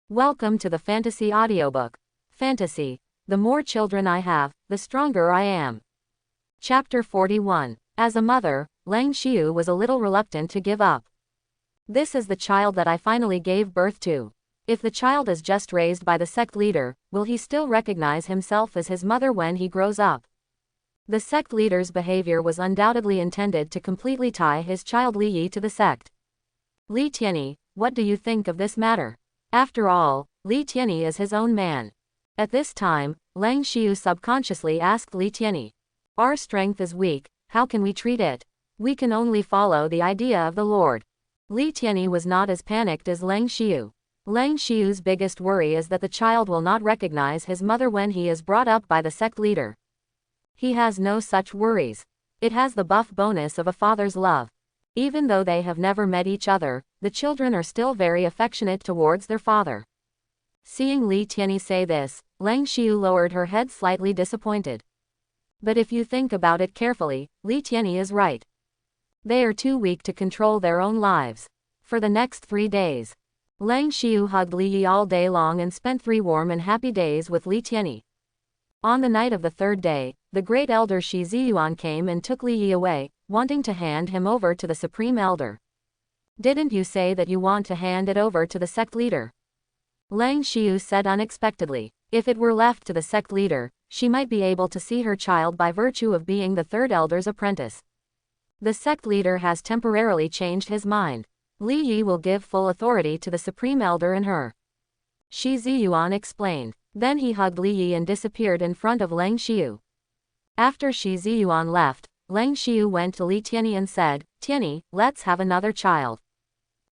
Welcome to the Fantasy Audiobook. Fantasy. The more children I have, the stronger I am. Chapter 41. As a mother, Lang Xiu was a little reluctant to give up. This is the child that I finally gave birth to. If the child is just raised by the sect leader, will he still recognize himself as his mother when he grows up? The sect leader's behavior was undoubtedly intended to completely tie his child Li Yi to the sect. Li Tianyi, what do you think of this matter? After all, Li Tianyi is his own man. At this time, Lang Xiu subconsciously asked Li Tianyi. Our strength is weak, how can we treat it? We can only follow the idea of the Lord. Li Tianyi was not as panicked as Lang Xiu. Lang Xiu's biggest worry is that the child will not recognize his mother when he is brought up by the sect leader. He has no such worries. It has the buff bonus of a father's love. Even though they have never met each other, the children are still very affectionate towards their father. Seeing Li Tianyi say this, Lang Xiu lowered her head slightly disappointed. But if you think about it carefully, Li Tianyi is right. They are too weak to control their own lives. For the next 3 days, Lang Xiu hugged Li Yi all day long and spent 3 warm and happy days with Li Tianyi. On the night of the 3rd day, the great elder Shi Ziyuan came and took Li Yi away, wanting to hand him over to the supreme elder. Didn't you say that you want to hand it over to the sect leader? Lang Xiu said unexpectedly. If it were left to the sect leader, she might be able to see her child by virtue of being the 3rd elder's apprentice. The sect leader has temporarily changed his mind. Li Yi will give full authority to the supreme elder and her. Shi Ziyuan explained. Then he hugged Li Yi and disappeared in front of Lang Xiu. After Shi Ziyuan left, Lang Xiu went to Li Tianyi and said, Tianyi, let's have another child.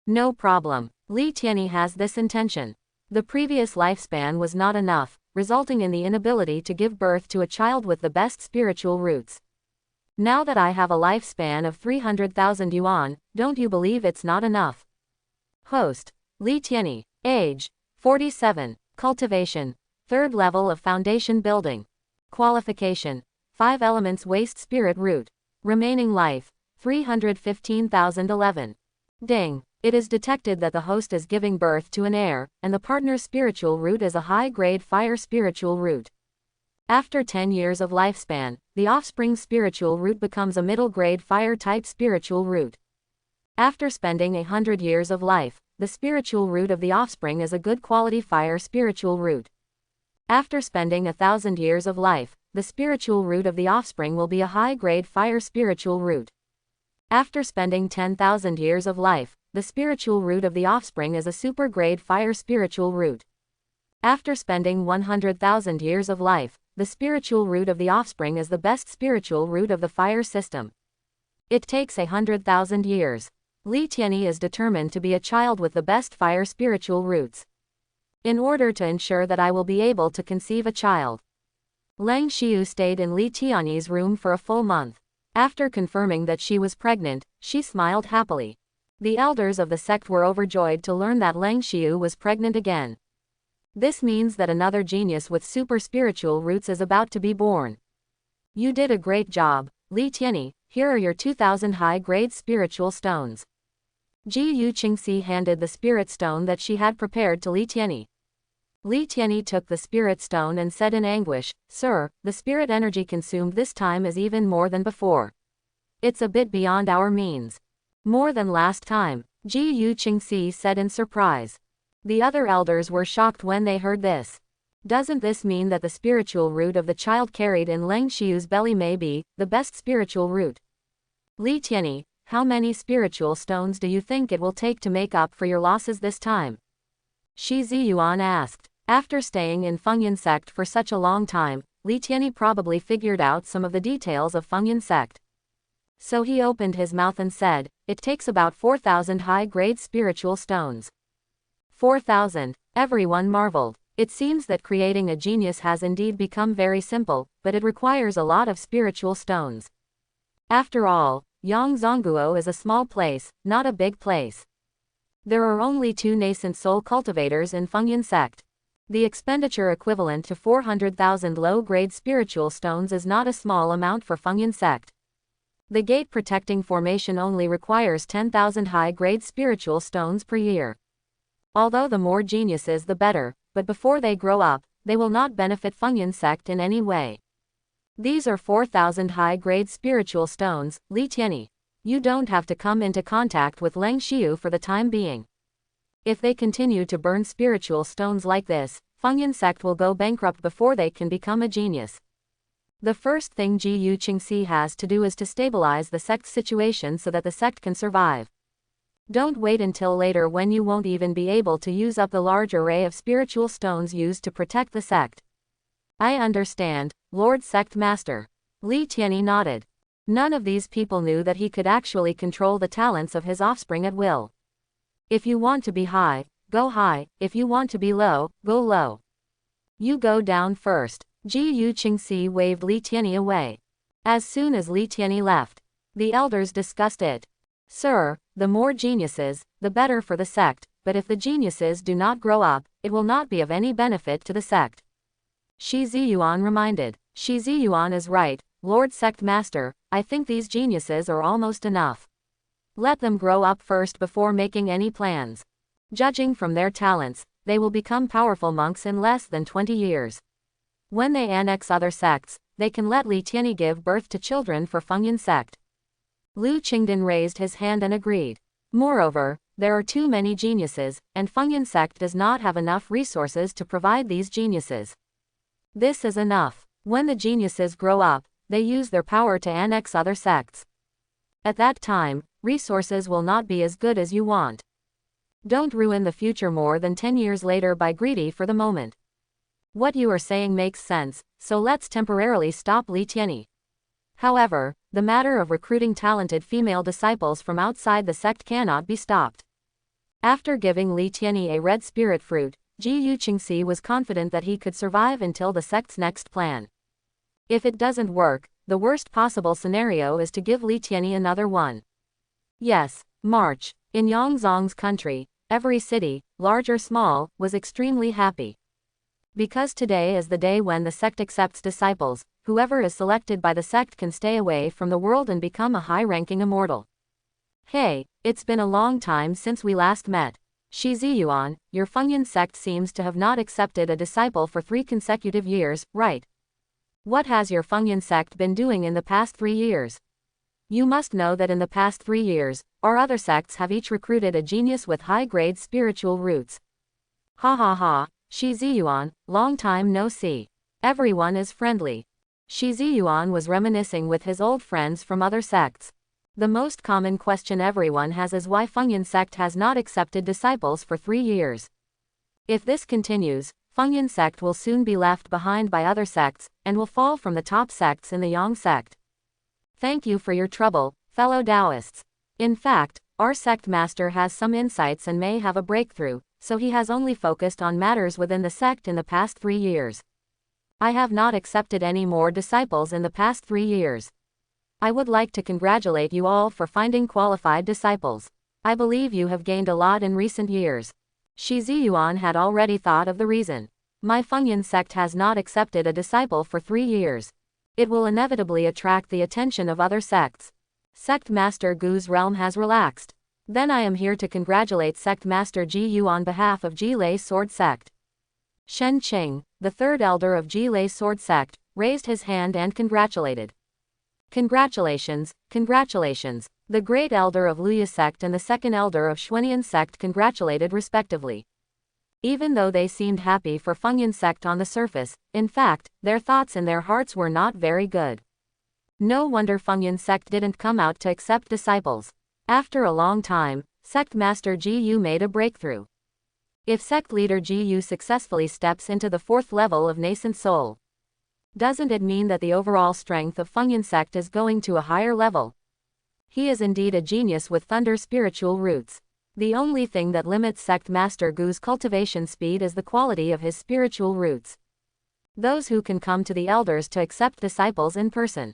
No problem. Li Tianyi has this intention. The previous lifespan was not enough, resulting in the inability to give birth to a child with the best spiritual roots. Now that I have a lifespan of 300,000 yuan, don't you believe it's not enough? Host. Li Tianyi. Age. 47. Cultivation. 3rd level of foundation building. Qualification. 5 elements waste spirit root. Remaining life. 315,011. Ding. It is detected that the host is giving birth to an heir, and the partner's spiritual root is a high-grade fire spiritual root. After 10 years of lifespan, the offspring's spiritual root becomes a middle-grade fire-type spiritual root. After spending 100 years of life, the spiritual root of the offspring is a good quality fire spiritual root. After spending 1,000 years of life, the spiritual root of the offspring will be a high-grade fire spiritual root. After spending 10,000 years of life, the spiritual root of the offspring is a super-grade fire spiritual root. After spending 100,000 years of life, the spiritual root of the offspring is the best spiritual root of the fire system. It takes 100,000 years. Li Tianyi is determined to be a child with the best fire spiritual roots. In order to ensure that I will be able to conceive a child, Lang Xiu stayed in Li Tianyi's room for a full month. After confirming that she was pregnant, she smiled happily. The elders of the sect were overjoyed to learn that Lang Xiu was pregnant again. This means that another genius with super spiritual roots is about to be born. You did a great job, Li Tianyi. Here are your 2,000 high-grade spiritual stones. Ji Yu Qingxi handed the spirit stone that she had prepared to Li Tianyi. Li Tianyi took the spirit stone and said in anguish, Sir, the spirit energy consumed this time is even more than before. It's a bit beyond our means. More than last time, Ji Yu Qingxi said in surprise. The other elders were shocked when they heard this. Doesn't this mean that the spiritual root of the child carried in Lang Xiu's belly may be the best spiritual root? Li Tianyi, how many spiritual stones do you think it will take to make up for your losses this time? Shi Ziyuan asked. After staying in Fengyan sect for such a long time, Li Tianyi probably figured out some of the details of Fengyan sect. So he opened his mouth and said, it takes about 4,000 high-grade spiritual stones. 4,000. Everyone marveled. It seems that creating a genius has indeed become very simple, but it requires a lot of spiritual stones. After all, Yangzhongguo is a small place, not a big place. There are only 2 nascent soul cultivators in Fengyan sect. The expenditure equivalent to 400,000 low-grade spiritual stones is not a small amount for Fengyan sect. The gate protecting formation only requires 10,000 high-grade spiritual stones per year. Although the more geniuses the better, but before they grow up, they will not benefit Fengyan sect in any way. These are 4,000 high-grade spiritual stones, Li Tianyi. You don't have to come into contact with Leng Xiu for the time being. If they continue to burn spiritual stones like this, Fengyan sect will go bankrupt before they can become a genius. The first thing Ji Yu Qingxi has to do is to stabilize the sect's situation so that the sect can survive. Don't wait until later when you won't even be able to use up the large array of spiritual stones used to protect the sect. I understand, Lord Sect Master. Li Tianyi nodded. None of these people knew that he could actually control the talents of his offspring at will. If you want to be high, go high. If you want to be low, go low. You go down first. Ji Yu Qingxi waved Li Tianyi away. As soon as Li Tianyi left, the elders discussed it. Sir, the more geniuses, the better for the sect, but if the geniuses do not grow up, it will not be of any benefit to the sect. Shi Ziyuan reminded. Shi Ziyuan is right, Lord Sect Master, I think these geniuses are almost enough. Let them grow up first before making any plans. Judging from their talents, they will become powerful monks in less than 20 years. When they annex other sects, they can let Li Tianyi give birth to children for Fengyan sect. Lu Qingdan raised his hand and agreed. Moreover, there are too many geniuses, and Fengyan sect does not have enough resources to provide these geniuses. This is enough. When the geniuses grow up, they use their power to annex other sects. At that time, resources will not be as good as you want. Don't ruin the future more than 10 years later by greedy for the moment. What you are saying makes sense, so let's temporarily stop Li Tianyi. However, the matter of recruiting talented female disciples from outside the sect cannot be stopped. After giving Li Tianyi a red spirit fruit, Ji Yu Qingxi was confident that he could survive until the sect's next plan. If it doesn't work, the worst possible scenario is to give Li Tianyi another one. Yes, March. In Yongzong's country, every city, large or small, was extremely happy. Because today is the day when the sect accepts disciples, whoever is selected by the sect can stay away from the world and become a high-ranking immortal. Hey, it's been a long time since we last met. Shi Ziyuan, your Fengyan sect seems to have not accepted a disciple for 3 consecutive years, right? What has your Fengyan sect been doing in the past 3 years? You must know that in the past 3 years, our other sects have each recruited a genius with high-grade spiritual roots. Ha ha ha, Shi Ziyuan, long time no see. Everyone is friendly. Shi Ziyuan was reminiscing with his old friends from other sects. The most common question everyone has is why Fengyan sect has not accepted disciples for 3 years. If this continues, Fengyan sect will soon be left behind by other sects, and will fall from the top sects in the Yang sect. Thank you for your trouble, fellow Taoists. In fact, our sect master has some insights and may have a breakthrough, so he has only focused on matters within the sect in the past 3 years. I have not accepted any more disciples in the past 3 years. I would like to congratulate you all for finding qualified disciples. I believe you have gained a lot in recent years. Shi Ziyuan had already thought of the reason. My Fengyan sect has not accepted a disciple for 3 years. It will inevitably attract the attention of other sects. Sect Master Gu's realm has relaxed. Then I am here to congratulate Sect Master Ji Yu on behalf of Ji Lei Sword Sect. Shen Qing, the third elder of Ji Lei Sword Sect, raised his hand and congratulated. Congratulations, congratulations. The great elder of Luya sect and the second elder of Schwenian sect congratulated respectively. Even though they seemed happy for Fengyan sect on the surface, in fact, their thoughts in their hearts were not very good. No wonder Fengyan sect didn't come out to accept disciples. After a long time, Sect Master Ji Yu made a breakthrough. If Sect Leader Ji Yu successfully steps into the 4th level of nascent soul, doesn't it mean that the overall strength of Fengyan sect is going to a higher level? He is indeed a genius with thunder spiritual roots. The only thing that limits Sect Master Gu's cultivation speed is the quality of his spiritual roots. Those who can come to the elders to accept disciples in person.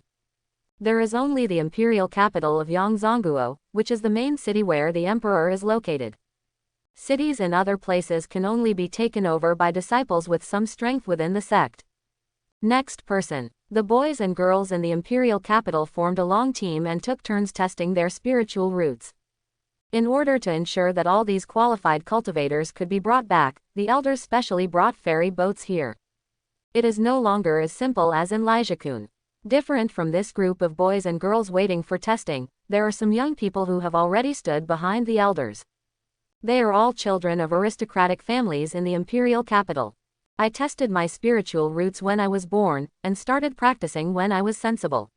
There is only the imperial capital of Yongzongguo, which is the main city where the emperor is located. Cities in other places can only be taken over by disciples with some strength within the sect. Next person. The boys and girls in the imperial capital formed a long team and took turns testing their spiritual roots. In order to ensure that all these qualified cultivators could be brought back, the elders specially brought ferry boats here. It is no longer as simple as in Lijiakun. Different from this group of boys and girls waiting for testing, there are some young people who have already stood behind the elders. They are all children of aristocratic families in the imperial capital. I tested my spiritual roots when I was born, and started practicing when I was sensible.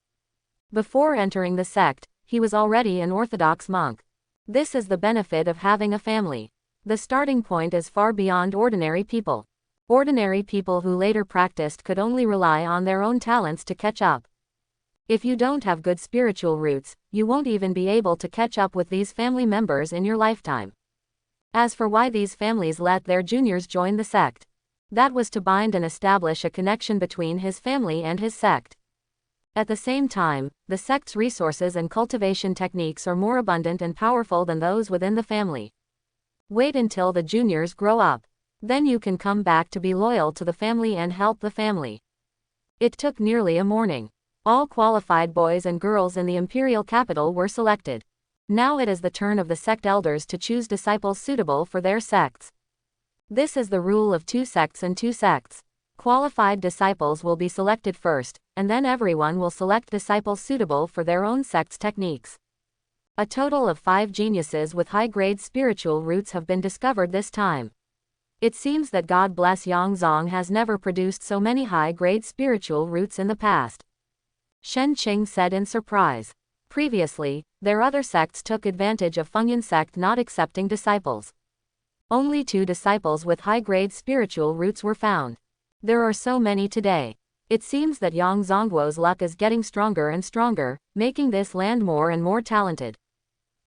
Before entering the sect, he was already an orthodox monk. This is the benefit of having a family. The starting point is far beyond ordinary people. Ordinary people who later practiced could only rely on their own talents to catch up. If you don't have good spiritual roots, you won't even be able to catch up with these family members in your lifetime. As for why these families let their juniors join the sect, that was to bind and establish a connection between his family and his sect. At the same time, the sect's resources and cultivation techniques are more abundant and powerful than those within the family. Wait until the juniors grow up. Then you can come back to be loyal to the family and help the family. It took nearly a morning. All qualified boys and girls in the imperial capital were selected. Now it is the turn of the sect elders to choose disciples suitable for their sects. This is the rule of 2 sects and 2 sects. Qualified disciples will be selected first, and then everyone will select disciples suitable for their own sect's techniques. A total of 5 geniuses with high-grade spiritual roots have been discovered this time. It seems that God bless Yongzhong has never produced so many high-grade spiritual roots in the past. Shen Qing said in surprise. Previously, their other sects took advantage of Fengyan sect not accepting disciples. Only 2 disciples with high-grade spiritual roots were found. There are so many today. It seems that Yang Zongguo's luck is getting stronger and stronger, making this land more and more talented.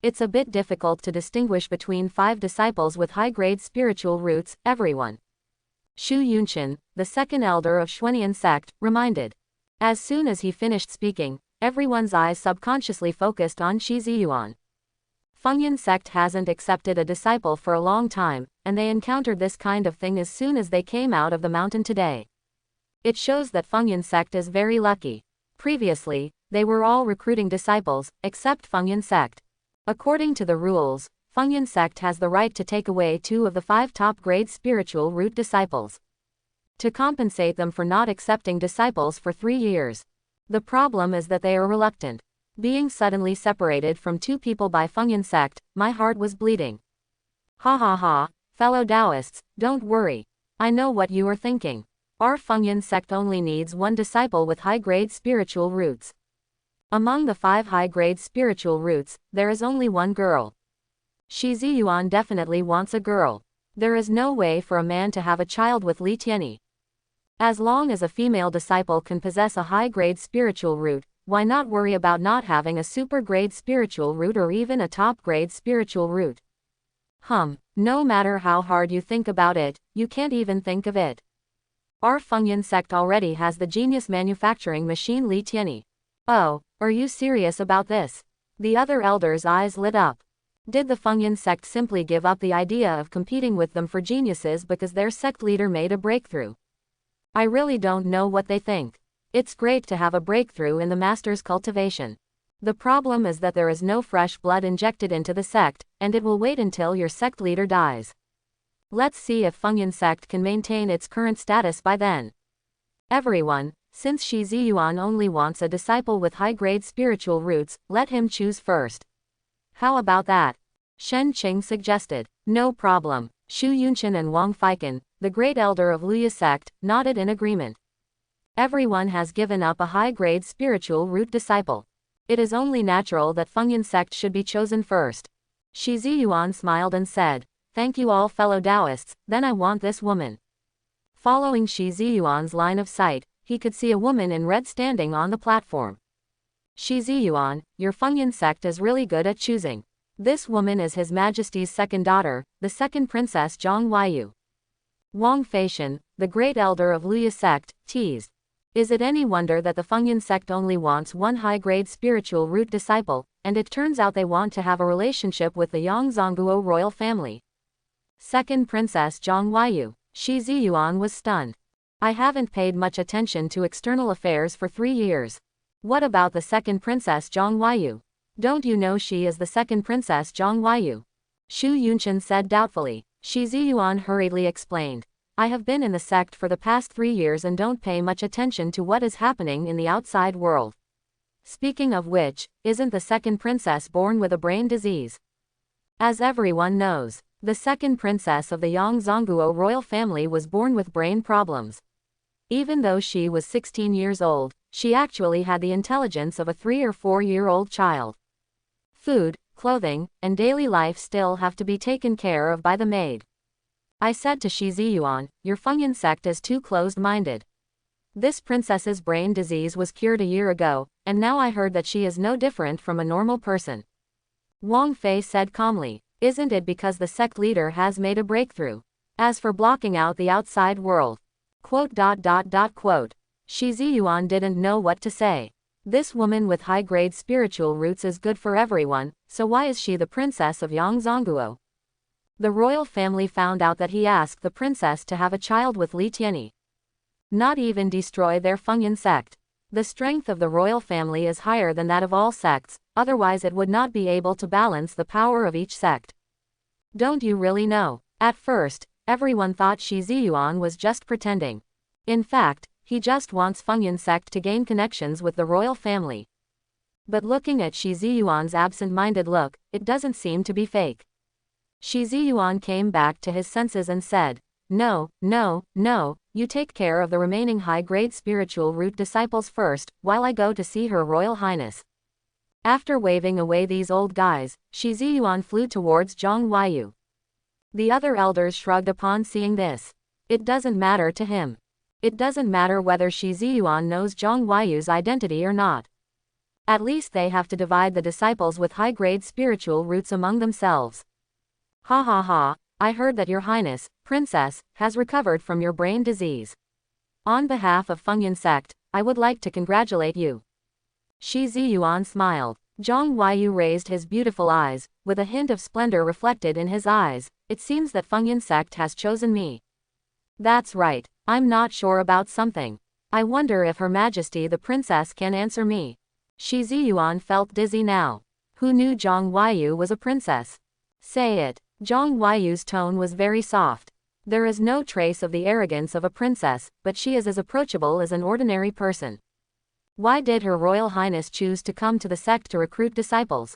It's a bit difficult to distinguish between 5 disciples with high-grade spiritual roots, everyone. Shu Yunqian, the second elder of Schwenian sect, reminded. As soon as he finished speaking, everyone's eyes subconsciously focused on Shi Ziyuan. Fengyan sect hasn't accepted a disciple for a long time, and they encountered this kind of thing as soon as they came out of the mountain today. It shows that Fengyan sect is very lucky. Previously, they were all recruiting disciples, except Fengyan sect. According to the rules, Fengyan sect has the right to take away 2 of the 5 top-grade spiritual root disciples, to compensate them for not accepting disciples for 3 years. The problem is that they are reluctant. Being suddenly separated from 2 people by Fengyan sect, my heart was bleeding. Ha ha ha, fellow Taoists, don't worry. I know what you are thinking. Our Fengyan sect only needs 1 disciple with high-grade spiritual roots. Among the 5 high-grade spiritual roots, there is only 1 girl. Shi Ziyuan definitely wants a girl. There is no way for a man to have a child with Li Tianyi. As long as a female disciple can possess a high-grade spiritual root, why not worry about not having a super-grade spiritual root or even a top-grade spiritual root? No matter how hard you think about it, you can't even think of it. Our Fengyan sect already has the genius manufacturing machine Li Tianyi. Oh, are you serious about this? The other elders' eyes lit up. Did the Fengyan sect simply give up the idea of competing with them for geniuses because their sect leader made a breakthrough? I really don't know what they think. It's great to have a breakthrough in the master's cultivation. The problem is that there is no fresh blood injected into the sect, and it will wait until your sect leader dies. Let's see if Fengyan sect can maintain its current status by then. Everyone, since Shi Ziyuan only wants a disciple with high-grade spiritual roots, let him choose first. How about that? Shen Qing suggested. No problem. Shu Yunqian and Wang Feiken, the great elder of Luya sect, nodded in agreement. Everyone has given up a high-grade spiritual root disciple. It is only natural that Fengyan sect should be chosen first. Shi Ziyuan smiled and said, "Thank you all fellow Taoists, then I want this woman." Following Shi Ziyuan's line of sight, he could see a woman in red standing on the platform. Shi Ziyuan, your Fengyan sect is really good at choosing. This woman is His Majesty's second daughter, the second princess Zhang Huaiyu. Wang Feishan, the great elder of Luya sect, teased. Is it any wonder that the Fengyan sect only wants 1 high-grade spiritual root disciple, and it turns out they want to have a relationship with the Yang Zongguo royal family? Second princess Zhang Huaiyu. Shi Ziyuan was stunned. I haven't paid much attention to external affairs for 3 years. What about the second princess Zhang Huaiyu? Don't you know she is the second princess Zhang Huayu? Shu Yunchen said doubtfully. Shi Ziyuan hurriedly explained. I have been in the sect for the past 3 years and don't pay much attention to what is happening in the outside world. Speaking of which, isn't the second princess born with a brain disease? As everyone knows, the second princess of the Yang Zongguo royal family was born with brain problems. Even though she was 16 years old, she actually had the intelligence of a 3 or 4-year-old child. Food, clothing, and daily life still have to be taken care of by the maid. I said to Shi Ziyuan, your Fengyan sect is too closed-minded. This princess's brain disease was cured a year ago, and now I heard that she is no different from a normal person. Wang Fei said calmly, isn't it because the sect leader has made a breakthrough? As for blocking out the outside world. Quote. Shi Ziyuan didn't know what to say. This woman with high-grade spiritual roots is good for everyone, so why is she the princess of Yang Zongguo? The royal family found out that he asked the princess to have a child with Leeni. Not even destroy their Fengyan sect. The strength of the royal family is higher than that of all sects, otherwise it would not be able to balance the power of each sect. Don't you really know? At first, everyone thought Shi Ziyuan was just pretending. In fact, he just wants Fengyan sect to gain connections with the royal family. But looking at Shi Ziyuan's absent-minded look, it doesn't seem to be fake. Shi Ziyuan came back to his senses and said, No, you take care of the remaining high-grade spiritual root disciples first, while I go to see Her Royal Highness. After waving away these old guys, Shi Ziyuan flew towards Zhang Huayu. The other elders shrugged upon seeing this. It doesn't matter to him. It doesn't matter whether Shi Ziyuan knows Zhang Huayu's identity or not. At least they have to divide the disciples with high-grade spiritual roots among themselves. Ha, I heard that your highness, princess, has recovered from your brain disease. On behalf of Fengyan sect, I would like to congratulate you. Shi Ziyuan smiled. Zhang Huayu raised his beautiful eyes, with a hint of splendor reflected in his eyes. It seems that Fengyan sect has chosen me. That's right, I'm not sure about something. I wonder if Her Majesty the Princess can answer me. Shi Ziyuan felt dizzy now. Who knew Zhang Huayu was a princess? Say it. Zhang Huayu's tone was very soft. There is no trace of the arrogance of a princess, but she is as approachable as an ordinary person. Why did Her Royal Highness choose to come to the sect to recruit disciples?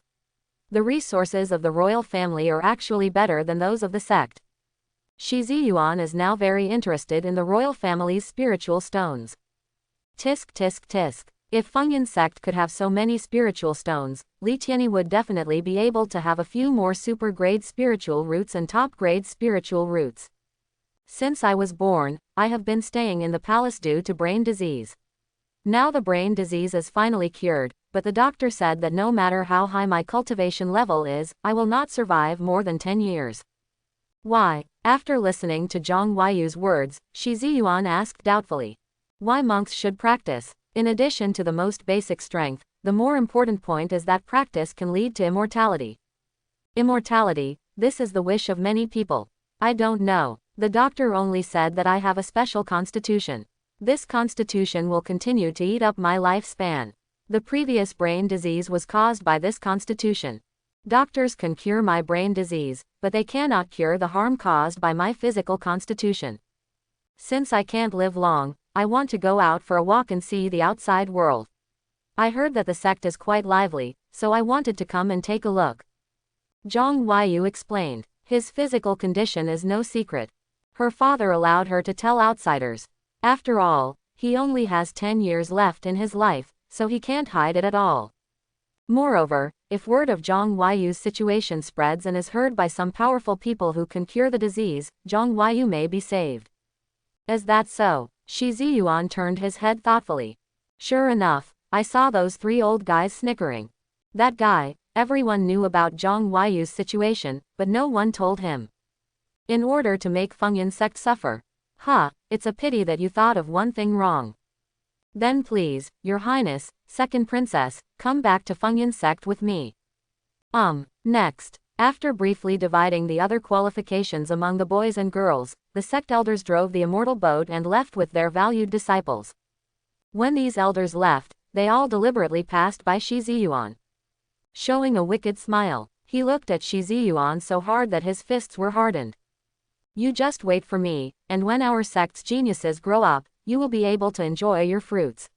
The resources of the royal family are actually better than those of the sect. Shi Ziyuan is now very interested in the royal family's spiritual stones. Tisk. If Fengyan sect could have so many spiritual stones, Leeni would definitely be able to have a few more super-grade spiritual roots and top-grade spiritual roots. Since I was born, I have been staying in the palace due to brain disease. Now the brain disease is finally cured, but the doctor said that no matter how high my cultivation level is, I will not survive more than 10 years. Why? After listening to Zhang Huayu's words, Shi Ziyuan asked doubtfully. Why monks should practice? In addition to the most basic strength, the more important point is that practice can lead to immortality. Immortality, this is the wish of many people. I don't know. The doctor only said that I have a special constitution. This constitution will continue to eat up my lifespan. The previous brain disease was caused by this constitution. Doctors can cure my brain disease, but they cannot cure the harm caused by my physical constitution. Since I can't live long, I want to go out for a walk and see the outside world. I heard that the sect is quite lively, so I wanted to come and take a look. Zhang Huayu explained. His physical condition is no secret. Her father allowed her to tell outsiders. After all, he only has 10 years left in his life, so he can't hide it at all. Moreover, if word of Zhang Huayu's situation spreads and is heard by some powerful people who can cure the disease, Zhang Huayu may be saved. Is that so? Shi Ziyuan turned his head thoughtfully. Sure enough, I saw those 3 old guys snickering. That guy, everyone knew about Zhang Huayu's situation, but no one told him. In order to make Fengyan sect suffer. It's a pity that you thought of one thing wrong. Then please, your highness, second princess, come back to Fengyan sect with me. Next. After briefly dividing the other qualifications among the boys and girls, the sect elders drove the immortal boat and left with their valued disciples. When these elders left, they all deliberately passed by Shi Ziyuan. Showing a wicked smile, he looked at Shi Ziyuan so hard that his fists were hardened. You just wait for me, and when our sect's geniuses grow up, you will be able to enjoy your fruits.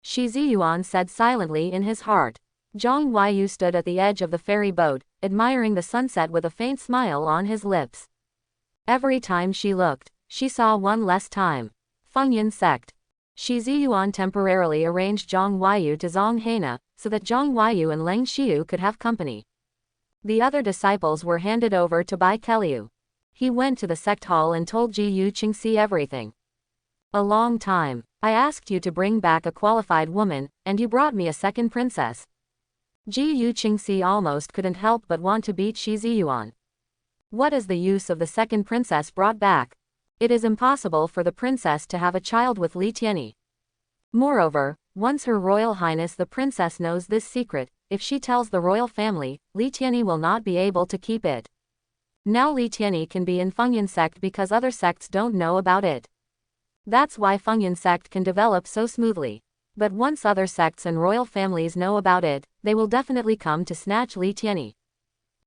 Shi Ziyuan said silently in his heart. Zhang Huayu stood at the edge of the ferry boat, admiring the sunset with a faint smile on his lips. Every time she looked, she saw one less time. Fengyan Sect. Shi Ziyuan temporarily arranged Zhang Huayu to Zhang Heina, so that Zhang Huayu and Leng Xiu could have company. The other disciples were handed over to Bai Keliu. He went to the sect hall and told Ji Yu Qingxi everything. A long time. I asked you to bring back a qualified woman, and you brought me a second princess. Ji Yu Qingxi almost couldn't help but want to beat Shi Ziyuan. What is the use of the second princess brought back? It is impossible for the princess to have a child with Li Tianyi. Moreover, once Her Royal Highness the princess knows this secret, if she tells the royal family, Li Tianyi will not be able to keep it. Now Li Tianyi can be in Fengyan Sect because other sects don't know about it. That's why Fengyan Sect can develop so smoothly. But once other sects and royal families know about it, they will definitely come to snatch Li Tianyi.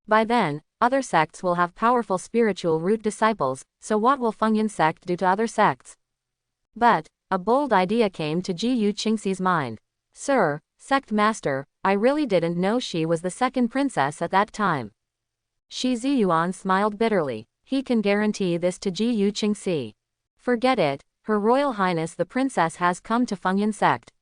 By then, other sects will have powerful spiritual root disciples, so what will Fengyan Sect do to other sects? But, a bold idea came to Ji Yu Qingxi's mind. Sir, Sect Master, I really didn't know she was the second princess at that time. Shi Ziyuan smiled bitterly. He can guarantee this to Ji Yu Qingxi. Forget it, Her Royal Highness the princess has come to Fengyan Sect.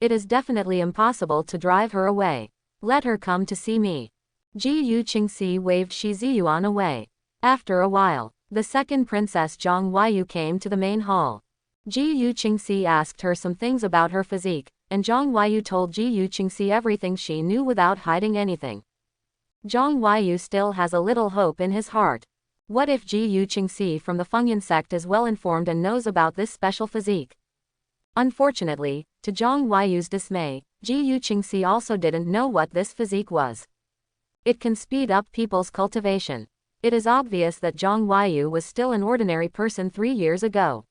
It is definitely impossible to drive her away. Let her come to see me. Ji Yu Qingxi waved Shi Ziyuan away. After a while, the second princess Zhang Huayu came to the main hall. Ji Yu Qingxi asked her some things about her physique, and Zhang Huayu told Ji Yu Qingxi everything she knew without hiding anything. Zhang Huayu still has a little hope in his heart. What if Ji Yu Qingxi from the Fengyan Sect is well informed and knows about this special physique? Unfortunately, to Zhang Huayu's dismay, Ji Yu Qingxi also didn't know what this physique was. It can speed up people's cultivation. It is obvious that Zhang Huayu was still an ordinary person 3 years ago.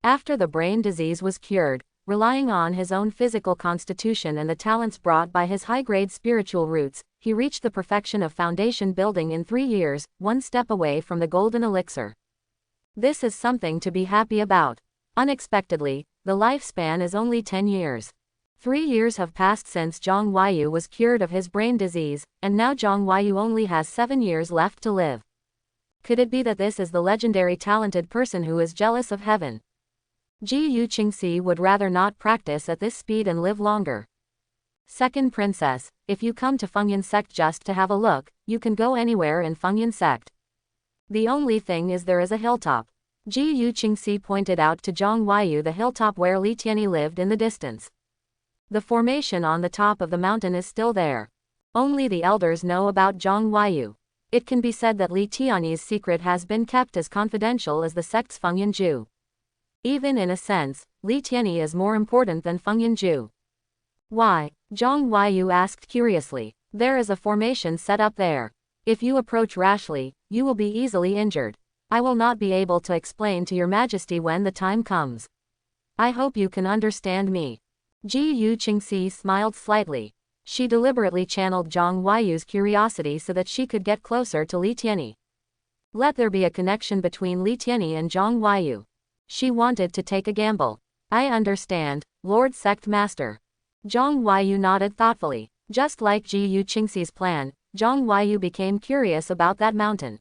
After the brain disease was cured, relying on his own physical constitution and the talents brought by his high-grade spiritual roots, he reached the perfection of foundation building in 3 years, one step away from the golden elixir. This is something to be happy about. Unexpectedly, the lifespan is only 10 years. 3 years have passed since Zhang Huayu was cured of his brain disease, and now Zhang Huayu only has 7 years left to live. Could it be that this is the legendary talented person who is jealous of heaven? Ji Yu Qingxi would rather not practice at this speed and live longer. Second princess, if you come to Fengyan Sect just to have a look, you can go anywhere in Fengyan Sect. The only thing is there is a hilltop. Ji Yu Qingxi pointed out to Zhang Huayu the hilltop where Li Tianyi lived in the distance. The formation on the top of the mountain is still there. Only the elders know about Zhang Huayu. It can be said that Li Tianyi's secret has been kept as confidential as the sect's Fengyan Ju. Even in a sense, Li Tianyi is more important than Fengyan Ju. Why? Zhang Huayu asked curiously. There is a formation set up there. If you approach rashly, you will be easily injured. I will not be able to explain to your majesty when the time comes. I hope you can understand me. Ji Yu Qingxi smiled slightly. She deliberately channeled Zhang Huayu's curiosity so that she could get closer to Li Tianyi. Let there be a connection between Li Tianyi and Zhang Huayu. She wanted to take a gamble. I understand, Lord Sect Master. Zhang Huayu nodded thoughtfully. Just like Ji Yu Qingxi's plan, Zhang Huayu became curious about that mountain.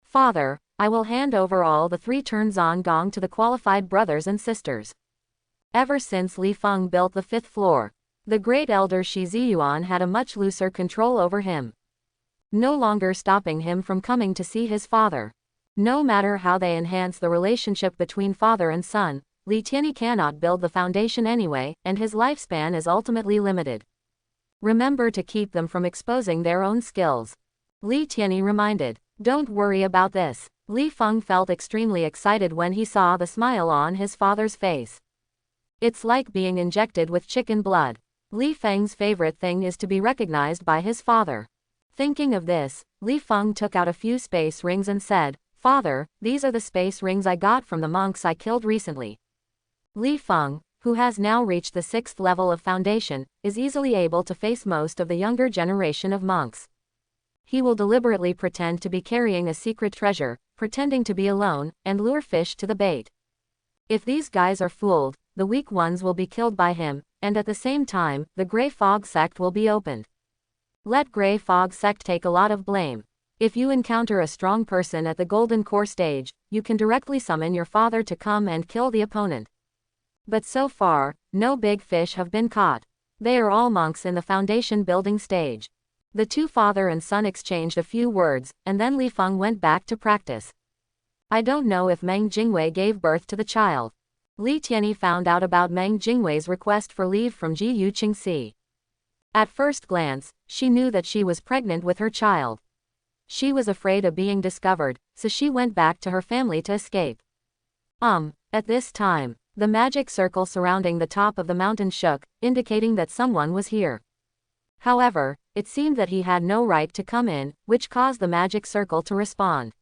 Father, I will hand over all the 3 turns on gong to the qualified brothers and sisters. Ever since Li Feng built the 5th floor, the great elder Shi Ziyuan had a much looser control over him. No longer stopping him from coming to see his father. No matter how they enhance the relationship between father and son, Li Tianyi cannot build the foundation anyway, and his lifespan is ultimately limited. Remember to keep them from exposing their own skills. Li Tianyi reminded. Don't worry about this. Li Feng felt extremely excited when he saw the smile on his father's face. It's like being injected with chicken blood. Li Feng's favorite thing is to be recognized by his father. Thinking of this, Li Feng took out a few space rings and said, Father, these are the space rings I got from the monks I killed recently. Li Feng, who who has now reached the 6th level of foundation, is easily able to face most of the younger generation of monks. He will deliberately pretend to be carrying a secret treasure, pretending to be alone, and lure fish to the bait. If these guys are fooled, the weak ones will be killed by him, and at the same time, the Grey Fog Sect will be opened. Let Grey Fog Sect take a lot of blame. If you encounter a strong person at the Golden Core stage, you can directly summon your father to come and kill the opponent. But so far, no big fish have been caught. They are all monks in the foundation building stage. The two father and son exchanged a few words, and then Li Feng went back to practice. I don't know if Mang Jingu gave birth to the child. Li Tianyi found out about Mang Jingu's request for leave from Ji Yu Qingxi. At first glance, she knew that she was pregnant with her child. She was afraid of being discovered, so she went back to her family to escape. At this time, the magic circle surrounding the top of the mountain shook, indicating that someone was here. However, it seemed that he had no right to come in, which caused the magic circle to respond.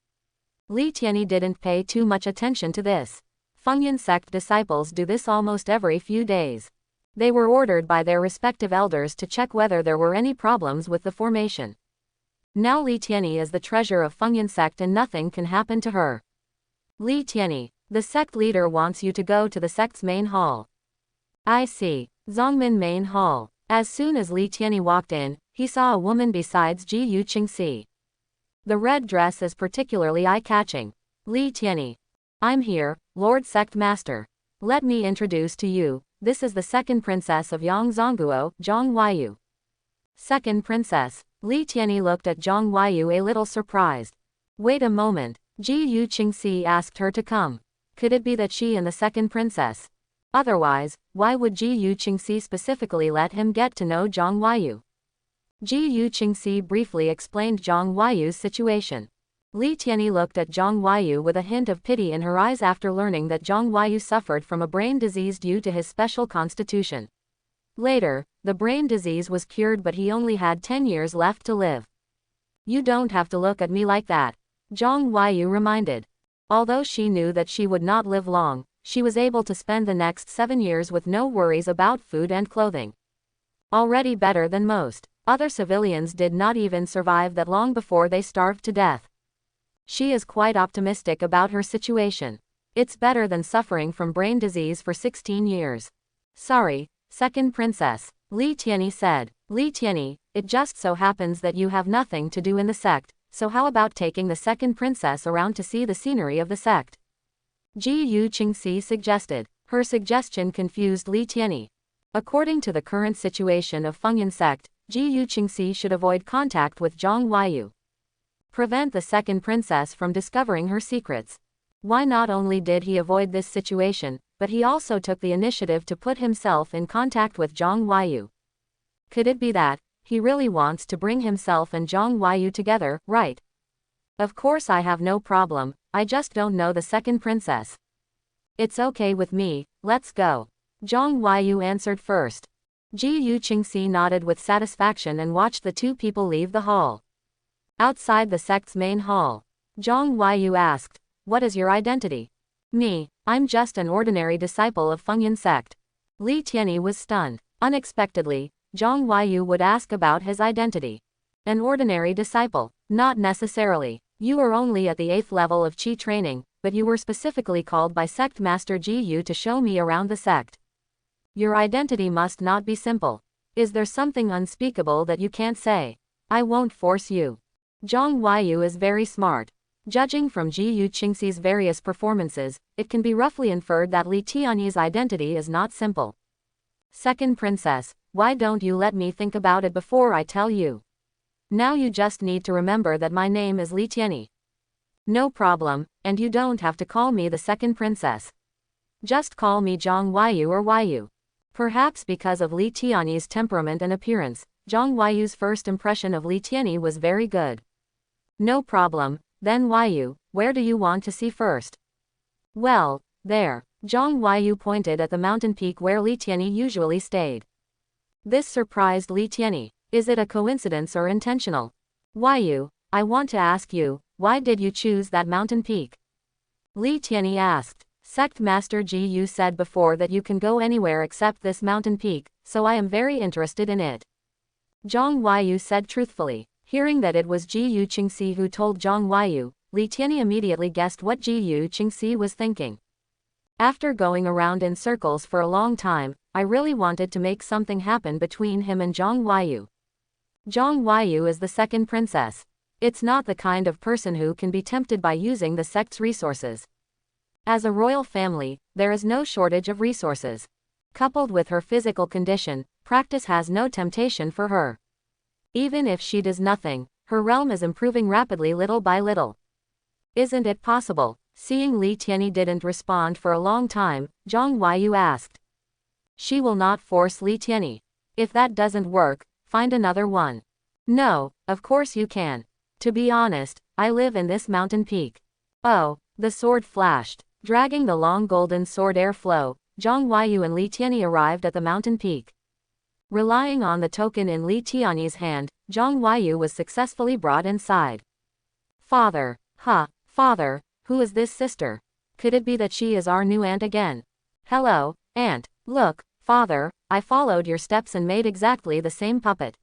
Li Tianyi didn't pay too much attention to this. Fengyan sect disciples do this almost every few days. They were ordered by their respective elders to check whether there were any problems with the formation. Now Li Tianyi is the treasure of Fengyan sect and nothing can happen to her. Li Tianyi, the sect leader wants you to go to the sect's main hall. I see. Zongmin main hall. As soon as Li Tianyi walked in, he saw a woman besides Ji Yu Qingxi. The red dress is particularly eye-catching. Li Tianyi. I'm here, Lord Sect Master. Let me introduce to you, this is the second princess of Yang Zongguo, Zhang Huayu. Second princess. Li Tianyi looked at Zhang Huayu a little surprised. Wait a moment, Ji Yu Qingxi asked her to come. Could it be that she and the second princess? Otherwise, why would Ji Yu Qingxi specifically let him get to know Zhang Huayu? Ji Yu Qingxi briefly explained Zhang Huayu's situation. Li Tianyi looked at Zhang Huayu with a hint of pity in her eyes after learning that Zhang Huayu suffered from a brain disease due to his special constitution. Later, the brain disease was cured but he only had 10 years left to live. You don't have to look at me like that, Zhang Huayu reminded. Although she knew that she would not live long, she was able to spend the next 7 years with no worries about food and clothing. Already better than most. Other civilians did not even survive that long before they starved to death. She is quite optimistic about her situation. It's better than suffering from brain disease for 16 years. Sorry, second princess, Li Tianyi said. Li Tianyi, it just so happens that you have nothing to do in the sect, so how about taking the second princess around to see the scenery of the sect? Ji Yu Qingxi suggested. Her suggestion confused Li Tianyi. According to the current situation of Fengyan sect, Ji Yu Qingxi should avoid contact with Zhang Huayu. Prevent the second princess from discovering her secrets. Why not only did he avoid this situation, but he also took the initiative to put himself in contact with Zhang Huayu? Could it be that he really wants to bring himself and Zhang Huayu together, right? Of course I have no problem, I just don't know the second princess. It's okay with me, let's go. Zhang Huayu answered first. Ji Yu Qingxi nodded with satisfaction and watched the two people leave the hall. Outside the sect's main hall, Zhang Huayu asked, what is your identity? Me, I'm just an ordinary disciple of Fengyan sect. Li Tianyi was stunned. Unexpectedly, Zhang Huayu would ask about his identity. An ordinary disciple? Not necessarily. You are only at the 8th level of Qi training, but you were specifically called by Sect Master Ji Yu to show me around the sect. Your identity must not be simple. Is there something unspeakable that you can't say? I won't force you. Zhang Huayu is very smart. Judging from Ji Yu Qingxi's various performances, it can be roughly inferred that Li Tianyi's identity is not simple. Second princess, why don't you let me think about it before I tell you? Now you just need to remember that my name is Li Tianyi. No problem, and you don't have to call me the second princess. Just call me Zhang Huayu or Huayu. Perhaps because of Li Tianyi's temperament and appearance, Zhang Huayu's first impression of Li Tianyi was very good. No problem, then Huayu, where do you want to see first? Well, there. Zhang Huayu pointed at the mountain peak where Li Tianyi usually stayed. This surprised Li Tianyi. Is it a coincidence or intentional? Huayu, I want to ask you, why did you choose that mountain peak? Li Tianyi asked. Sect Master Ji said before that you can go anywhere except this mountain peak, so I am very interested in it. Zhang Huayu said truthfully. Hearing that it was Ji Qingxi who told Zhang Huayu, Li Tianyi immediately guessed what Ji Qingxi was thinking. After going around in circles for a long time, I really wanted to make something happen between him and Zhang Huayu. Zhang Huayu is the second princess. It's not the kind of person who can be tempted by using the sect's resources. As a royal family, there is no shortage of resources. Coupled with her physical condition, practice has no temptation for her. Even if she does nothing, her realm is improving rapidly little by little. Isn't it possible? Seeing Li Tianyi didn't respond for a long time, Zhang Huayu asked. She will not force Li Tianyi. If that doesn't work, find another one. No, of course you can. To be honest, I live in this mountain peak. Oh, the sword flashed. Dragging the long golden sword airflow, Zhang Huayu and Li Tianyi arrived at the mountain peak. Relying on the token in Li Tianyi's hand, Zhang Huayu was successfully brought inside. Father, father, who is this sister? Could it be that she is our new aunt again? Hello, aunt. Look, father, I followed your steps and made exactly the same puppet.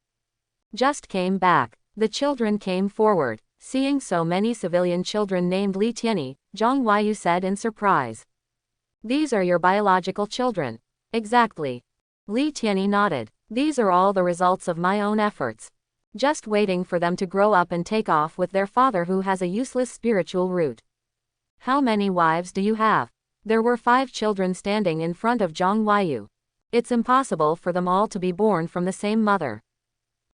Just came back. The children came forward. Seeing so many civilian children named Li Tianyi, Zhang Huayu said in surprise. These are your biological children. Exactly. Li Tianyi nodded. These are all the results of my own efforts. Just waiting for them to grow up and take off with their father who has a useless spiritual root. How many wives do you have? There were 5 children standing in front of Zhang Huayu. It's impossible for them all to be born from the same mother.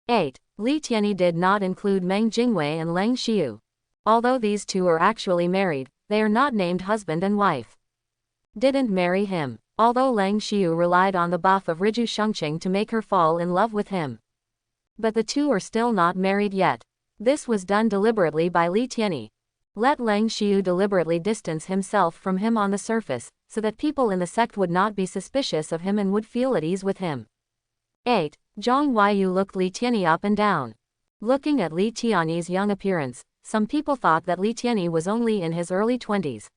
8. Li Tianyi did not include Mang Jingu and Leng Xiu. Although these two are actually married, they are not named husband and wife. Didn't marry him, although Leng Xiu relied on the buff of Riju Shengqing to make her fall in love with him. But the two are still not married yet. This was done deliberately by Li Tianyi. Let Leng Xiu deliberately distance himself from him on the surface, so that people in the sect would not be suspicious of him and would feel at ease with him. 8. Zhang Huayu looked Li Tianyi up and down. Looking at Li Tianyi's young appearance, some people thought that Li Tianyi was only in his early 20s.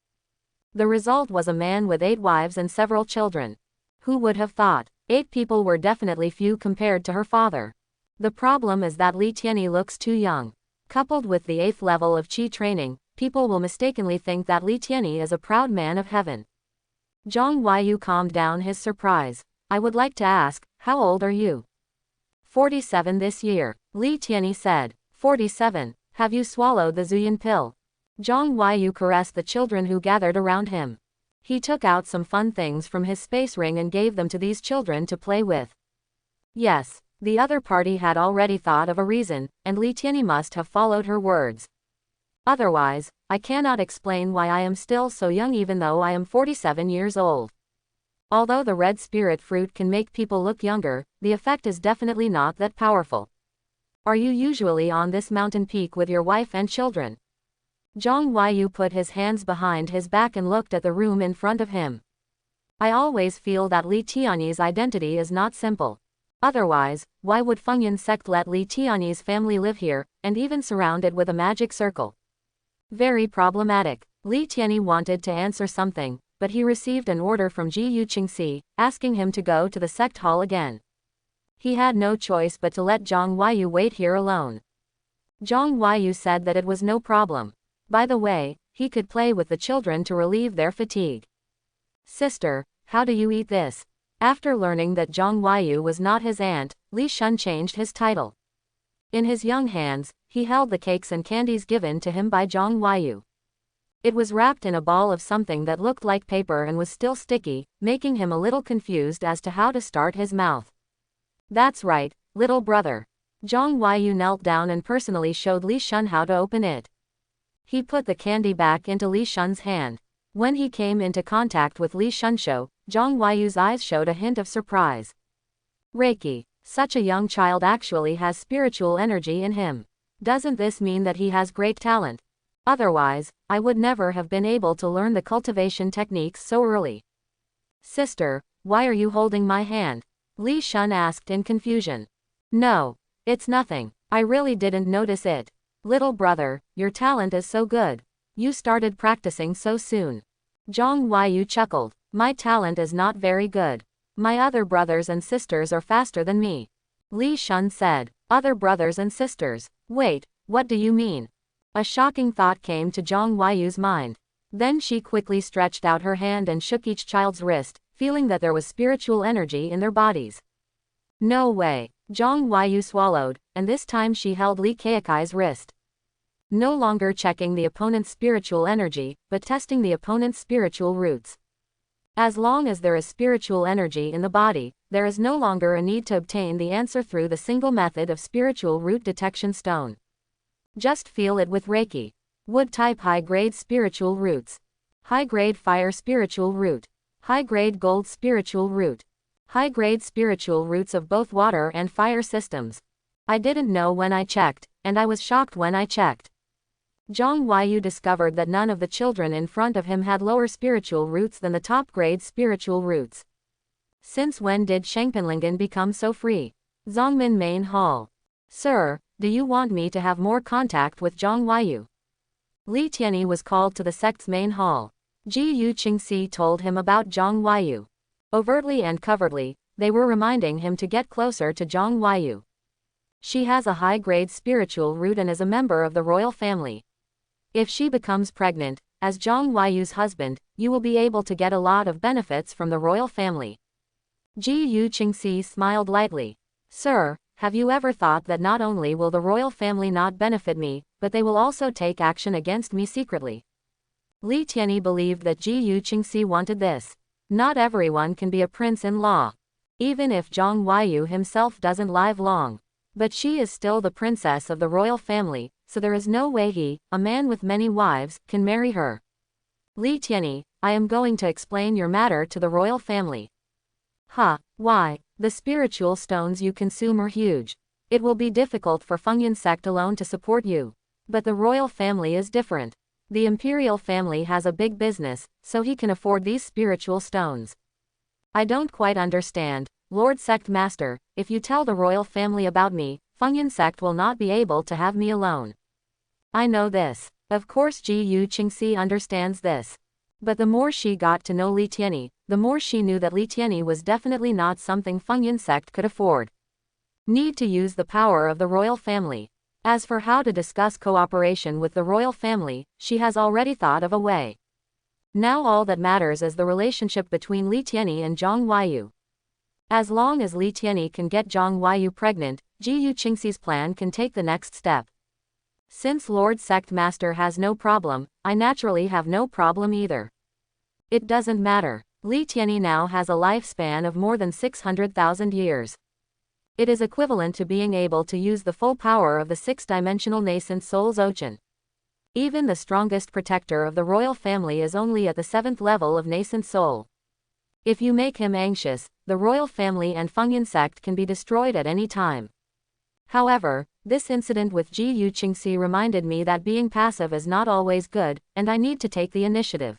The result was a man with 8 wives and several children. Who would have thought? 8 people were definitely few compared to her father. The problem is that Li Tianyi looks too young. Coupled with the 8th level of qi training, people will mistakenly think that Li Tianyi is a proud man of heaven. Zhang Huayu calmed down his surprise. I would like to ask, how old are you? 47 this year, Li Tianyi said. 47, have you swallowed the Zuyan pill? Zhang Huayu caressed the children who gathered around him. He took out some fun things from his space ring and gave them to these children to play with. Yes, the other party had already thought of a reason, and Li Tianyi must have followed her words. Otherwise, I cannot explain why I am still so young even though I am 47 years old. Although the red spirit fruit can make people look younger, the effect is definitely not that powerful. Are you usually on this mountain peak with your wife and children? Zhang Huayu put his hands behind his back and looked at the room in front of him. I always feel that Li Tianyi's identity is not simple. Otherwise, why would Fengyan sect let Li Tianyi's family live here, and even surround it with a magic circle? Very problematic. Li Tianyi wanted to answer something, but he received an order from Ji Qingxi, asking him to go to the sect hall again. He had no choice but to let Zhang Huayu wait here alone. Zhang Huayu said that it was no problem. By the way, he could play with the children to relieve their fatigue. Sister, how do you eat this? After learning that Zhang Huayu was not his aunt, Li Shun changed his title. In his young hands, he held the cakes and candies given to him by Zhang Huayu. It was wrapped in a ball of something that looked like paper and was still sticky, making him a little confused as to how to start his mouth. That's right, little brother. Zhang Huayu knelt down and personally showed Li Shun how to open it. He put the candy back into Li Shun's hand. When he came into contact with Li Shunsho, Zhang Huayu's eyes showed a hint of surprise. Reiki. Such a young child actually has spiritual energy in him. Doesn't this mean that he has great talent? Otherwise, I would never have been able to learn the cultivation techniques so early. Sister, why are you holding my hand? Li Shun asked in confusion. No, it's nothing. I really didn't notice it. Little brother, your talent is so good. You started practicing so soon. Zhang Huayu chuckled. My talent is not very good. My other brothers and sisters are faster than me. Li Shun said. Other brothers and sisters. Wait, what do you mean? A shocking thought came to Zhang Huayu's mind. Then she quickly stretched out her hand and shook each child's wrist, feeling that there was spiritual energy in their bodies. No way. Zhang Huayu swallowed, and this time she held Li Keikai's wrist. No longer checking the opponent's spiritual energy, but testing the opponent's spiritual roots. As long as there is spiritual energy in the body, there is no longer a need to obtain the answer through the single method of spiritual root detection stone. Just feel it with Reiki. Wood-type high-grade spiritual roots. High-grade fire spiritual root. High-grade gold spiritual root. High-grade spiritual roots of both water and fire systems. I didn't know when I checked, and I was shocked when I checked. Zhang Huayu discovered that none of the children in front of him had lower spiritual roots than the top-grade spiritual roots. Since when did Shangpenlingen become so free? Zongmin Main Hall. Sir, do you want me to have more contact with Zhang Huayu? Li Tianyi was called to the sect's main hall. Ji Yu Qingxi told him about Zhang Huayu. Overtly and covertly, they were reminding him to get closer to Zhang Huayu. She has a high-grade spiritual root and is a member of the royal family. If she becomes pregnant, as Zhang Huayu's husband, you will be able to get a lot of benefits from the royal family. Ji Yu Qingxi smiled lightly. Sir, have you ever thought that not only will the royal family not benefit me, but they will also take action against me secretly? Li Tianyi believed that Ji Yu Qingxi wanted this. Not everyone can be a prince-in-law. Even if Zhang Huayu himself doesn't live long. But she is still the princess of the royal family, so there is no way he, a man with many wives, can marry her. Li Tianyi, I am going to explain your matter to the royal family. Why? The spiritual stones you consume are huge. It will be difficult for Fengyan sect alone to support you. But the royal family is different. The imperial family has a big business, so he can afford these spiritual stones. I don't quite understand, Lord Sect Master, if you tell the royal family about me, Fengyan sect will not be able to have me alone. I know this. Of course Ji Yu Qingxi understands this. But the more she got to know Li Tianyi, the more she knew that Li Tianyi was definitely not something Fengyan sect could afford. Need to use the power of the royal family. As for how to discuss cooperation with the royal family, she has already thought of a way. Now all that matters is the relationship between Li Tianyi and Zhang Huayu. As long as Li Tianyi can get Zhang Huayu pregnant, Ji Yu Qingxi's plan can take the next step. Since Lord Sect Master has no problem, I naturally have no problem either. It doesn't matter. Li Tianyi now has a lifespan of more than 600,000 years. It is equivalent to being able to use the full power of the six-dimensional nascent soul Zochan. Even the strongest protector of the royal family is only at the 7th level of nascent soul. If you make him anxious, the royal family and Fengyan sect can be destroyed at any time. However, this incident with Ji Yu Qingxi reminded me that being passive is not always good, and I need to take the initiative.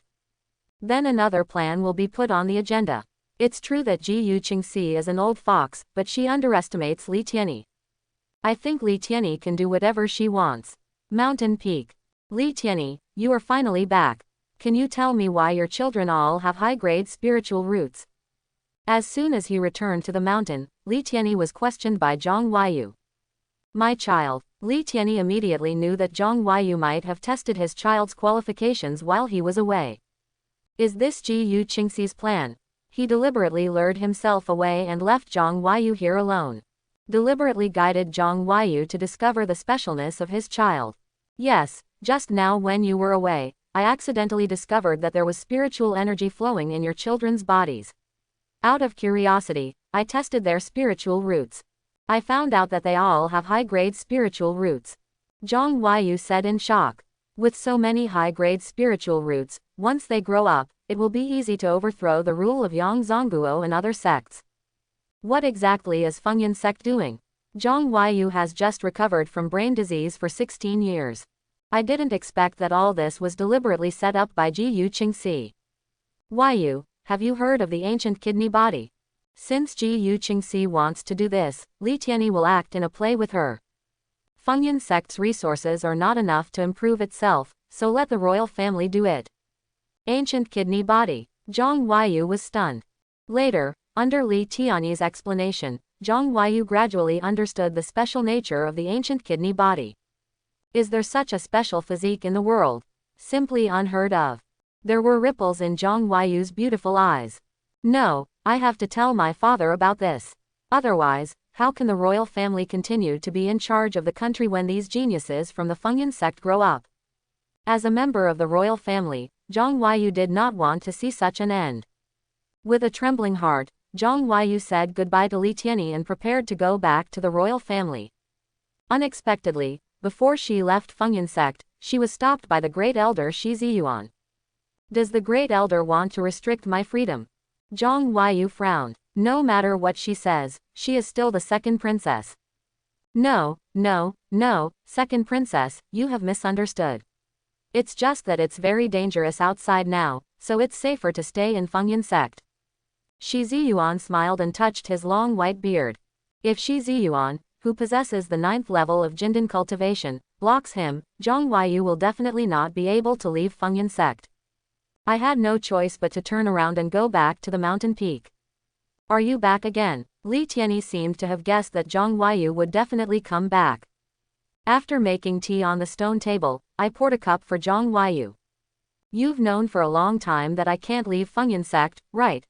Then another plan will be put on the agenda. It's true that Ji Yu Qingxi is an old fox, but she underestimates Li Tianyi. I think Li Tianyi can do whatever she wants. Mountain Peak. Li Tianyi, you are finally back. Can you tell me why your children all have high-grade spiritual roots? As soon as he returned to the mountain, Li Tianyi was questioned by Zhang Huayu. My child. Li Tianyi immediately knew that Zhang Huayu might have tested his child's qualifications while he was away. Is this Ji Yu Qingxi's plan? He deliberately lured himself away and left Zhang Huayu here alone. Deliberately guided Zhang Huayu to discover the specialness of his child. Yes, just now when you were away, I accidentally discovered that there was spiritual energy flowing in your children's bodies. Out of curiosity, I tested their spiritual roots. I found out that they all have high-grade spiritual roots. Zhang Huayu said in shock. With so many high-grade spiritual roots, once they grow up, it will be easy to overthrow the rule of Yang Zongguo and other sects. What exactly is Fengyan sect doing? Zhang Huayu has just recovered from brain disease for 16 years. I didn't expect that all this was deliberately set up by Ji Yu Qingxi. Huayu, have you heard of the ancient kidney body? Since Ji Yu Qingxi wants to do this, Li Tianyi will act in a play with her. Fengyan sect's resources are not enough to improve itself, so let the royal family do it. Ancient kidney body. Zhang Huayu was stunned. Later, under Li Tiany's explanation, Zhang Huayu gradually understood the special nature of the ancient kidney body. Is there such a special physique in the world? Simply unheard of. There were ripples in Zhang Huayu's beautiful eyes. No, I have to tell my father about this. Otherwise, how can the royal family continue to be in charge of the country when these geniuses from the Fengyan sect grow up? As a member of the royal family, Zhang Huayu did not want to see such an end. With a trembling heart, Zhang Huayu said goodbye to Li Tiany and prepared to go back to the royal family. Unexpectedly, before she left Fengyan sect, she was stopped by the great elder Shi Ziyuan. Does the great elder want to restrict my freedom? Zhang Huayu frowned. No matter what she says, she is still the second princess. No, second princess, you have misunderstood. It's just that it's very dangerous outside now, so it's safer to stay in Fengyan sect. Shi Ziyuan smiled and touched his long white beard. If Shi Ziyuan, who possesses the 9th level of Jindan cultivation, blocks him, Zhang Huayu will definitely not be able to leave Fengyan sect. I had no choice but to turn around and go back to the mountain peak. Are you back again? Li Tiany seemed to have guessed that Zhang Huayu would definitely come back. After making tea on the stone table, I poured a cup for Zhang Huayu. You've known for a long time that I can't leave Fengyan sect, right?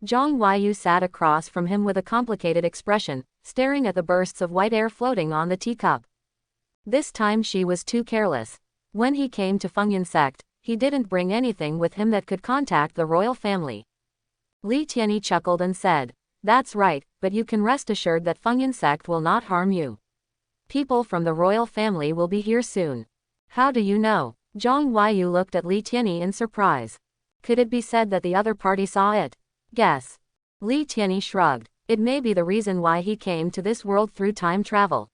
Zhang Huayu sat across from him with a complicated expression, staring at the bursts of white air floating on the teacup. This time she was too careless. When he came to Fengyan sect, he didn't bring anything with him that could contact the royal family. Li Tiany chuckled and said, "That's right, but you can rest assured that Fengyan sect will not harm you. People from the royal family will be here soon." How do you know? Zhang Huayu looked at Li Tiany in surprise. Could it be said that the other party saw it? Guess. Li Tiany shrugged. It may be the reason why he came to this world through time travel.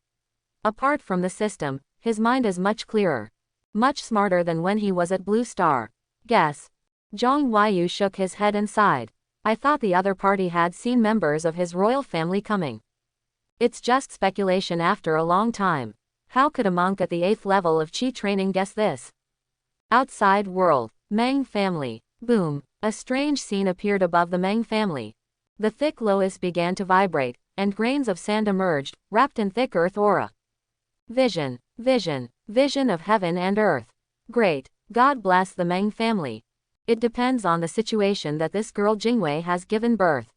Apart from the system, his mind is much clearer. Much smarter than when he was at Blue Star. Guess. Zhang Huayu shook his head and sighed. I thought the other party had seen members of his royal family coming. It's just speculation after a long time. How could a monk at the 8th level of Qi training guess this? Outside world. Mang family. Boom. A strange scene appeared above the Mang family. The thick lotus began to vibrate, and grains of sand emerged, wrapped in thick earth aura. Vision. Vision. Vision of heaven and earth. Great. God bless the Mang family. It depends on the situation that this girl Jingwei has given birth.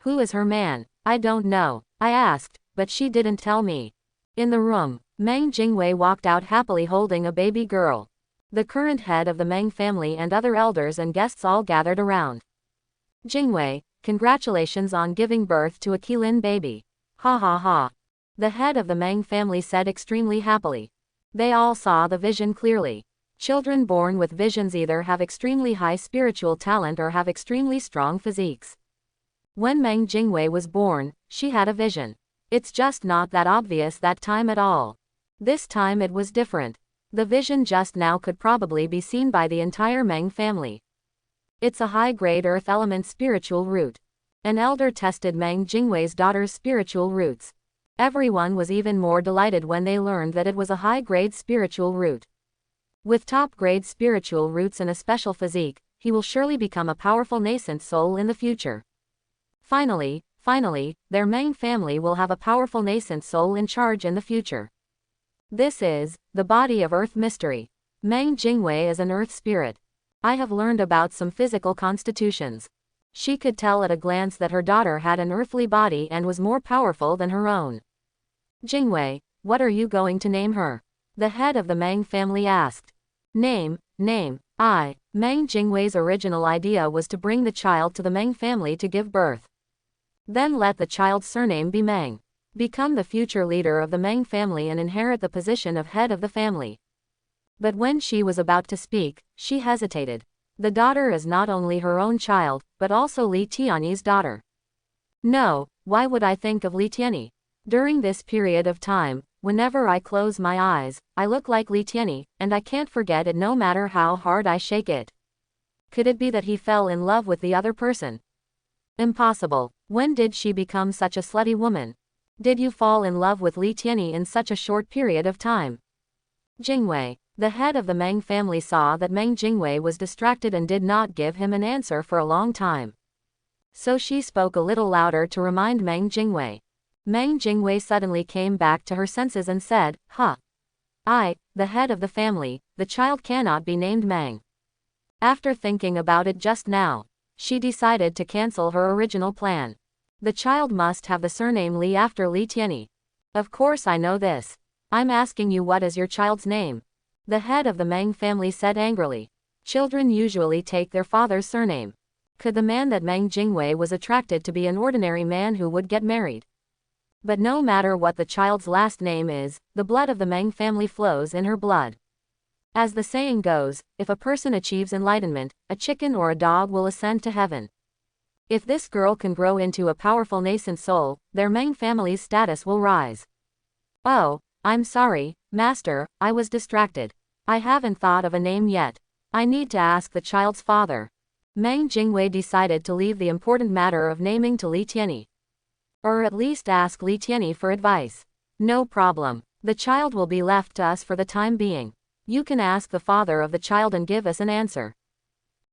Who is her man? I don't know. I asked, but she didn't tell me. In the room, Mang Jingwei walked out happily holding a baby girl. The current head of the Mang family and other elders and guests all gathered around. Jingwei, congratulations on giving birth to a Qilin baby. Ha ha ha. The head of the Mang family said extremely happily. They all saw the vision clearly. Children born with visions either have extremely high spiritual talent or have extremely strong physiques. When Mang Jingwei was born, she had a vision. It's just not that obvious that time at all. This time it was different. The vision just now could probably be seen by the entire Mang family. It's a high-grade earth element spiritual root. An elder tested Mang Jingwei's daughter's spiritual roots. Everyone was even more delighted when they learned that it was a high-grade spiritual root. With top-grade spiritual roots and a special physique, he will surely become a powerful nascent soul in the future. Finally, their Mang family will have a powerful nascent soul in charge in the future. This is the body of earth mystery. Mang Jingwei is an earth spirit. I have learned about some physical constitutions. She could tell at a glance that her daughter had an earthly body and was more powerful than her own. Jingwei, what are you going to name her? The head of the Mang family asked. Name. Mang Jingwei's original idea was to bring the child to the Mang family to give birth. Then let the child's surname be Mang. Become the future leader of the Mang family and inherit the position of head of the family. But when she was about to speak, she hesitated. The daughter is not only her own child, but also Li Tiany's daughter. No, why would I think of Li Tiany? During this period of time, whenever I close my eyes, I look like Li Tiany, and I can't forget it no matter how hard I shake it. Could it be that he fell in love with the other person? Impossible. When did she become such a slutty woman? Did you fall in love with Li Tiany in such a short period of time? Jingwei, The head of the Mang family saw that Mang Jingu was distracted and did not give him an answer for a long time. So she spoke a little louder to remind Mang Jingu. Mang Jingu suddenly came back to her senses and said, "Huh. The head of the family, the child cannot be named Mang." After thinking about it just now, she decided to cancel her original plan. The child must have the surname Li after Leeni. Of course I know this. I'm asking you, what is your child's name? The head of the Mang family said angrily. Children usually take their father's surname. Could the man that Mang Jingu was attracted to be an ordinary man who would get married? But no matter what the child's last name is, the blood of the Mang family flows in her blood. As the saying goes, if a person achieves enlightenment, a chicken or a dog will ascend to heaven. If this girl can grow into a powerful nascent soul, their Mang family's status will rise. Oh, I'm sorry, Master, I was distracted. I haven't thought of a name yet. I need to ask the child's father. Mang Jingu decided to leave the important matter of naming to Leeni. Or at least ask Leeni for advice. No problem. The child will be left to us for the time being. You can ask the father of the child and give us an answer.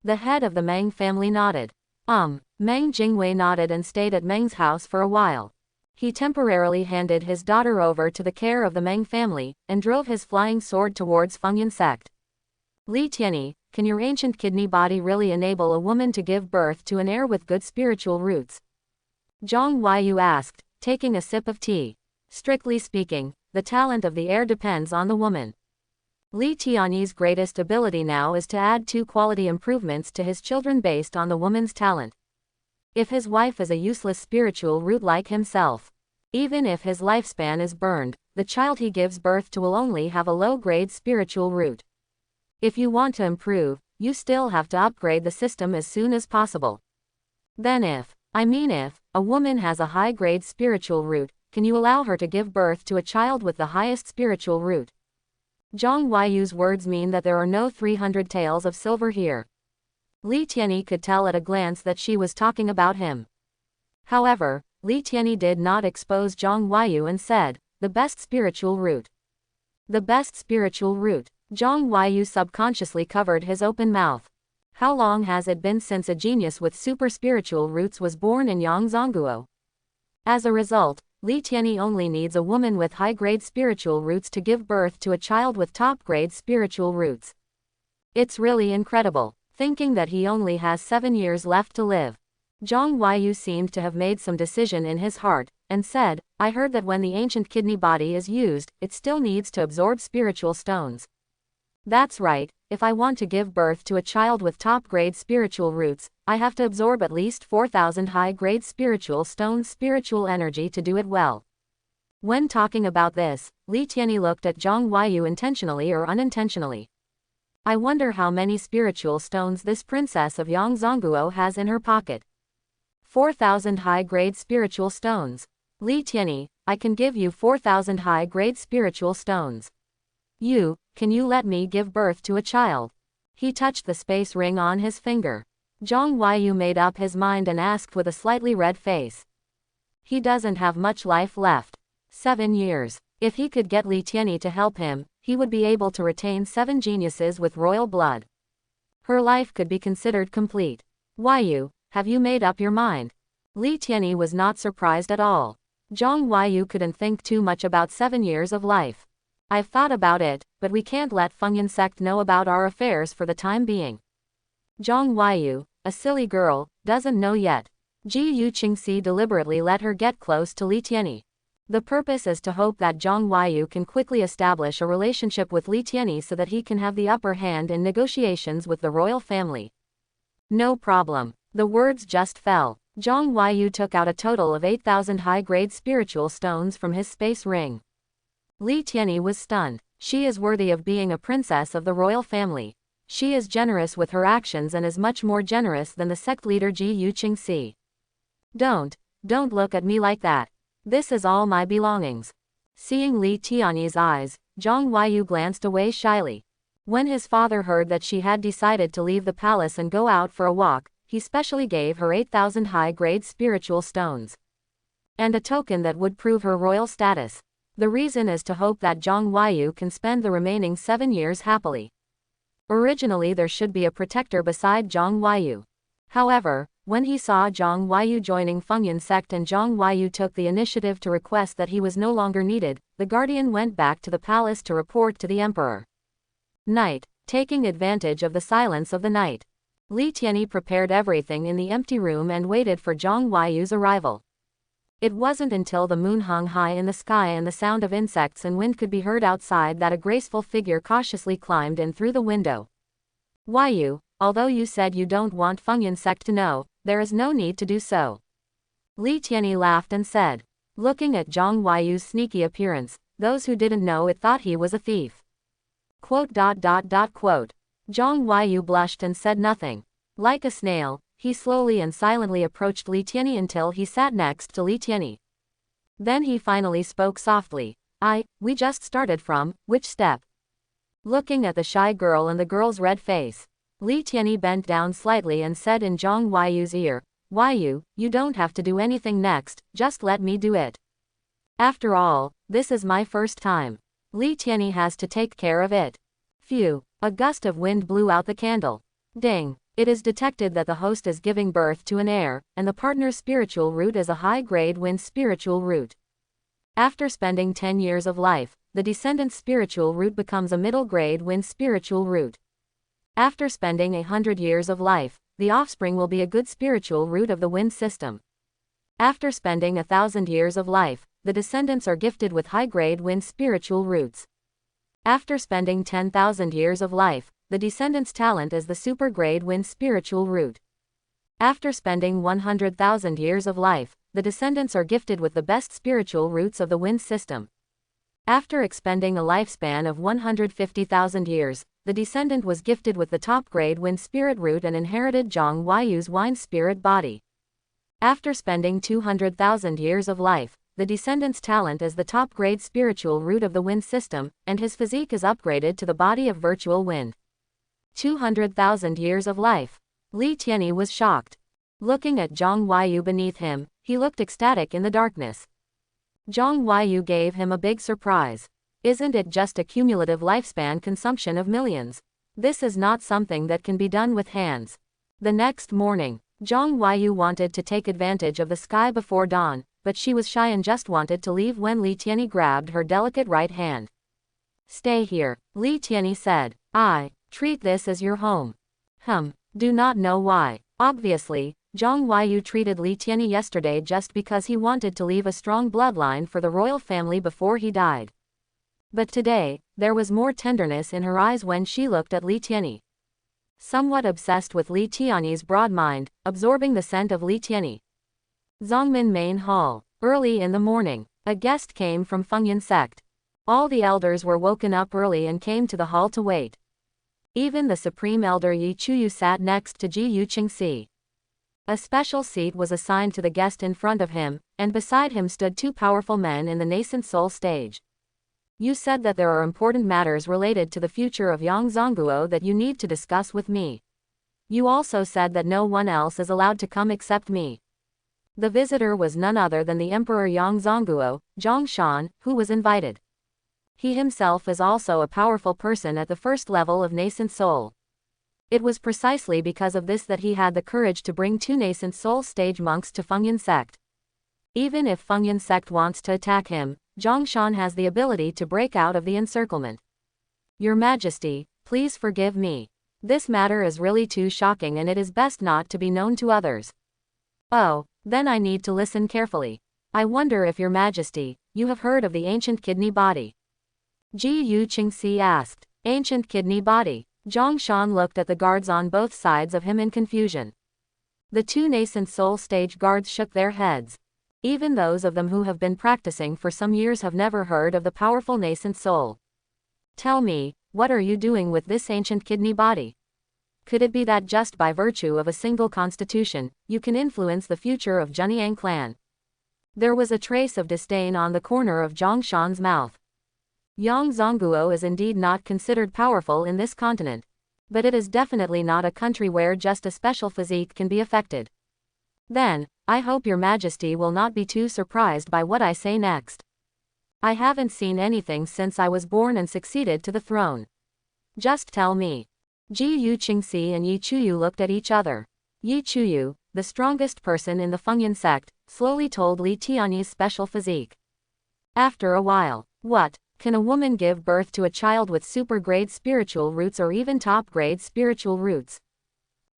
The head of the Mang family nodded. Mang Jingu nodded and stayed at Meng's house for a while. He temporarily handed his daughter over to the care of the Mang family, and drove his flying sword towards Finalizing Sect. Leeni, can your ancient kidney body really enable a woman to give birth to an heir with good spiritual roots? Zhang Huayu asked, taking a sip of tea. Strictly speaking, the talent of the heir depends on the woman. Leeni's greatest ability now is to add 2 quality improvements to his children based on the woman's talent. If his wife is a useless spiritual root like himself, even if his lifespan is burned, the child he gives birth to will only have a low-grade spiritual root. If you want to improve, you still have to upgrade the system as soon as possible. Then if a woman has a high-grade spiritual root, can you allow her to give birth to a child with the highest spiritual root? Zhang Huayu's words mean that there are no 300 taels of silver here. Leeni could tell at a glance that she was talking about him. However, Leeni did not expose Zhang Huayu and said, the best spiritual root. The best spiritual root. Zhang Huayu subconsciously covered his open mouth. How long has it been since a genius with super spiritual roots was born in Yangzhongguo? As a result, Leeni only needs a woman with high-grade spiritual roots to give birth to a child with top-grade spiritual roots. It's really incredible. Thinking that he only has 7 years left to live, Zhang Huayu seemed to have made some decision in his heart, and said, I heard that when the ancient kidney body is used, it still needs to absorb spiritual stones. That's right, if I want to give birth to a child with top-grade spiritual roots, I have to absorb at least 4,000 high-grade spiritual stones spiritual energy to do it well. When talking about this, Leeni looked at Zhang Huayu intentionally or unintentionally. I wonder how many spiritual stones this princess of Yangzhongguo has in her pocket. 4,000 high-grade spiritual stones. Leeni, I can give you 4,000 high-grade spiritual stones. Can you let me give birth to a child? He touched the space ring on his finger. Zhang Huayu made up his mind and asked with a slightly red face. He doesn't have much life left. 7 years. If he could get Leeni to help him, he would be able to retain 7 geniuses with royal blood. Her life could be considered complete. Huayu, have you made up your mind? Leeni was not surprised at all. Zhang Huayu couldn't think too much about 7 years of life. I've thought about it, but we can't let Finalizing Sect know about our affairs for the time being. Zhang Huayu, a silly girl, doesn't know yet. Ji Yuqingxi deliberately let her get close to Leeni. The purpose is to hope that Zhang Huayu can quickly establish a relationship with Leeni so that he can have the upper hand in negotiations with the royal family. No problem. The words just fell. Zhang Huayu took out a total of 8,000 high-grade spiritual stones from his space ring. Leeni was stunned. She is worthy of being a princess of the royal family. She is generous with her actions and is much more generous than the sect leader Ji Yuqingxi. Don't look at me like that. This is all my belongings. Seeing Leeni's eyes, Zhang Huayu glanced away shyly. When his father heard that she had decided to leave the palace and go out for a walk, he specially gave her 8,000 high-grade spiritual stones. And a token that would prove her royal status. The reason is to hope that Zhang Huayu can spend the remaining 7 years happily. Originally there should be a protector beside Zhang Huayu. However, when he saw Zhang Huayu joining Fengyan sect and Zhang Huayu took the initiative to request that he was no longer needed, the guardian went back to the palace to report to the emperor. Night. Taking advantage of the silence of the night, Li Tianyi prepared everything in the empty room and waited for Zhang Huayu's arrival. It wasn't until the moon hung high in the sky and the sound of insects and wind could be heard outside that a graceful figure cautiously climbed in through the window. Huayu, although you said you don't want Fengyan sect to know, there is no need to do so. Li Tianyi laughed and said. Looking at Zhang Huayu's sneaky appearance, those who didn't know it thought he was a thief. Zhang Huayu blushed and said nothing. Like a snail, he slowly and silently approached Li Tianyi until he sat next to Li Tianyi. Then he finally spoke softly. We just started from, which step? Looking at the shy girl and the girl's red face, Li Tianyi bent down slightly and said in Zhang Huayu's ear, Huayu, you don't have to do anything next, just let me do it. After all, this is my first time. Li Tianyi has to take care of it. Phew, a gust of wind blew out the candle. Ding, it is detected that the host is giving birth to an heir, and the partner's spiritual root is a high-grade wind spiritual root. After spending 10 years of life, the descendant's spiritual root becomes a middle-grade wind spiritual root. After spending 100 years of life, the offspring will be a good spiritual root of the wind system. After spending 1,000 years of life, the descendants are gifted with high-grade wind spiritual roots. After spending 10,000 years of life, the descendant's talent is the super-grade wind spiritual root. After spending 100,000 years of life, the descendants are gifted with the best spiritual roots of the wind system. After expending a lifespan of 150,000 years, the descendant was gifted with the top-grade wind spirit root and inherited Zhang Huayu's wind spirit body. After spending 200,000 years of life, the descendant's talent is the top-grade spiritual root of the wind system, and his physique is upgraded to the body of virtual wind. 200,000 years of life. Li Tianyi was shocked. Looking at Zhang Huayu beneath him, he looked ecstatic in the darkness. Zhang Huayu gave him a big surprise. Isn't it just a cumulative lifespan consumption of millions? This is not something that can be done with hands. The next morning, Zhang Huayu wanted to take advantage of the sky before dawn, but she was shy and just wanted to leave when Li Tianyi grabbed her delicate right hand. Stay here, Li Tianyi said. I treat this as your home. Do not know why. Obviously, Zhang Huayu treated Li Tianyi yesterday just because he wanted to leave a strong bloodline for the royal family before he died. But today, there was more tenderness in her eyes when she looked at Li Tianyi. Somewhat obsessed with Li Tianyi's broad mind, absorbing the scent of Li Tianyi. Zongmin Main Hall. Early in the morning, a guest came from Fengyan sect. All the elders were woken up early and came to the hall to wait. Even the supreme elder Yi Chuyu sat next to Ji Yu Qingxi. A special seat was assigned to the guest in front of him, and beside him stood two powerful men in the nascent soul stage. You said that there are important matters related to the future of Yang Zongguo that you need to discuss with me. You also said that no one else is allowed to come except me. The visitor was none other than the Emperor Yang Zongguo, Zhang Shan, who was invited. He himself is also a powerful person at the first level of nascent soul. It was precisely because of this that he had the courage to bring two nascent soul stage monks to Fengyan sect. Even if Fengyan sect wants to attack him, Zhang Shan has the ability to break out of the encirclement. Your Majesty, please forgive me. This matter is really too shocking and it is best not to be known to others. Oh, then I need to listen carefully. I wonder if Your Majesty, you have heard of the ancient kidney body? Ji Yu Qingxi asked. Ancient kidney body. Zhang Shan looked at the guards on both sides of him in confusion. The two nascent soul stage guards shook their heads. Even those of them who have been practicing for some years have never heard of the powerful nascent soul. Tell me, what are you doing with this ancient kidney body? Could it be that just by virtue of a single constitution, you can influence the future of Zhenyang clan? There was a trace of disdain on the corner of Zhang Shan's mouth. Yang Zongguo is indeed not considered powerful in this continent. But it is definitely not a country where just a special physique can be affected. Then, I hope Your Majesty will not be too surprised by what I say next. I haven't seen anything since I was born and succeeded to the throne. Just tell me. Ji Yu Qingxi and Yi Chuyu looked at each other. Yi Chuyu, the strongest person in the Fengyan sect, slowly told Li Tianyi's special physique. After a while, what? Can a woman give birth to a child with super-grade spiritual roots or even top-grade spiritual roots?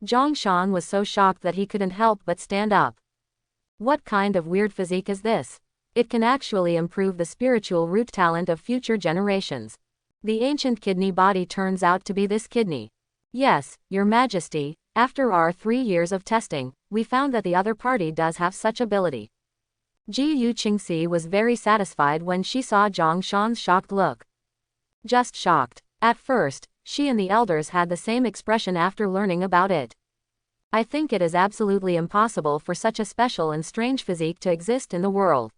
Zhang Shan was so shocked that he couldn't help but stand up. What kind of weird physique is this? It can actually improve the spiritual root talent of future generations. The ancient kidney body turns out to be this kidney. Yes, Your Majesty, after our 3 years of testing, we found that the other party does have such ability. Ji Yu Qingxi was very satisfied when she saw Zhang Shan's shocked look. Just shocked. At first, she and the elders had the same expression after learning about it. I think it is absolutely impossible for such a special and strange physique to exist in the world.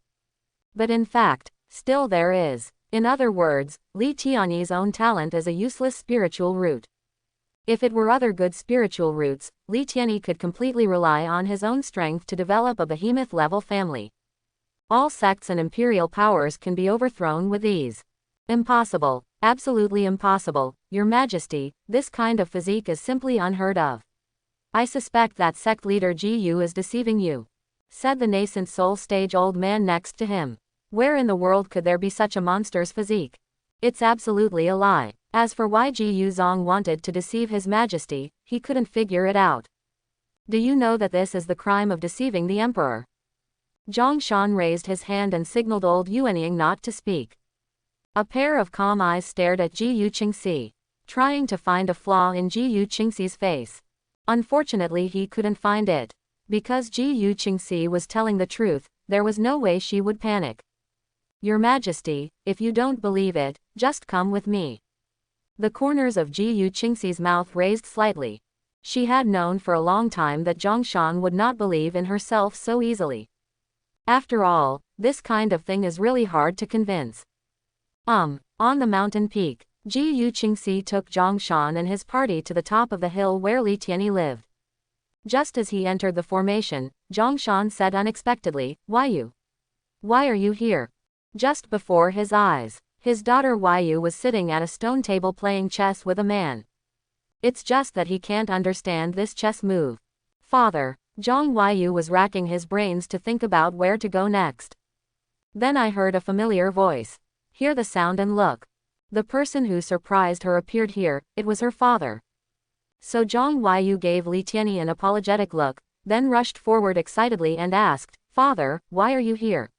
But in fact, still there is. In other words, Li Tianyi's own talent is a useless spiritual root. If it were other good spiritual roots, Li Tianyi could completely rely on his own strength to develop a behemoth-level family. All sects and imperial powers can be overthrown with ease. Impossible. Absolutely impossible, Your Majesty, this kind of physique is simply unheard of. I suspect that sect leader Ji Yu is deceiving you, said the nascent soul stage old man next to him. Where in the world could there be such a monster's physique? It's absolutely a lie. As for why Ji Yu Zong wanted to deceive His Majesty, he couldn't figure it out. Do you know that this is the crime of deceiving the emperor? Zhang Shan raised his hand and signaled old Yuanying not to speak. A pair of calm eyes stared at Ji Yu Qingxi, trying to find a flaw in Ji Yu Qingxi's face. Unfortunately he couldn't find it. Because Ji Yu Qingxi was telling the truth, there was no way she would panic. Your Majesty, if you don't believe it, just come with me. The corners of Ji Yu Qingxi's mouth raised slightly. She had known for a long time that Zhang Shan would not believe in herself so easily. After all, this kind of thing is really hard to convince. On the mountain peak, Ji Yu Qingxi took Zhang Shan and his party to the top of the hill where Li Tianyi lived. Just as he entered the formation, Zhang Shan said unexpectedly, Why are you here? Just before his eyes, his daughter Yu was sitting at a stone table playing chess with a man. It's just that he can't understand this chess move. Father, Zhang Yu was racking his brains to think about where to go next. Then I heard a familiar voice. Hear the sound and look. The person who surprised her appeared here, it was her father. So Zhang Yu gave Li Tianyi an apologetic look, then rushed forward excitedly and asked, Father, why are you here?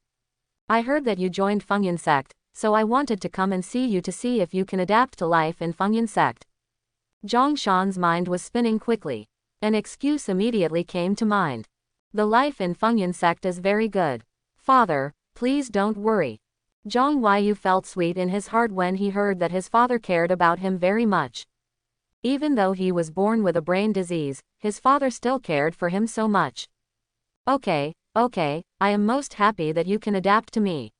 I heard that you joined Fengyan sect, so I wanted to come and see you to see if you can adapt to life in Fengyan sect. Zhang Shan's mind was spinning quickly. An excuse immediately came to mind. The life in Fengyan sect is very good. Father, please don't worry. Zhang Yu felt sweet in his heart when he heard that his father cared about him very much. Even though he was born with a brain disease, his father still cared for him so much. Okay, I am most happy that you can adapt to me.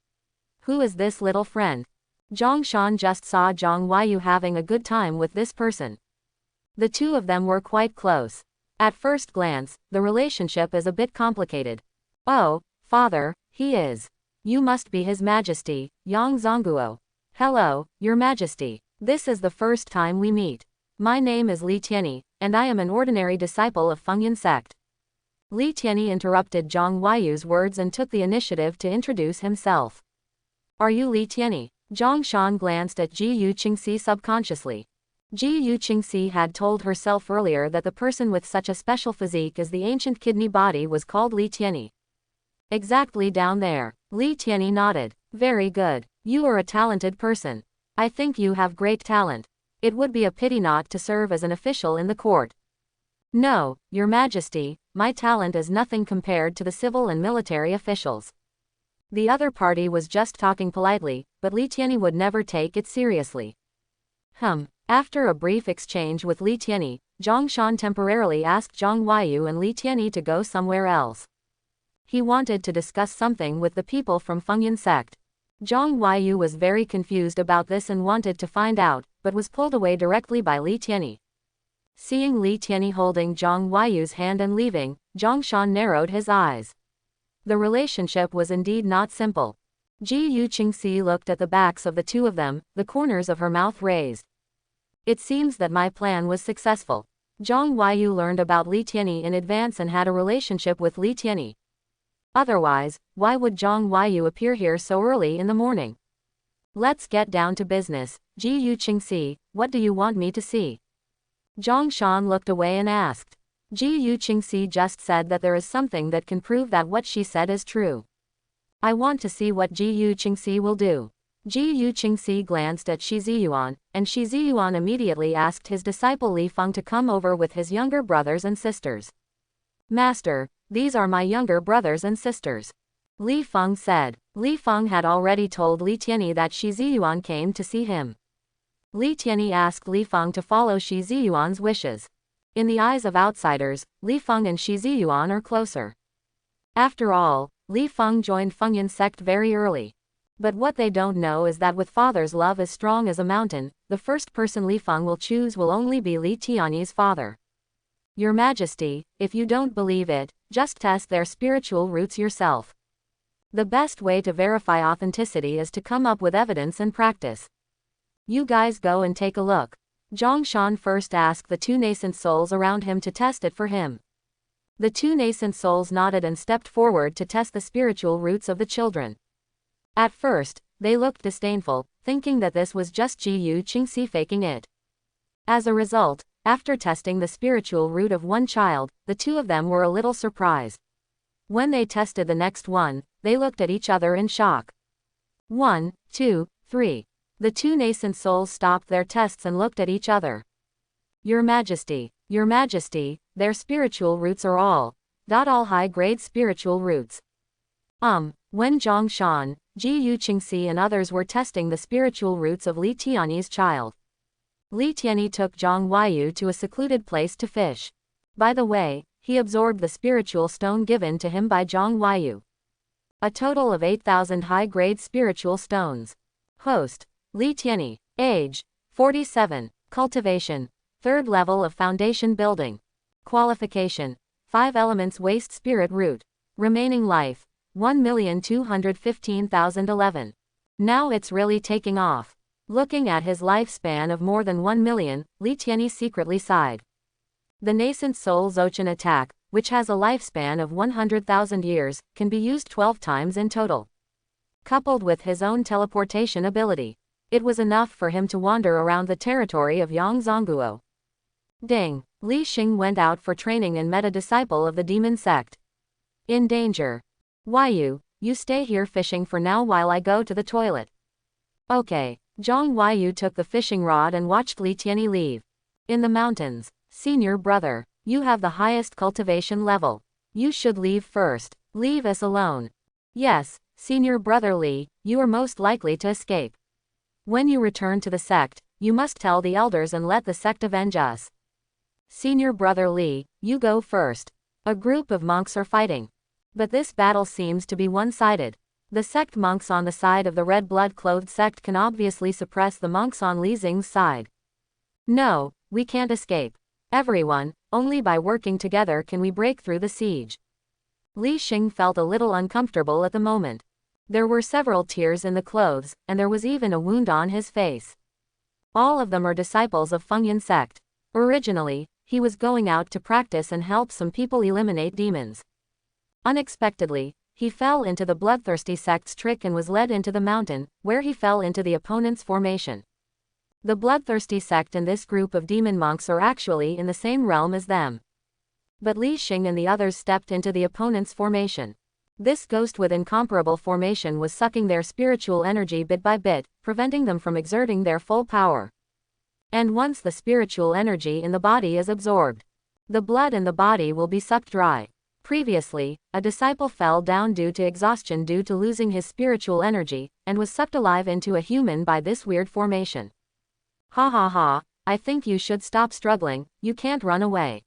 Who is this little friend? Zhang Shan just saw Zhang Yu having a good time with this person. The two of them were quite close. At first glance, the relationship is a bit complicated. Oh, father, he is. You must be His Majesty, Yang Zongguo. Hello, Your Majesty. This is the first time we meet. My name is Li Tianyi, and I am an ordinary disciple of Fengyan sect. Li Tianyi interrupted Zhang Yu's words and took the initiative to introduce himself. Are you Li Tianyi? Zhang Shan glanced at Ji Yu Qingxi subconsciously. Ji Yu Qingxi had told herself earlier that the person with such a special physique as the ancient kidney body was called Li Tianyi. Exactly down there. Li Tianyi nodded. Very good. You are a talented person. I think you have great talent. It would be a pity not to serve as an official in the court. No, Your Majesty, my talent is nothing compared to the civil and military officials. The other party was just talking politely, but Li Tianyi would never take it seriously. After a brief exchange with Li Tianyi, Zhang Shan temporarily asked Zhang Yu and Li Tianyi to go somewhere else. He wanted to discuss something with the people from Fengyan sect. Zhang Yu was very confused about this and wanted to find out, but was pulled away directly by Li Tianyi. Seeing Li Tianyi holding Zhang Yu's hand and leaving, Zhang Shan narrowed his eyes. The relationship was indeed not simple. Ji Yu Qingxi looked at the backs of the two of them, the corners of her mouth raised. It seems that my plan was successful. Zhang Huayu learned about Li Tianyi in advance and had a relationship with Li Tianyi. Otherwise, why would Zhang Huayu appear here so early in the morning? Let's get down to business. Ji Yu Qingxi, what do you want me to see? Zhang Shan looked away and asked. Ji Yu Qingxi just said that there is something that can prove that what she said is true. I want to see what Ji Yu Qingxi will do. Ji Yu Qingxi glanced at Shi Ziyuan, and Shi Ziyuan immediately asked his disciple Li Feng to come over with his younger brothers and sisters. Master, these are my younger brothers and sisters. Li Feng said. Li Feng had already told Li Tianyi that Shi Ziyuan came to see him. Li Tianyi asked Li Feng to follow Shi Ziyuan's wishes. In the eyes of outsiders, Li Feng and Shi Ziyuan are closer. After all, Li Feng joined Fengyan sect very early. But what they don't know is that with father's love as strong as a mountain, the first person Li Feng will choose will only be Li Tianyi's father. Your Majesty, if you don't believe it, just test their spiritual roots yourself. The best way to verify authenticity is to come up with evidence and practice. You guys go and take a look. Zhang Shan first asked the two nascent souls around him to test it for him. The two nascent souls nodded and stepped forward to test the spiritual roots of the children. At first, they looked disdainful, thinking that this was just Ji Yu Qingxi faking it. As a result, after testing the spiritual root of one child, the two of them were a little surprised. When they tested the next one, they looked at each other in shock. 1, 2, 3. The two nascent souls stopped their tests and looked at each other. Your Majesty, their spiritual roots are all high-grade spiritual roots. When Zhang Shan, Ji Yu Qingxi and others were testing the spiritual roots of Li Tianyi's child, Li Tianyi took Zhang Huayu to a secluded place to fish. By the way, he absorbed the spiritual stone given to him by Zhang Huayu. A total of 8,000 high-grade spiritual stones. Host, Li Tianyi. Age, 47. Cultivation, 3rd level of foundation building. Qualification, 5 elements waste spirit root. Remaining life, 1,215,011. Now it's really taking off. Looking at his lifespan of more than 1 million, Li Tianyi secretly sighed. The nascent soul Zochan attack, which has a lifespan of 100,000 years, can be used 12 times in total. Coupled with his own teleportation ability, it was enough for him to wander around the territory of Yangzhongguo. Ding! Li Xing went out for training and met a disciple of the demon sect. In danger. Huayu, you stay here fishing for now while I go to the toilet. Okay. Zhang Huayu took the fishing rod and watched Li Tianyi leave. In the mountains. Senior brother, you have the highest cultivation level. You should leave first. Leave us alone. Yes, senior brother Li, you are most likely to escape. When you return to the sect, you must tell the elders and let the sect avenge us. Senior brother Li, you go first. A group of monks are fighting. But this battle seems to be one-sided. The sect monks on the side of the red blood-clothed sect can obviously suppress the monks on Li Xing's side. No, we can't escape. Everyone, only by working together can we break through the siege. Li Xing felt a little uncomfortable at the moment. There were several tears in the clothes, and there was even a wound on his face. All of them are disciples of Fengyan sect. Originally, he was going out to practice and help some people eliminate demons. Unexpectedly, he fell into the bloodthirsty sect's trick and was led into the mountain, where he fell into the opponent's formation. The bloodthirsty sect and this group of demon monks are actually in the same realm as them. But Li Xing and the others stepped into the opponent's formation. This ghost with incomparable formation was sucking their spiritual energy bit by bit, preventing them from exerting their full power. And once the spiritual energy in the body is absorbed, the blood in the body will be sucked dry. Previously, a disciple fell down due to exhaustion due to losing his spiritual energy, and was sucked alive into a human by this weird formation. Ha ha ha, I think you should stop struggling, you can't run away.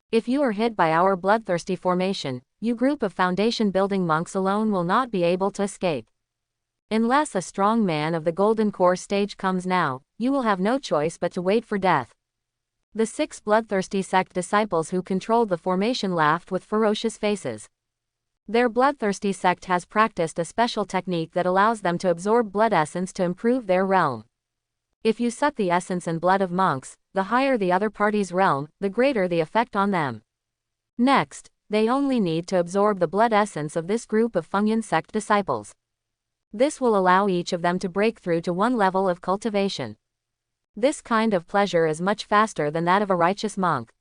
If you are hit by our bloodthirsty formation, you group of foundation building monks alone will not be able to escape. Unless a strong man of the golden core stage comes now, you will have no choice but to wait for death. The 6 bloodthirsty sect disciples who controlled the formation laughed with ferocious faces. Their bloodthirsty sect has practiced a special technique that allows them to absorb blood essence to improve their realm. If you suck the essence and blood of monks, the higher the other party's realm, the greater the effect on them. Next, they only need to absorb the blood essence of this group of Fengyan sect disciples. This will allow each of them to break through to one level of cultivation. This kind of pleasure is much faster than that of a righteous monk.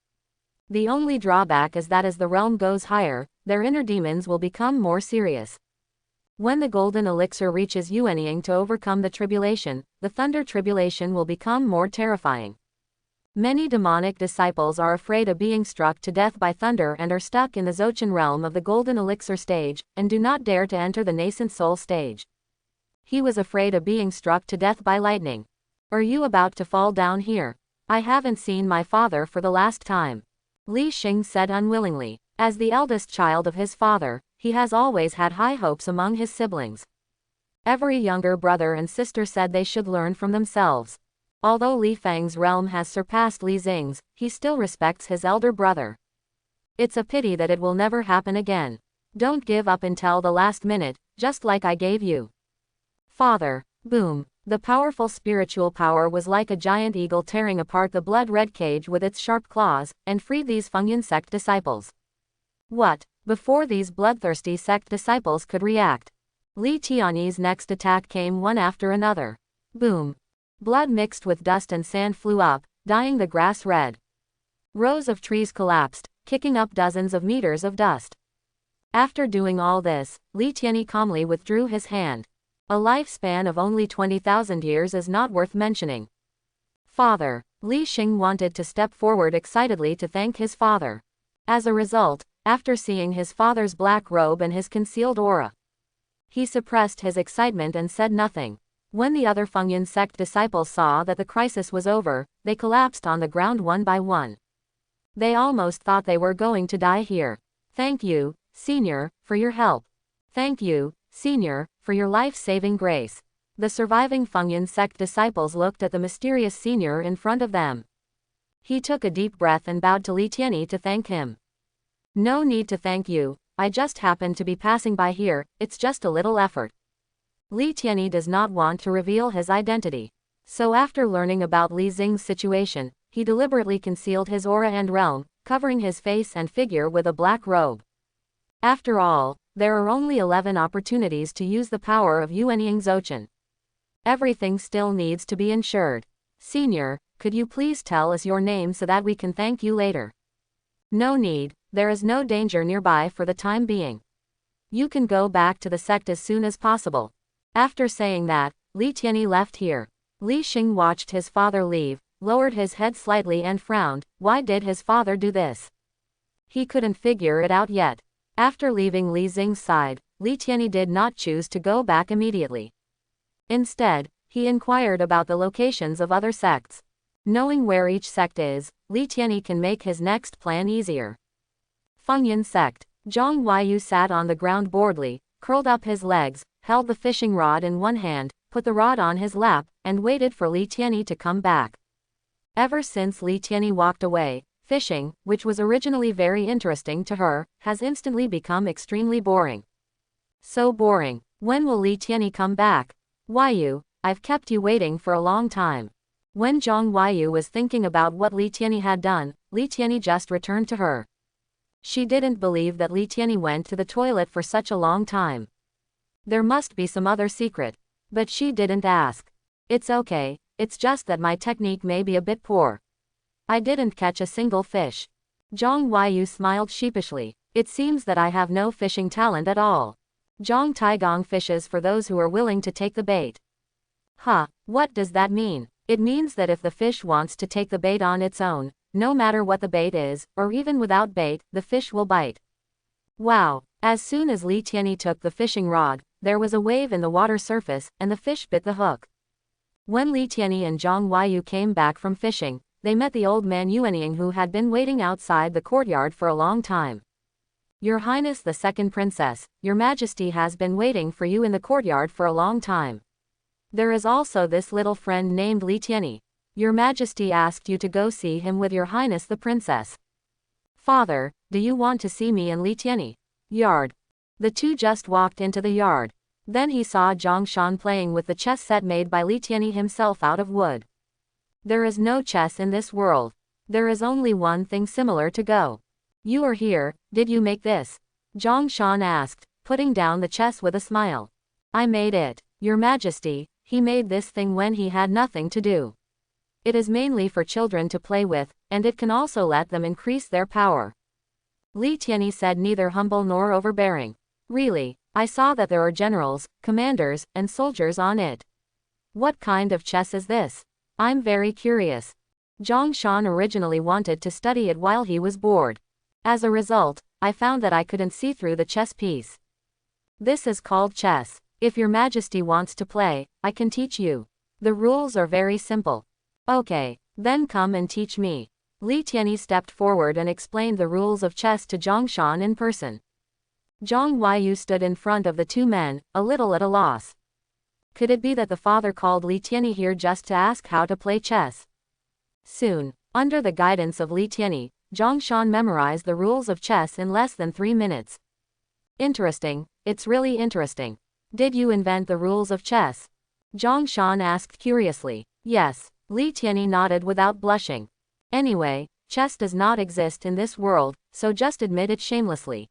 The only drawback is that as the realm goes higher, their inner demons will become more serious. When the golden elixir reaches Yuanying to overcome the tribulation, the thunder tribulation will become more terrifying. Many demonic disciples are afraid of being struck to death by thunder and are stuck in the Dzogchen realm of the golden elixir stage, and do not dare to enter the nascent soul stage. He was afraid of being struck to death by lightning. Are you about to fall down here? I haven't seen my father for the last time. Li Xing said unwillingly. As the eldest child of his father, he has always had high hopes among his siblings. Every younger brother and sister said they should learn from themselves. Although Li Feng's realm has surpassed Li Xing's, he still respects his elder brother. It's a pity that it will never happen again. Don't give up until the last minute, just like I gave you. Father. Boom. The powerful spiritual power was like a giant eagle tearing apart the blood-red cage with its sharp claws, and freed these Fengyan sect disciples. What? Before these bloodthirsty sect disciples could react, Li Tiany's next attack came one after another. Boom. Blood mixed with dust and sand flew up, dyeing the grass red. Rows of trees collapsed, kicking up dozens of meters of dust. After doing all this, Li Tiany calmly withdrew his hand. A lifespan of only 20,000 years is not worth mentioning. Father. Li Xing wanted to step forward excitedly to thank his father. As a result, after seeing his father's black robe and his concealed aura, he suppressed his excitement and said nothing. When the other Fengyan sect disciples saw that the crisis was over, they collapsed on the ground one by one. They almost thought they were going to die here. Thank you, Senior, for your help. Thank you, Senior, for your life-saving grace. The surviving Fengyan sect disciples looked at the mysterious senior in front of them. He took a deep breath and bowed to Li Tiany to thank him. No need to thank you, I just happened to be passing by here, it's just a little effort. Li Tiany does not want to reveal his identity. So after learning about Li Xing's situation, he deliberately concealed his aura and realm, covering his face and figure with a black robe. After all, there are only 11 opportunities to use the power of Yuanying Dzogchen. Everything still needs to be ensured. Senior, could you please tell us your name so that we can thank you later? No need, there is no danger nearby for the time being. You can go back to the sect as soon as possible. After saying that, Li Tiany left here. Li Xing watched his father leave, lowered his head slightly and frowned. Why did his father do this? He couldn't figure it out yet. After leaving Li Xing's side, Li Tiany did not choose to go back immediately. Instead, he inquired about the locations of other sects. Knowing where each sect is, Li Tiany can make his next plan easier. Fengyan sect. Zhang Huayu sat on the ground boredly, curled up his legs, held the fishing rod in one hand, put the rod on his lap, and waited for Li Tiany to come back. Ever since Li Tiany walked away, fishing, which was originally very interesting to her, has instantly become extremely boring. So boring. When will Li Tiany come back? Huayu, I've kept you waiting for a long time. When Zhang Huayu was thinking about what Li Tiany had done, Li Tiany just returned to her. She didn't believe that Li Tiany went to the toilet for such a long time. There must be some other secret. But she didn't ask. It's okay, it's just that my technique may be a bit poor. I didn't catch a single fish. Zhang Huayu smiled sheepishly. It seems that I have no fishing talent at all. Zhang Taigong fishes for those who are willing to take the bait. Huh, what does that mean? It means that if the fish wants to take the bait on its own, no matter what the bait is, or even without bait, the fish will bite. Wow. As soon as Li Tiany took the fishing rod, there was a wave in the water surface, and the fish bit the hook. When Li Tiany and Zhang Huayu came back from fishing, they met the old man Yuanying who had been waiting outside the courtyard for a long time. Your Highness the Second Princess, Your Majesty has been waiting for you in the courtyard for a long time. There is also this little friend named Li Tiany. Your Majesty asked you to go see him with Your Highness the Princess. Father, do you want to see me and Li Tiany? Yard. The two just walked into the yard. Then he saw Zhang Shan playing with the chess set made by Leeni himself out of wood. There is no chess in this world. There is only one thing similar to Go. You are here, did you make this? Zhang Shan asked, putting down the chess with a smile. I made it, Your Majesty. He made this thing when he had nothing to do. It is mainly for children to play with, and it can also let them increase their power. Leeni said, neither humble nor overbearing. Really, I saw that there are generals, commanders, and soldiers on it. What kind of chess is this? I'm very curious. Zhang Shan originally wanted to study it while he was bored. As a result, I found that I couldn't see through the chess piece. This is called chess. If Your Majesty wants to play, I can teach you. The rules are very simple. Okay, then come and teach me. Leeni stepped forward and explained the rules of chess to Zhang Shan in person. Zhang Huayu stood in front of the two men, a little at a loss. Could it be that the father called Leeni here just to ask how to play chess? Soon, under the guidance of Leeni, Zhang Shan memorized the rules of chess in less than 3 minutes. Interesting, it's really interesting. Did you invent the rules of chess? Zhang Shan asked curiously. Yes, Leeni nodded without blushing. Anyway, chess does not exist in this world, so just admit it shamelessly.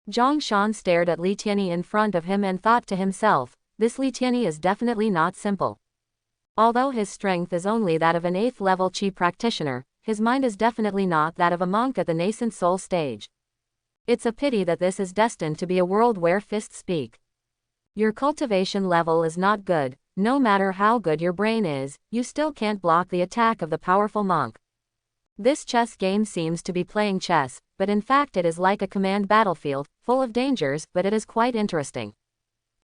Zhang Shan stared at Leeni in front of him and thought to himself, this Leeni is definitely not simple. Although his strength is only that of an 8th level Qi practitioner, his mind is definitely not that of a monk at the nascent soul stage. It's a pity that this is destined to be a world where fists speak. Your cultivation level is not good, no matter how good your brain is, you still can't block the attack of the powerful monk. This chess game seems to be playing chess, but in fact it is like a command battlefield, full of dangers, but it is quite interesting.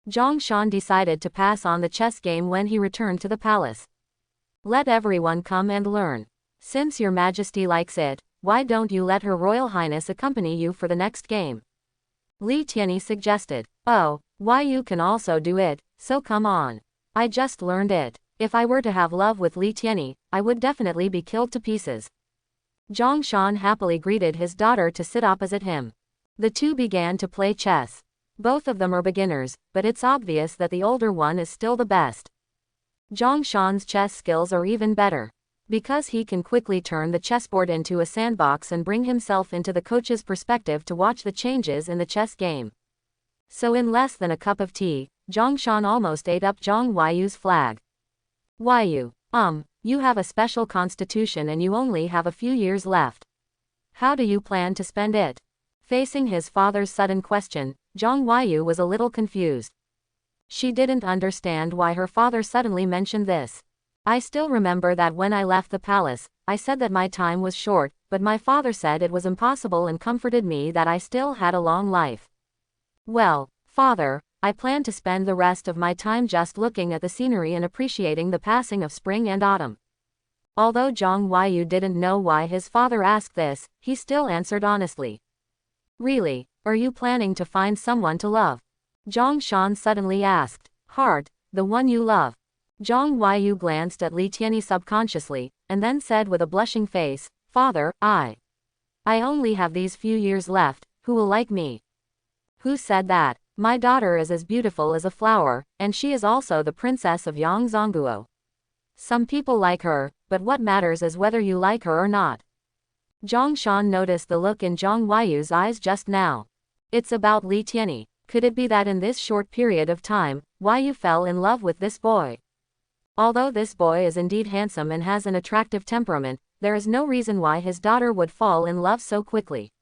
Zhang Shan decided to pass on the chess game when he returned to the palace. Let everyone come and learn. Since Your Majesty likes it, why don't you let Her Royal Highness accompany you for the next game? Leeni suggested. Oh, why you can also do it, so come on. I just learned it. If I were to have love with Leeni, I would definitely be killed to pieces. Zhang Shan happily greeted his daughter to sit opposite him. The two began to play chess. Both of them are beginners, but it's obvious that the older one is still the best. Zhang Shan's chess skills are even better. Because he can quickly turn the chessboard into a sandbox and bring himself into the coach's perspective to watch the changes in the chess game. So in less than a cup of tea, Zhang Shan almost ate up Zhang Huayu's flag. Huayu, you have a special constitution and you only have a few years left. How do you plan to spend it? Facing his father's sudden question, Zhang Huayu was a little confused. She didn't understand why her father suddenly mentioned this. I still remember that when I left the palace, I said that my time was short, but my father said it was impossible and comforted me that I still had a long life. Well, father, I plan to spend the rest of my time just looking at the scenery and appreciating the passing of spring and autumn. Although Zhang Huayu didn't know why his father asked this, he still answered honestly. Really, are you planning to find someone to love? Zhang Shan suddenly asked. Heart, the one you love. Zhang Huayu glanced at Leeni subconsciously, and then said with a blushing face, Father, I only have these few years left, who will like me? Who said that? My daughter is as beautiful as a flower, and she is also the princess of Yangzhongguo. Some people like her, but what matters is whether you like her or not. Zhang Shan noticed the look in Zhang Huayu's eyes just now. It's about Leeni. Could it be that in this short period of time, Huayu fell in love with this boy? Although this boy is indeed handsome and has an attractive temperament, there is no reason why his daughter would fall in love so quickly.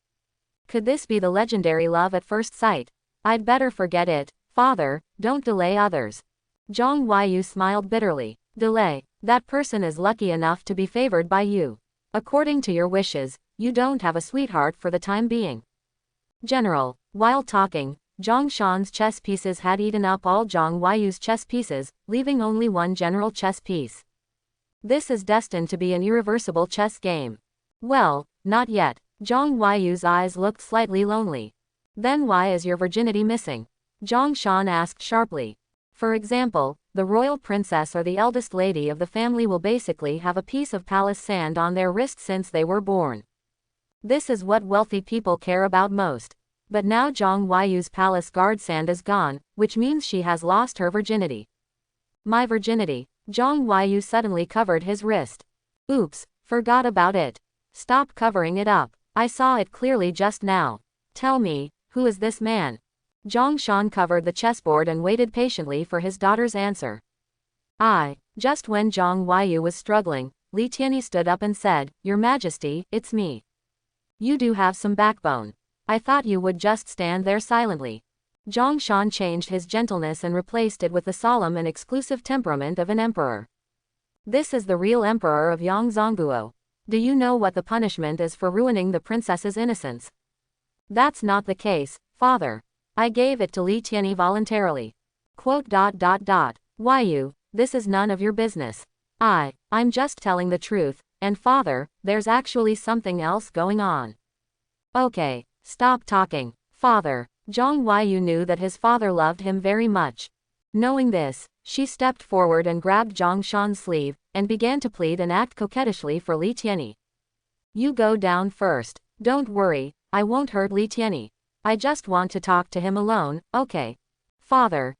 Could this be the legendary love at first sight? I'd better forget it, father, don't delay others. Zhang Huayu smiled bitterly. Delay? That person is lucky enough to be favored by you. According to your wishes, you don't have a sweetheart for the time being. General, while talking, Zhang Shan's chess pieces had eaten up all Zhang Huayu's chess pieces, leaving only one general chess piece. This is destined to be an irreversible chess game. Well, not yet. Zhang Huayu's eyes looked slightly lonely. Then why is your virginity missing? Zhang Shan asked sharply. For example, the royal princess or the eldest lady of the family will basically have a piece of palace sand on their wrist since they were born. This is what wealthy people care about most. But now Zhang Huayu's palace guard sand is gone, which means she has lost her virginity. My virginity. Zhang Huayu suddenly covered his wrist. Oops, forgot about it. Stop covering it up. I saw it clearly just now. Tell me, who is this man? Zhang Shan covered the chessboard and waited patiently for his daughter's answer. Just when Zhang Huayu was struggling, Leeni stood up and said, Your Majesty, it's me. You do have some backbone. I thought you would just stand there silently. Zhang Shan changed his gentleness and replaced it with the solemn and exclusive temperament of an emperor. This is the real emperor of Yangzhongguo. Do you know what the punishment is for ruining the princess's innocence? That's not the case, father. I gave it to Leeni voluntarily. Huayu, this is none of your business. I'm just telling the truth, and father, there's actually something else going on. Okay, stop talking, father. Zhang Huayu knew that his father loved him very much. Knowing this, she stepped forward and grabbed Zhang Shan's sleeve, and began to plead and act coquettishly for Leeni. You go down first. Don't worry, I won't hurt Leeni. I just want to talk to him alone, okay? Father,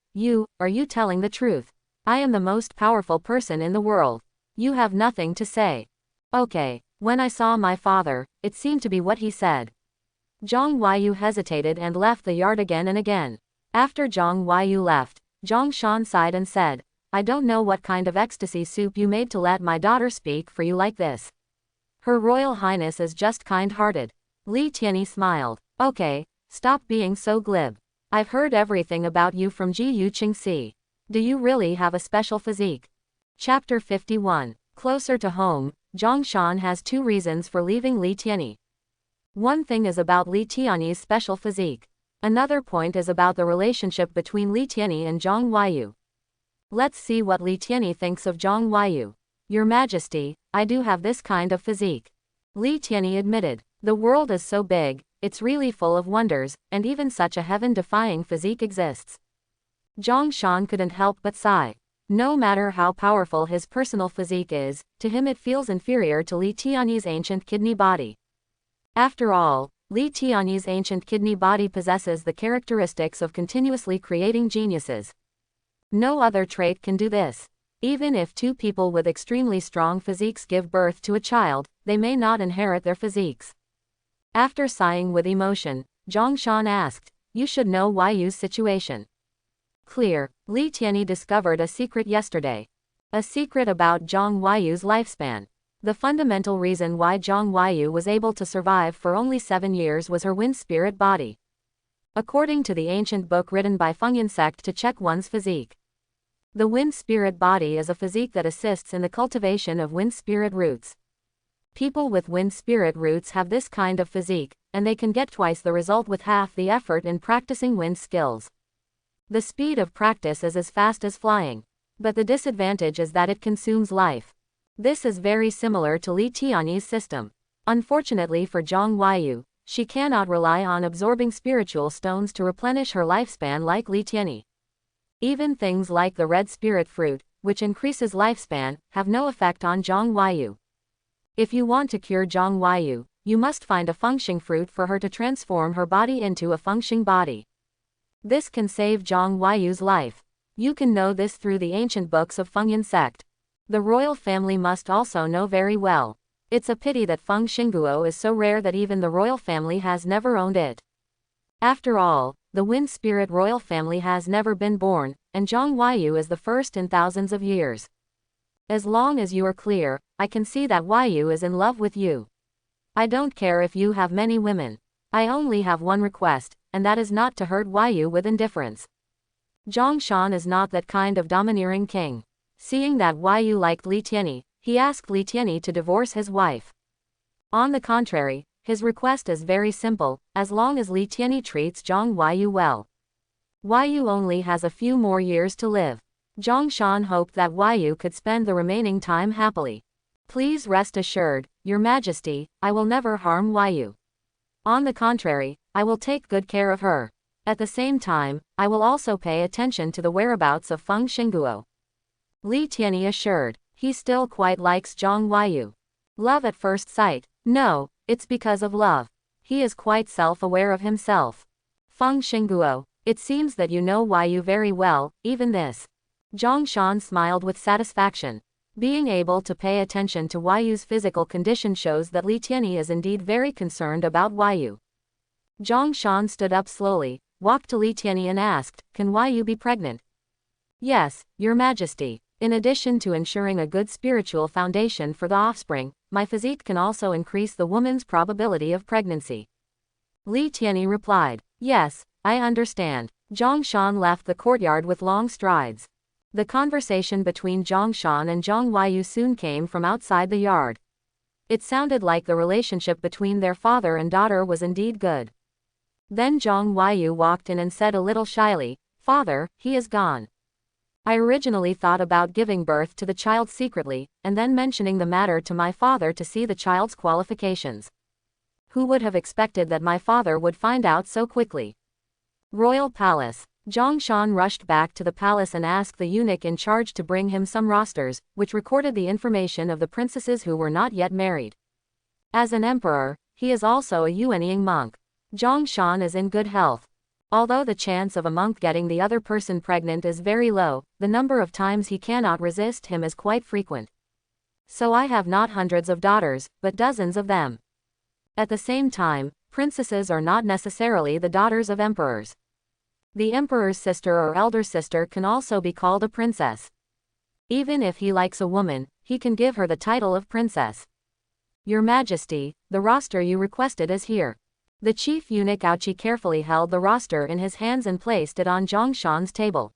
are you telling the truth? I am the most powerful person in the world. You have nothing to say. Okay, when I saw my father, it seemed to be what he said. Zhang Huayu hesitated and left the yard again and again. After Zhang Huayu left, Zhang Shan sighed and said, I don't know what kind of ecstasy soup you made to let my daughter speak for you like this. Her Royal Highness is just kind-hearted. Leeni smiled. Okay, stop being so glib. I've heard everything about you from Ji Yu Qingxi. Do you really have a special physique? Chapter 51. Closer to home, Zhang Shan has two reasons for leaving Leeni. One thing is about Leeni's special physique. Another point is about the relationship between Leeni and Zhang Huayu. Let's see what Leeni thinks of Zhang Huayu. Your Majesty, I do have this kind of physique. Leeni admitted. The world is so big, it's really full of wonders, and even such a heaven-defying physique exists. Zhang Shan couldn't help but sigh. No matter how powerful his personal physique is, to him it feels inferior to Leeni's ancient kidney body. After all, Leeni's ancient kidney body possesses the characteristics of continuously creating geniuses. No other trait can do this. Even if two people with extremely strong physiques give birth to a child, they may not inherit their physiques. After sighing with emotion, Zhang Shan asked, You should know Huayu's situation. Clear, Leeni discovered a secret yesterday. A secret about Zhang Huayu's lifespan. The fundamental reason why Zhang Huayu was able to survive for only 7 years was her wind spirit body. According to the ancient book written by Sect to check one's physique. The wind spirit body is a physique that assists in the cultivation of wind spirit roots. People with wind spirit roots have this kind of physique, and they can get twice the result with half the effort in practicing wind skills. The speed of practice is as fast as flying. But the disadvantage is that it consumes life. This is very similar to Leeni's system. Unfortunately for Zhang Huayu, she cannot rely on absorbing spiritual stones to replenish her lifespan like Leeni. Even things like the red spirit fruit, which increases lifespan, have no effect on Zhang Huayu. If you want to cure Zhang Huayu, you must find a functioning fruit for her to transform her body into a functioning body. This can save Zhang Huayu's life. You can know this through the ancient books of Sect. The royal family must also know very well. It's a pity that Feng Xinguo is so rare that even the royal family has never owned it. After all, the wind spirit royal family has never been born, and Zhang Huayu is the first in thousands of years. As long as you are clear, I can see that Huayu is in love with you. I don't care if you have many women. I only have one request, and that is not to hurt Huayu with indifference. Zhang Shan is not that kind of domineering king. Seeing that Huayu liked Leeni, he asked Leeni to divorce his wife. On the contrary, his request is very simple, as long as Leeni treats Zhang Huayu well. Huayu only has a few more years to live. Zhang Shan hoped that Huayu could spend the remaining time happily. Please rest assured, Your Majesty, I will never harm Huayu. On the contrary, I will take good care of her. At the same time, I will also pay attention to the whereabouts of Feng Xinguo. Leeni assured, he still quite likes Zhang Huayu. Love at first sight? No, it's because of love. He is quite self-aware of himself. Feng Xingguo, it seems that you know Why You very well, even this. Zhang Shan smiled with satisfaction. Being able to pay attention to Why Yu's physical condition shows that Li Tianyi is indeed very concerned about Why Yu. Zhang Shan stood up slowly, walked to Li Tianyi and asked, "Can Why Yu be pregnant?" "Yes, Your Majesty. In addition to ensuring a good spiritual foundation for the offspring, my physique can also increase the woman's probability of pregnancy." Li Tianyi replied. "Yes, I understand." Zhang Shan left the courtyard with long strides. The conversation between Zhang Shan and Zhang Huayu soon came from outside the yard. It sounded like the relationship between their father and daughter was indeed good. Then Zhang Huayu walked in and said a little shyly, "Father, he is gone. I originally thought about giving birth to the child secretly, and then mentioning the matter to my father to see the child's qualifications. Who would have expected that my father would find out so quickly?" Royal Palace. Zhang Shan rushed back to the palace and asked the eunuch in charge to bring him some rosters, which recorded the information of the princesses who were not yet married. As an emperor, he is also a Yuanying monk. Zhang Shan is in good health. Although the chance of a monk getting the other person pregnant is very low, the number of times he cannot resist him is quite frequent. So I have not hundreds of daughters, but dozens of them. At the same time, princesses are not necessarily the daughters of emperors. The emperor's sister or elder sister can also be called a princess. Even if he likes a woman, he can give her the title of princess. Your Majesty, the roster you requested is here. The chief eunuch Aoqi carefully held the roster in his hands and placed it on Zhang Shan's table.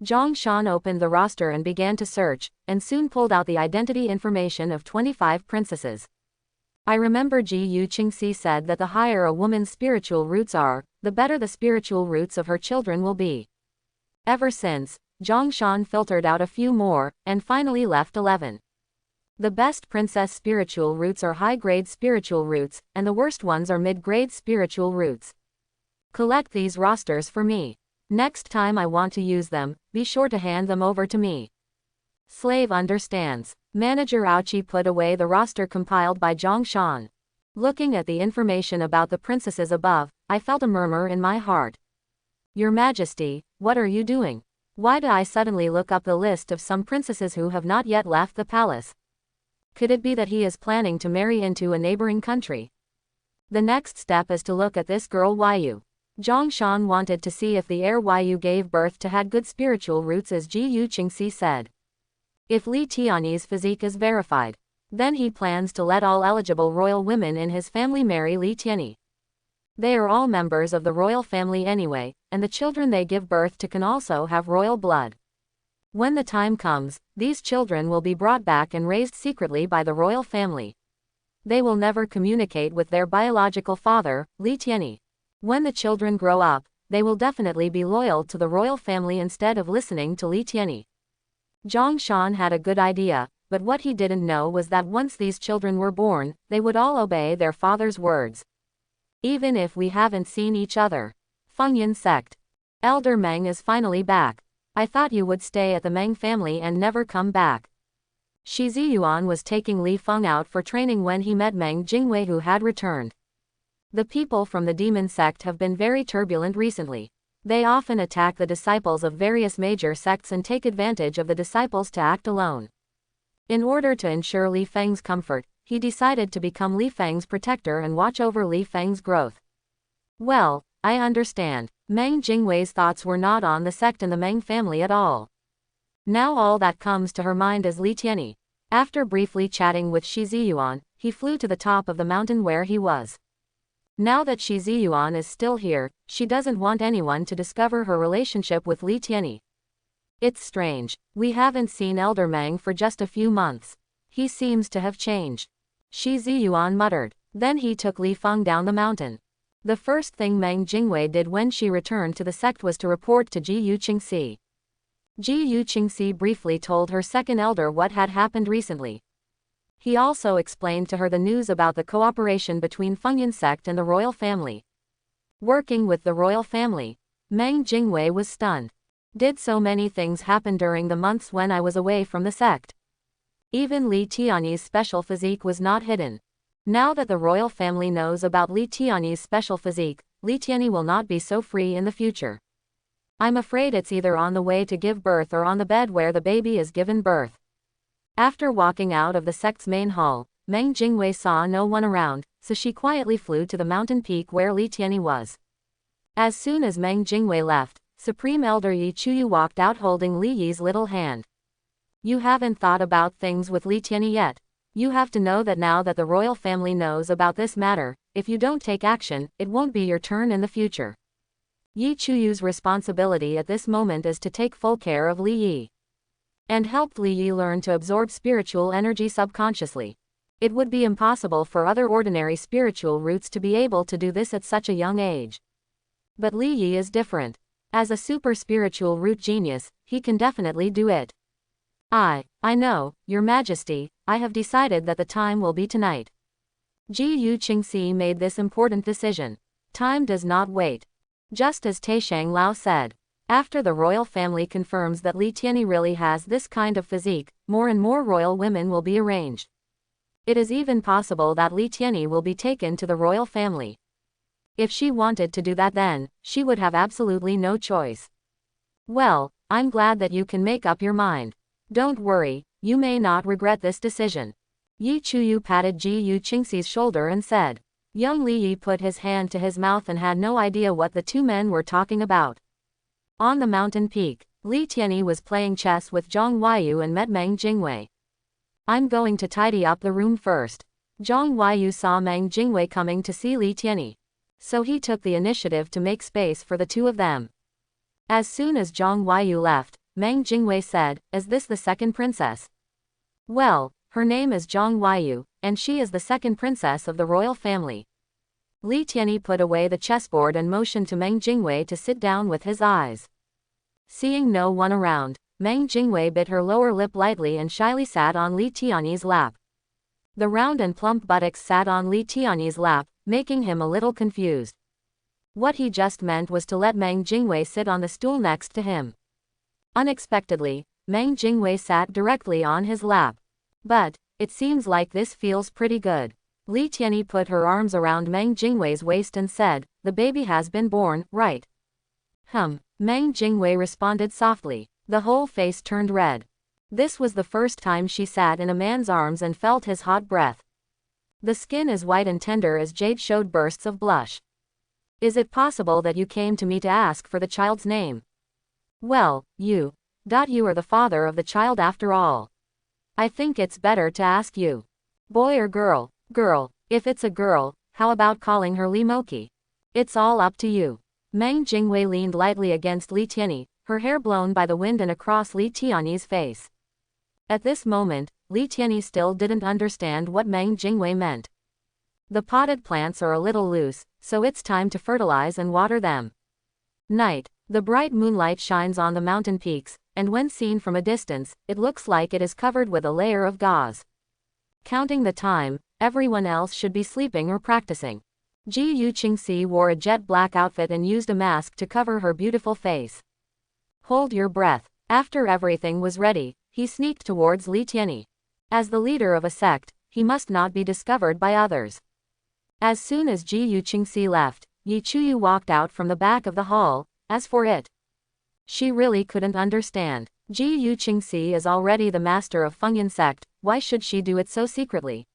Zhang Shan opened the roster and began to search, and soon pulled out the identity information of 25 princesses. I remember Ji Yu Qingxi said that the higher a woman's spiritual roots are, the better the spiritual roots of her children will be. Ever since, Zhang Shan filtered out a few more, and finally left 11. The best princess spiritual roots are high-grade spiritual roots, and the worst ones are mid-grade spiritual roots. Collect these rosters for me. Next time I want to use them, be sure to hand them over to me. Slave understands. Manager Aoqi put away the roster compiled by Zhang Shan. Looking at the information about the princesses above, I felt a murmur in my heart. Your Majesty, what are you doing? Why do I suddenly look up the list of some princesses who have not yet left the palace? Could it be that he is planning to marry into a neighboring country? The next step is to look at this girl Yu. Zhang Shan wanted to see if the heir Yu gave birth to had good spiritual roots as Ji Yu Qingxi said. If Li Tianyi's physique is verified, then he plans to let all eligible royal women in his family marry Li Tianyi. They are all members of the royal family anyway, and the children they give birth to can also have royal blood. When the time comes, these children will be brought back and raised secretly by the royal family. They will never communicate with their biological father, Li Tianyi. When the children grow up, they will definitely be loyal to the royal family instead of listening to Li Tianyi. Zhang Shan had a good idea, but what he didn't know was that once these children were born, they would all obey their father's words. Even if we haven't seen each other. Fengyan Sect. Elder Meng is finally back. I thought you would stay at the Meng family and never come back. Shi Ziyuan was taking Li Feng out for training when he met Mang Jingu who had returned. The people from the demon sect have been very turbulent recently. They often attack the disciples of various major sects and take advantage of the disciples to act alone. In order to ensure Li Feng's comfort, he decided to become Li Feng's protector and watch over Li Feng's growth. Well, I understand. Mang Jingwei's thoughts were not on the sect and the Meng family at all. Now all that comes to her mind is Li Tianyi. After briefly chatting with Shi Ziyuan, he flew to the top of the mountain where he was. Now that Shi Ziyuan is still here, she doesn't want anyone to discover her relationship with Li Tianyi. It's strange. We haven't seen Elder Meng for just a few months. He seems to have changed. Shi Ziyuan muttered. Then he took Li Feng down the mountain. The first thing Mang Jingwei did when she returned to the sect was to report to Ji Yu Qingxi. Ji Yu Qingxi briefly told her second elder what had happened recently. He also explained to her the news about the cooperation between Fengyan sect and the royal family. Working with the royal family. Mang Jingwei was stunned. Did so many things happen during the months when I was away from the sect? Even Li Tianyi's special physique was not hidden. Now that the royal family knows about Li Tianyi's special physique, Li Tianyi will not be so free in the future. I'm afraid it's either on the way to give birth or on the bed where the baby is given birth. After walking out of the sect's main hall, Mang Jingu saw no one around, so she quietly flew to the mountain peak where Li Tianyi was. As soon as Mang Jingu left, Supreme Elder Yi Chuyu walked out holding Li Yi's little hand. You haven't thought about things with Li Tianyi yet. You have to know that now that the royal family knows about this matter, if you don't take action, it won't be your turn in the future. Yi Chuyu's responsibility at this moment is to take full care of Li Yi and help Li Yi learn to absorb spiritual energy subconsciously. It would be impossible for other ordinary spiritual roots to be able to do this at such a young age. But Li Yi is different. As a super spiritual root genius, he can definitely do it. I know, Your Majesty, I have decided that the time will be tonight. Ji Yu Qingxi made this important decision. Time does not wait. Just as Taishang Lao said. After the royal family confirms that Li Tianyi really has this kind of physique, more and more royal women will be arranged. It is even possible that Li Tianyi will be taken to the royal family. If she wanted to do that, then she would have absolutely no choice. Well, I'm glad that you can make up your mind. Don't worry, you may not regret this decision. Yi Chuyu patted Ji Yu Qingxi's shoulder and said. Young Li Yi put his hand to his mouth and had no idea what the two men were talking about. On the mountain peak, Li Tianyi was playing chess with Zhang Huayu and met Mang Jingu. I'm going to tidy up the room first. Zhang Huayu saw Mang Jingu coming to see Li Tianyi, so he took the initiative to make space for the two of them. As soon as Zhang Huayu left, Mang Jingu said, Is this the second princess? Well, her name is Zhang Huayu, and she is the second princess of the royal family. Li Tianyi put away the chessboard and motioned to Mang Jingu to sit down with his eyes. Seeing no one around, Mang Jingu bit her lower lip lightly and shyly sat on Li Tianyi's lap. The round and plump buttocks sat on Li Tianyi's lap, making him a little confused. What he just meant was to let Mang Jingu sit on the stool next to him. Unexpectedly, Mang Jingu sat directly on his lap. But it seems like this feels pretty good. Li Tianyi put her arms around Mang Jingu's waist and said, The baby has been born, right? Mang Jingu responded softly. The whole face turned red. This was the first time she sat in a man's arms and felt his hot breath. The skin as white and tender as jade showed bursts of blush. Is it possible that you came to me to ask for the child's name? Well, you are the father of the child after all. I think it's better to ask you. Boy or girl? Girl. If it's a girl, how about calling her Li Moqi? It's all up to you. Mang Jingu leaned lightly against Li Tianyi, her hair blown by the wind and across Li Tianyi's face. At this moment, Li Tianyi still didn't understand what Mang Jingu meant. The potted plants are a little loose, so it's time to fertilize and water them. Night. The bright moonlight shines on the mountain peaks, and when seen from a distance, it looks like it is covered with a layer of gauze. Counting the time, everyone else should be sleeping or practicing. Ji Yu Qingxi wore a jet black outfit and used a mask to cover her beautiful face. Hold your breath. After everything was ready, he sneaked towards Li Tianyi. As the leader of a sect, he must not be discovered by others. As soon as Ji Yu Qingxi left, Yi Chuyu walked out from the back of the hall. As for it, she really couldn't understand. Ji Yu Qingxi is already the master of Fengyan sect, why should she do it so secretly?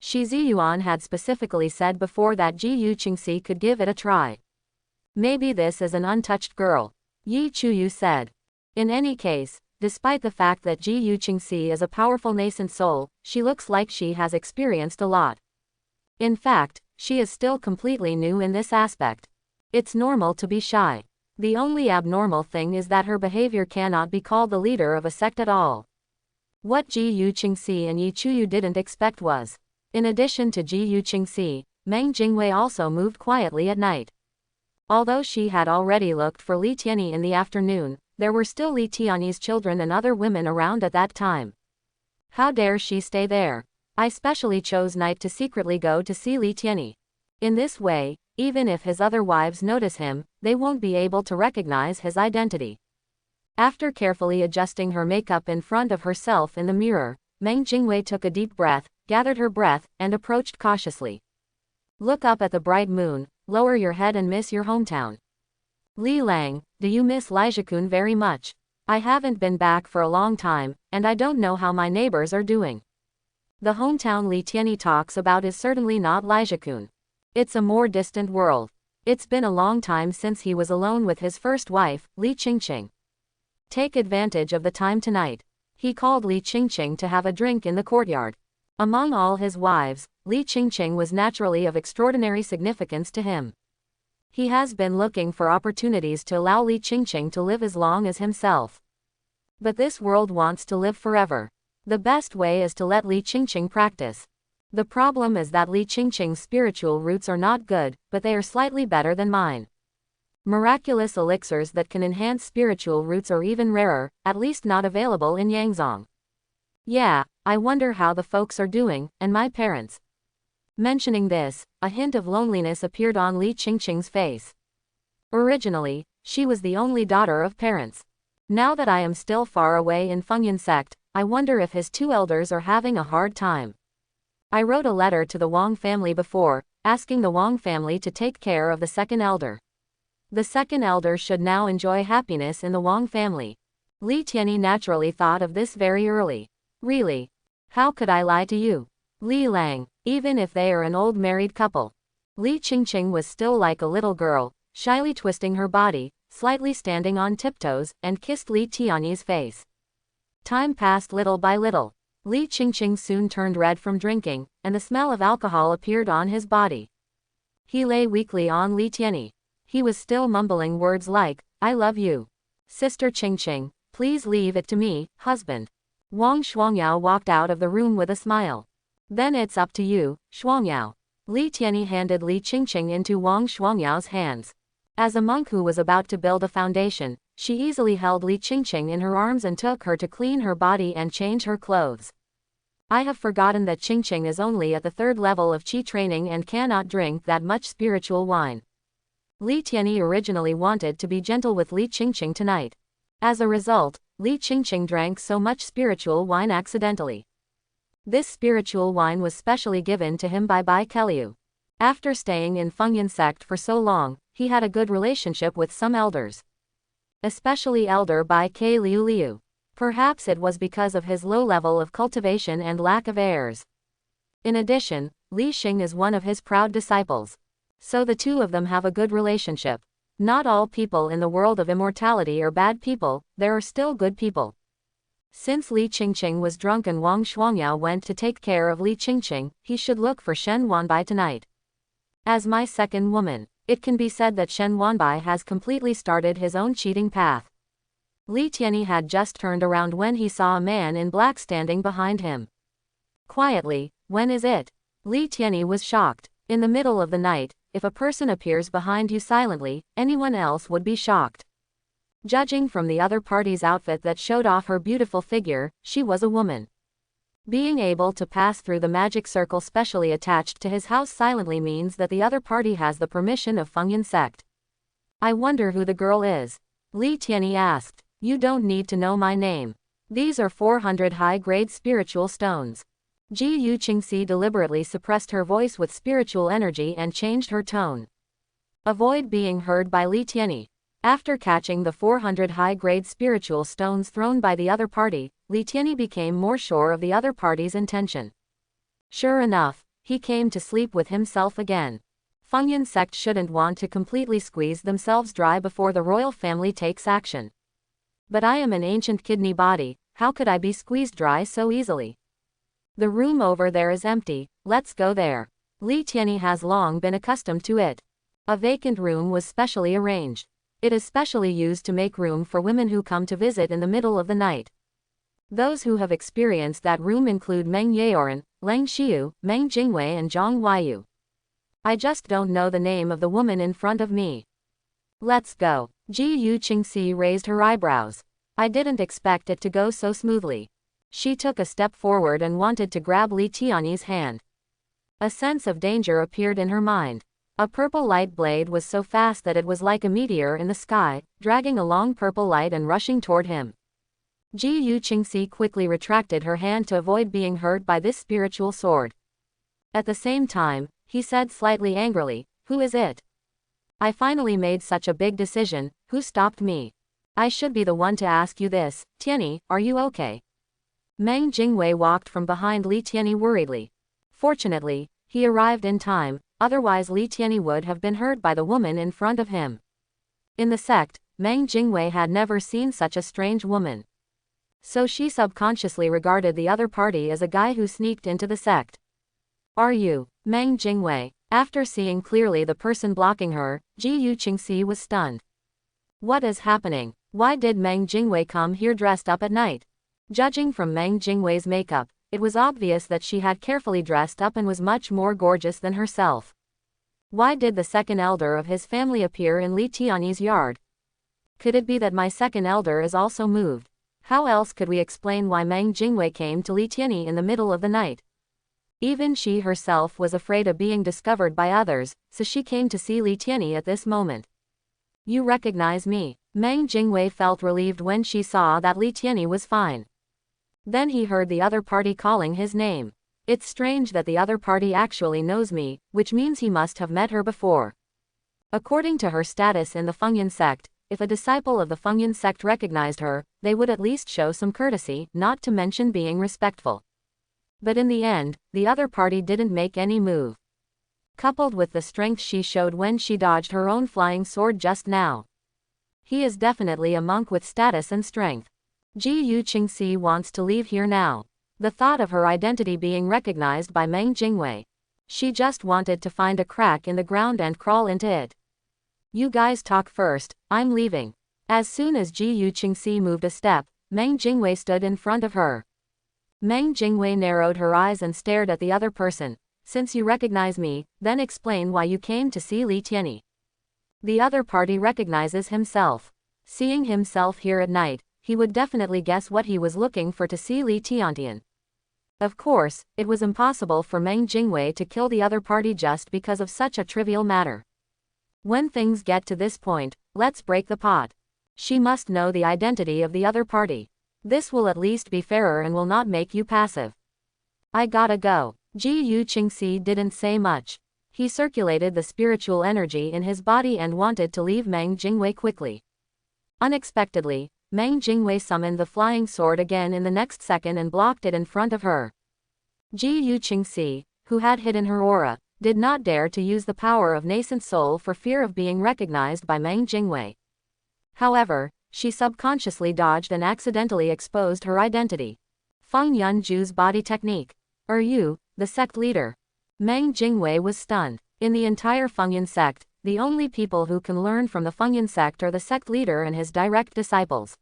Shi Ziyuan had specifically said before that Ji Yu Qingxi could give it a try. Maybe this is an untouched girl, Yi Chuyu said. In any case, despite the fact that Ji Yu Qingxi is a powerful nascent soul, she looks like she has experienced a lot. In fact, she is still completely new in this aspect. It's normal to be shy. The only abnormal thing is that her behavior cannot be called the leader of a sect at all. What Ji Yu Qingxi and Yi Chuyu didn't expect was, in addition to Ji Yu Qingxi, Mang Jingu also moved quietly at night. Although she had already looked for Li Tianyi in the afternoon, there were still Li Tianyi's children and other women around at that time. How dare she stay there? I specially chose night to secretly go to see Li Tianyi. In this way, even if his other wives notice him, they won't be able to recognize his identity. After carefully adjusting her makeup in front of herself in the mirror, Mang Jingu took a deep breath, gathered her breath, and approached cautiously. Look up at the bright moon, lower your head and miss your hometown. Li Lang, do you miss Lijiakun very much? I haven't been back for a long time, and I don't know how my neighbors are doing. The hometown Li Tianyi talks about is certainly not Lijiakun. It's a more distant world. It's been a long time since he was alone with his first wife, Li Qingqing. Take advantage of the time tonight. He called Li Qingqing to have a drink in the courtyard. Among all his wives, Li Qingqing was naturally of extraordinary significance to him. He has been looking for opportunities to allow Li Qingqing to live as long as himself. But this world wants to live forever. The best way is to let Li Qingqing practice. The problem is that Li Qingqing's spiritual roots are not good, but they are slightly better than mine. Miraculous elixirs that can enhance spiritual roots are even rarer, at least not available in Yangzong. Yeah, I wonder how the folks are doing, and my parents. Mentioning this, a hint of loneliness appeared on Li Qingqing's face. Originally, she was the only daughter of parents. Now that I am still far away in Fengyan Sect, I wonder if his two elders are having a hard time. I wrote a letter to the Wang family before, asking the Wang family to take care of the second elder. The second elder should now enjoy happiness in the Wang family. Li Tianyi naturally thought of this very early. Really? How could I lie to you? Li Lang, even if they are an old married couple. Li Qingqing was still like a little girl, shyly twisting her body, slightly standing on tiptoes, and kissed Li Tianyi's face. Time passed little by little. Li Qingqing soon turned red from drinking, and the smell of alcohol appeared on his body. He lay weakly on Li Tianyi. He was still mumbling words like, I love you. Sister Qingqing, please leave it to me, husband. Wang Shuangyao walked out of the room with a smile. Then it's up to you, Shuangyao. Li Tianyi handed Li Qingqing into Wang Shuangyao's hands. As a monk who was about to build a foundation, she easily held Li Qingqing in her arms and took her to clean her body and change her clothes. I have forgotten that Qingqing is only at the third level of qi training and cannot drink that much spiritual wine. Li Tianyi originally wanted to be gentle with Li Qingqing tonight. As a result, Li Qingqing drank so much spiritual wine accidentally. This spiritual wine was specially given to him by Bai Keliu. After staying in Fengyan Sect for so long, he had a good relationship with some elders. Especially Elder Bai K. Liu. Perhaps it was because of his low level of cultivation and lack of heirs. In addition, Li Xing is one of his proud disciples. So the two of them have a good relationship. Not all people in the world of immortality are bad people, there are still good people. Since Li Qingqing was drunk and Wang Shuangyao went to take care of Li Qingqing, he should look for Shen Wanbai tonight. As my second woman, it can be said that Shen Wanbai has completely started his own cheating path. Li Tianyi had just turned around when he saw a man in black standing behind him. Quietly, when is it? Li Tianyi was shocked. In the middle of the night, if a person appears behind you silently, anyone else would be shocked. Judging from the other party's outfit that showed off her beautiful figure, she was a woman. Being able to pass through the magic circle specially attached to his house silently means that the other party has the permission of Fengyan Sect. I wonder who the girl is. Li Tianyi asked. You don't need to know my name. These are 400 high-grade spiritual stones. Ji Yu Qingxi deliberately suppressed her voice with spiritual energy and changed her tone. Avoid being heard by Li Tianyi. After catching the 400 high-grade spiritual stones thrown by the other party, Li Tianyi became more sure of the other party's intention. Sure enough, he came to sleep with himself again. Fengyan Sect shouldn't want to completely squeeze themselves dry before the royal family takes action. But I am an ancient kidney body, how could I be squeezed dry so easily? The room over there is empty, let's go there. Li Tianyi has long been accustomed to it. A vacant room was specially arranged. It is specially used to make room for women who come to visit in the middle of the night. Those who have experienced that room include Meng Yaoran, Leng Xiu, Mang Jingu and Zhang Huayu. I just don't know the name of the woman in front of me. Let's go. Ji Yu Qingxi raised her eyebrows. I didn't expect it to go so smoothly. She took a step forward and wanted to grab Li Tianyi's hand. A sense of danger appeared in her mind. A purple light blade was so fast that it was like a meteor in the sky, dragging a long purple light and rushing toward him. Ji Yu Qingxi quickly retracted her hand to avoid being hurt by this spiritual sword. At the same time, he said slightly angrily, "Who is it?" I finally made such a big decision, who stopped me? I should be the one to ask you this, Tianyi, are you okay? Mang Jingu walked from behind Li Tianyi worriedly. Fortunately, he arrived in time, otherwise Li Tianyi would have been hurt by the woman in front of him. In the sect, Mang Jingu had never seen such a strange woman. So she subconsciously regarded the other party as a guy who sneaked into the sect. Are you? Mang Jingu. After seeing clearly the person blocking her, Ji Yuqingxi was stunned. What is happening? Why did Mang Jingu come here dressed up at night? Judging from Mang Jingui's makeup, it was obvious that she had carefully dressed up and was much more gorgeous than herself. Why did the second elder of his family appear in Li Tianyi's yard? Could it be that my second elder is also moved? How else could we explain why Mang Jingu came to Li Tianyi in the middle of the night? Even she herself was afraid of being discovered by others, so she came to see Li Tianyi at this moment. You recognize me? Mang Jingu felt relieved when she saw that Li Tianyi was fine. Then he heard the other party calling his name. It's strange that the other party actually knows me, which means he must have met her before. According to her status in the Fengyan sect, if a disciple of the Fengyan sect recognized her, they would at least show some courtesy, not to mention being respectful. But in the end, the other party didn't make any move. Coupled with the strength she showed when she dodged her own flying sword just now. He is definitely a monk with status and strength. Ji Yuqingxi wants to leave here now. The thought of her identity being recognized by Mang Jingu. She just wanted to find a crack in the ground and crawl into it. You guys talk first, I'm leaving. As soon as Ji Yuqingxi moved a step, Mang Jingu stood in front of her. Mang Jingu narrowed her eyes and stared at the other person. Since you recognize me, then explain why you came to see Li Tianyi. The other party recognizes himself. Seeing himself here at night, he would definitely guess what he was looking for to see Li Tianyi. Of course, it was impossible for Mang Jingu to kill the other party just because of such a trivial matter. When things get to this point, let's break the pot. She must know the identity of the other party. This will at least be fairer and will not make you passive. I gotta go. Ji Yuqingxi didn't say much. He circulated the spiritual energy in his body and wanted to leave Mang Jingu quickly. Unexpectedly, Mang Jingu summoned the flying sword again in the next second and blocked it in front of her. Ji Yuqingxi, who had hidden her aura, did not dare to use the power of nascent soul for fear of being recognized by Mang Jingu. However, she subconsciously dodged and accidentally exposed her identity. Feng Yunju's body technique. Are you, the sect leader? Mang Jingu was stunned. In the entire Fengyan sect, the only people who can learn from the Fengyan sect are the sect leader and his direct disciples.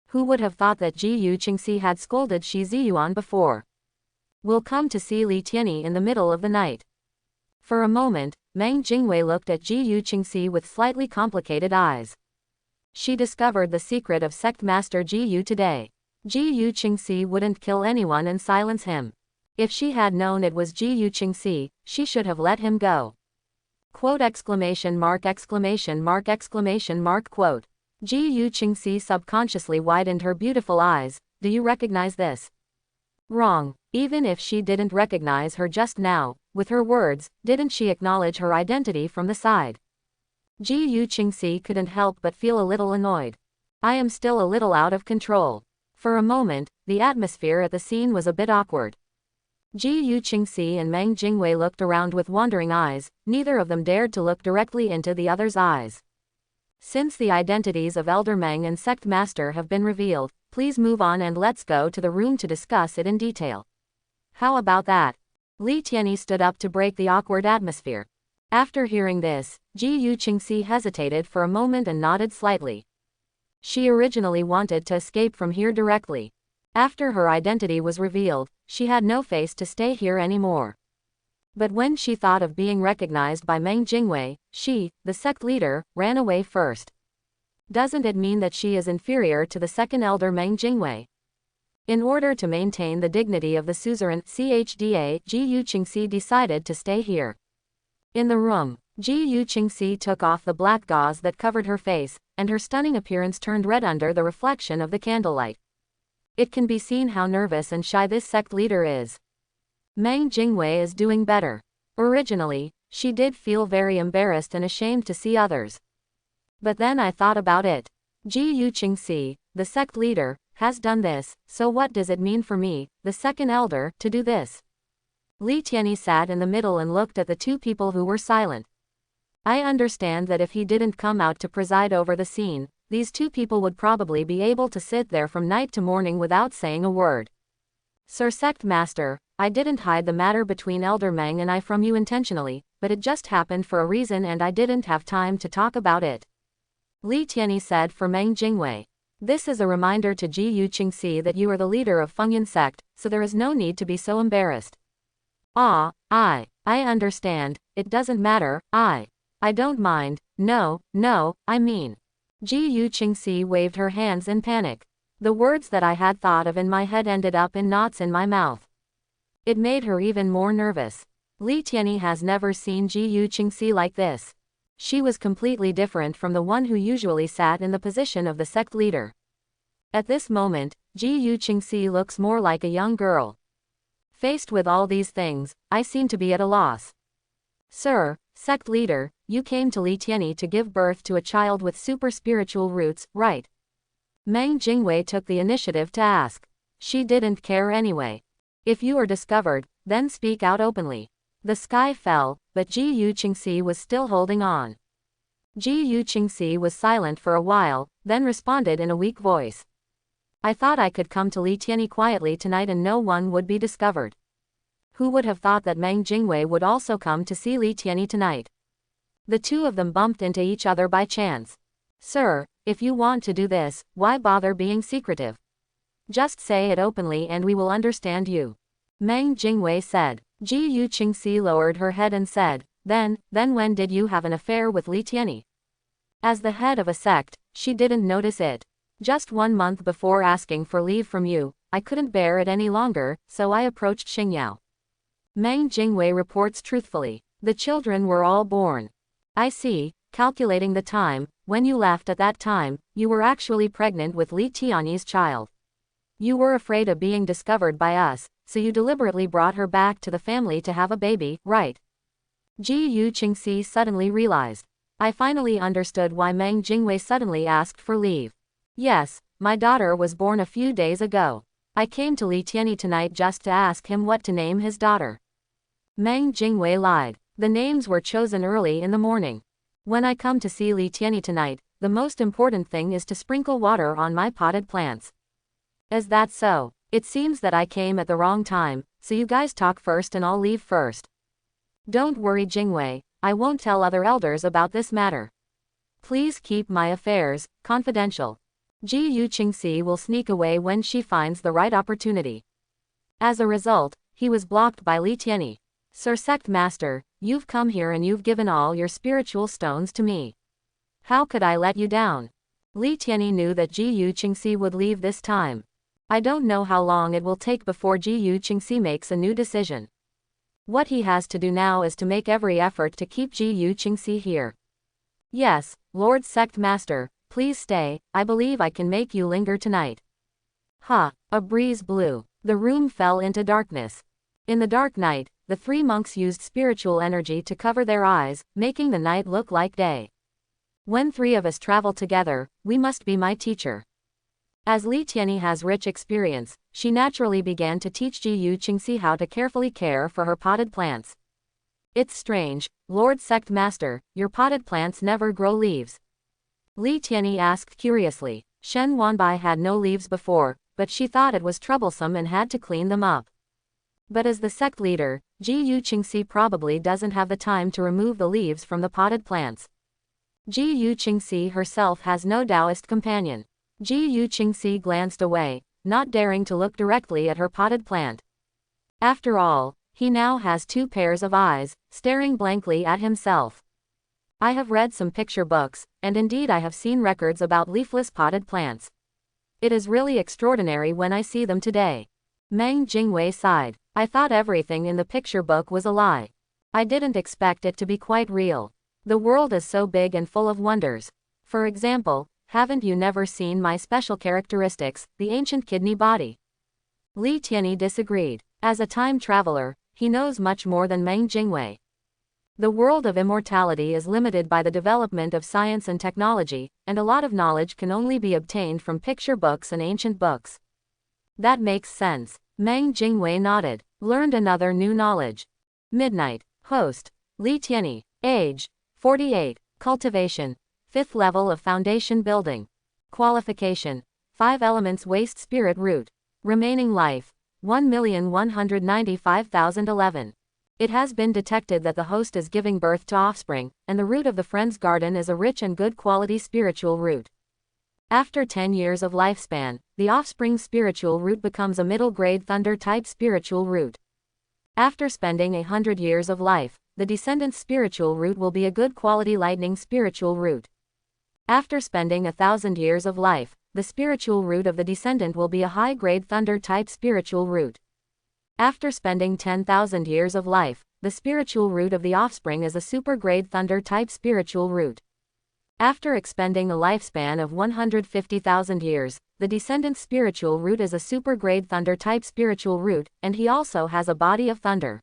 Who would have thought that Ji Yuqingxi had scolded Shi Ziyuan before? Will come to see Li Tianyi in the middle of the night. For a moment, Mang Jingu looked at Ji Yuqingxi with slightly complicated eyes. She discovered the secret of sect master Ji Yu today. Ji Yuqingxi wouldn't kill anyone and silence him. If she had known it was Ji Yuqingxi, she should have let him go. Quote exclamation mark exclamation mark exclamation mark quote. Ji Yuqingxi subconsciously widened her beautiful eyes. Do you recognize this? Wrong. Even if she didn't recognize her just now, with her words, didn't she acknowledge her identity from the side? Ji Yuqingxi couldn't help but feel a little annoyed. I am still a little out of control. For a moment, the atmosphere at the scene was a bit awkward. Ji Yuqingxi and Mang Jingu looked around with wandering eyes, neither of them dared to look directly into the other's eyes. Since the identities of Elder Mang and Sect Master have been revealed, please move on and let's go to the room to discuss it in detail. How about that? Li Tianyi stood up to break the awkward atmosphere. After hearing this, Ji Yuqingxi hesitated for a moment and nodded slightly. She originally wanted to escape from here directly. After her identity was revealed, she had no face to stay here anymore. But when she thought of being recognized by Mang Jingu, she, the sect leader, ran away first. Doesn't it mean that she is inferior to the second elder Mang Jingu? In order to maintain the dignity of the suzerain CHDA, Ji Yuqingxi decided to stay here. In the room, Ji Yuqingxi took off the black gauze that covered her face, and her stunning appearance turned red under the reflection of the candlelight. It can be seen how nervous and shy this sect leader is. Mang Jingu is doing better. Originally, She did feel very embarrassed and ashamed to see others. But then I thought about it. Ji Yuqingxi, the sect leader, has done this, so what does it mean for me, the second elder, to do this? Li Tianyi sat in the middle and looked at the two people who were silent. I understand that if he didn't come out to preside over the scene, these two people would probably be able to sit there from night to morning without saying a word. Sir Sect Master, I didn't hide the matter between Elder Mang and I from you intentionally, but it just happened for a reason and I didn't have time to talk about it. Li Tianyi said for Mang Jingu. This is a reminder to Ji Yuqingxi that you are the leader of Fengyan sect, so there is no need to be so embarrassed. I understand, it doesn't matter, I don't mind, no, I mean. Ji Yuqingxi waved her hands in panic. The words that I had thought of in my head ended up in knots in my mouth. It made her even more nervous. Li Tianyi has never seen Ji Yuqingxi like this. She was completely different from the one who usually sat in the position of the sect leader. At this moment, Ji Yuqingxi looks more like a young girl. Faced with all these things, I seem to be at a loss. Sir, sect leader, you came to Li Tianyi to give birth to a child with super spiritual roots, right? Mang Jingu took the initiative to ask. She didn't care anyway. If you are discovered, then speak out openly. The sky fell, but Ji Yuqingxi was still holding on. Ji Yuqingxi was silent for a while, then responded in a weak voice. I thought I could come to Li Tianyi quietly tonight and no one would be discovered. Who would have thought that Mang Jingu would also come to see Li Tianyi tonight? The two of them bumped into each other by chance. Sir, if you want to do this, why bother being secretive? Just say it openly and we will understand you. Mang Jingu said. Ji Yuqingxi lowered her head and said, Then when did you have an affair with Li Tianyi? As the head of a sect, she didn't notice it. Just 1 month before asking for leave from you, I couldn't bear it any longer, so I approached Xingyao. Mang Jingu reports truthfully. The children were all born. I see, calculating the time, when you left at that time, you were actually pregnant with Li Tianyi's child. You were afraid of being discovered by us, so you deliberately brought her back to the family to have a baby, right? Ji Yuqingxi suddenly realized. I finally understood why Mang Jingu suddenly asked for leave. Yes, my daughter was born a few days ago. I came to Li Tianyi tonight just to ask him what to name his daughter. Mang Jingu lied. The names were chosen early in the morning. When I come to see Li Tianyi tonight, the most important thing is to sprinkle water on my potted plants. Is that so? It seems that I came at the wrong time, so you guys talk first and I'll leave first. Don't worry Jingu, I won't tell other elders about this matter. Please keep my affairs confidential. Ji Yuqingxi will sneak away when she finds the right opportunity. As a result, he was blocked by Li Tianyi. Sir Sect Master, you've come here and you've given all your spiritual stones to me. How could I let you down? Li Tianyi knew that Ji Yuqingxi would leave this time. I don't know how long it will take before Ji Yuqingxi makes a new decision. What he has to do now is to make every effort to keep Ji Yuqingxi here. Yes, Lord Sect Master, please stay, I believe I can make you linger tonight. A breeze blew. The room fell into darkness. In the dark night, the three monks used spiritual energy to cover their eyes, making the night look like day. When 3 of us travel together, we must be my teacher. As Li Tianyi has rich experience, she naturally began to teach Ji Yuqingxi how to carefully care for her potted plants. It's strange, Lord Sect Master, your potted plants never grow leaves. Li Tianyi asked curiously. Shen Wanbai had no leaves before, but she thought it was troublesome and had to clean them up. But as the sect leader, Ji Yuqingxi probably doesn't have the time to remove the leaves from the potted plants. Ji Yuqingxi herself has no Taoist companion. Ji Yuqingxi glanced away, not daring to look directly at her potted plant. After all, he now has 2 pairs of eyes, staring blankly at himself. I have read some picture books, and indeed I have seen records about leafless potted plants. It is really extraordinary when I see them today. Mang Jingu sighed. I thought everything in the picture book was a lie. I didn't expect it to be quite real. The world is so big and full of wonders. For example, haven't you never seen my special characteristics, the ancient kidney body? Li Tianyi disagreed. As a time traveler, he knows much more than Mang Jingu. The world of immortality is limited by the development of science and technology, and a lot of knowledge can only be obtained from picture books and ancient books. That makes sense. Mang Jingu nodded. Learned another new knowledge. Midnight. Host. Leeni. Age. 48. Cultivation. 5th level of foundation building. Qualification. 5 elements waste spirit root. Remaining life. 1,195,011. It has been detected that the host is giving birth to offspring, and the root of the friend's garden is a rich and good quality spiritual root. After 10 years of lifespan, the offspring spiritual root becomes a middle-grade thunder-type spiritual root. After spending 100 years of life, the descendant's spiritual root will be a good quality lightning spiritual root. After spending 1,000 years of life, the spiritual root of the descendant will be a high-grade thunder-type spiritual root. After spending 10,000 years of life, the spiritual root of the offspring is a super-grade thunder-type spiritual root. After expending a lifespan of 150,000 years, the descendant's spiritual root is a super-grade thunder-type spiritual root, and he also has a body of thunder.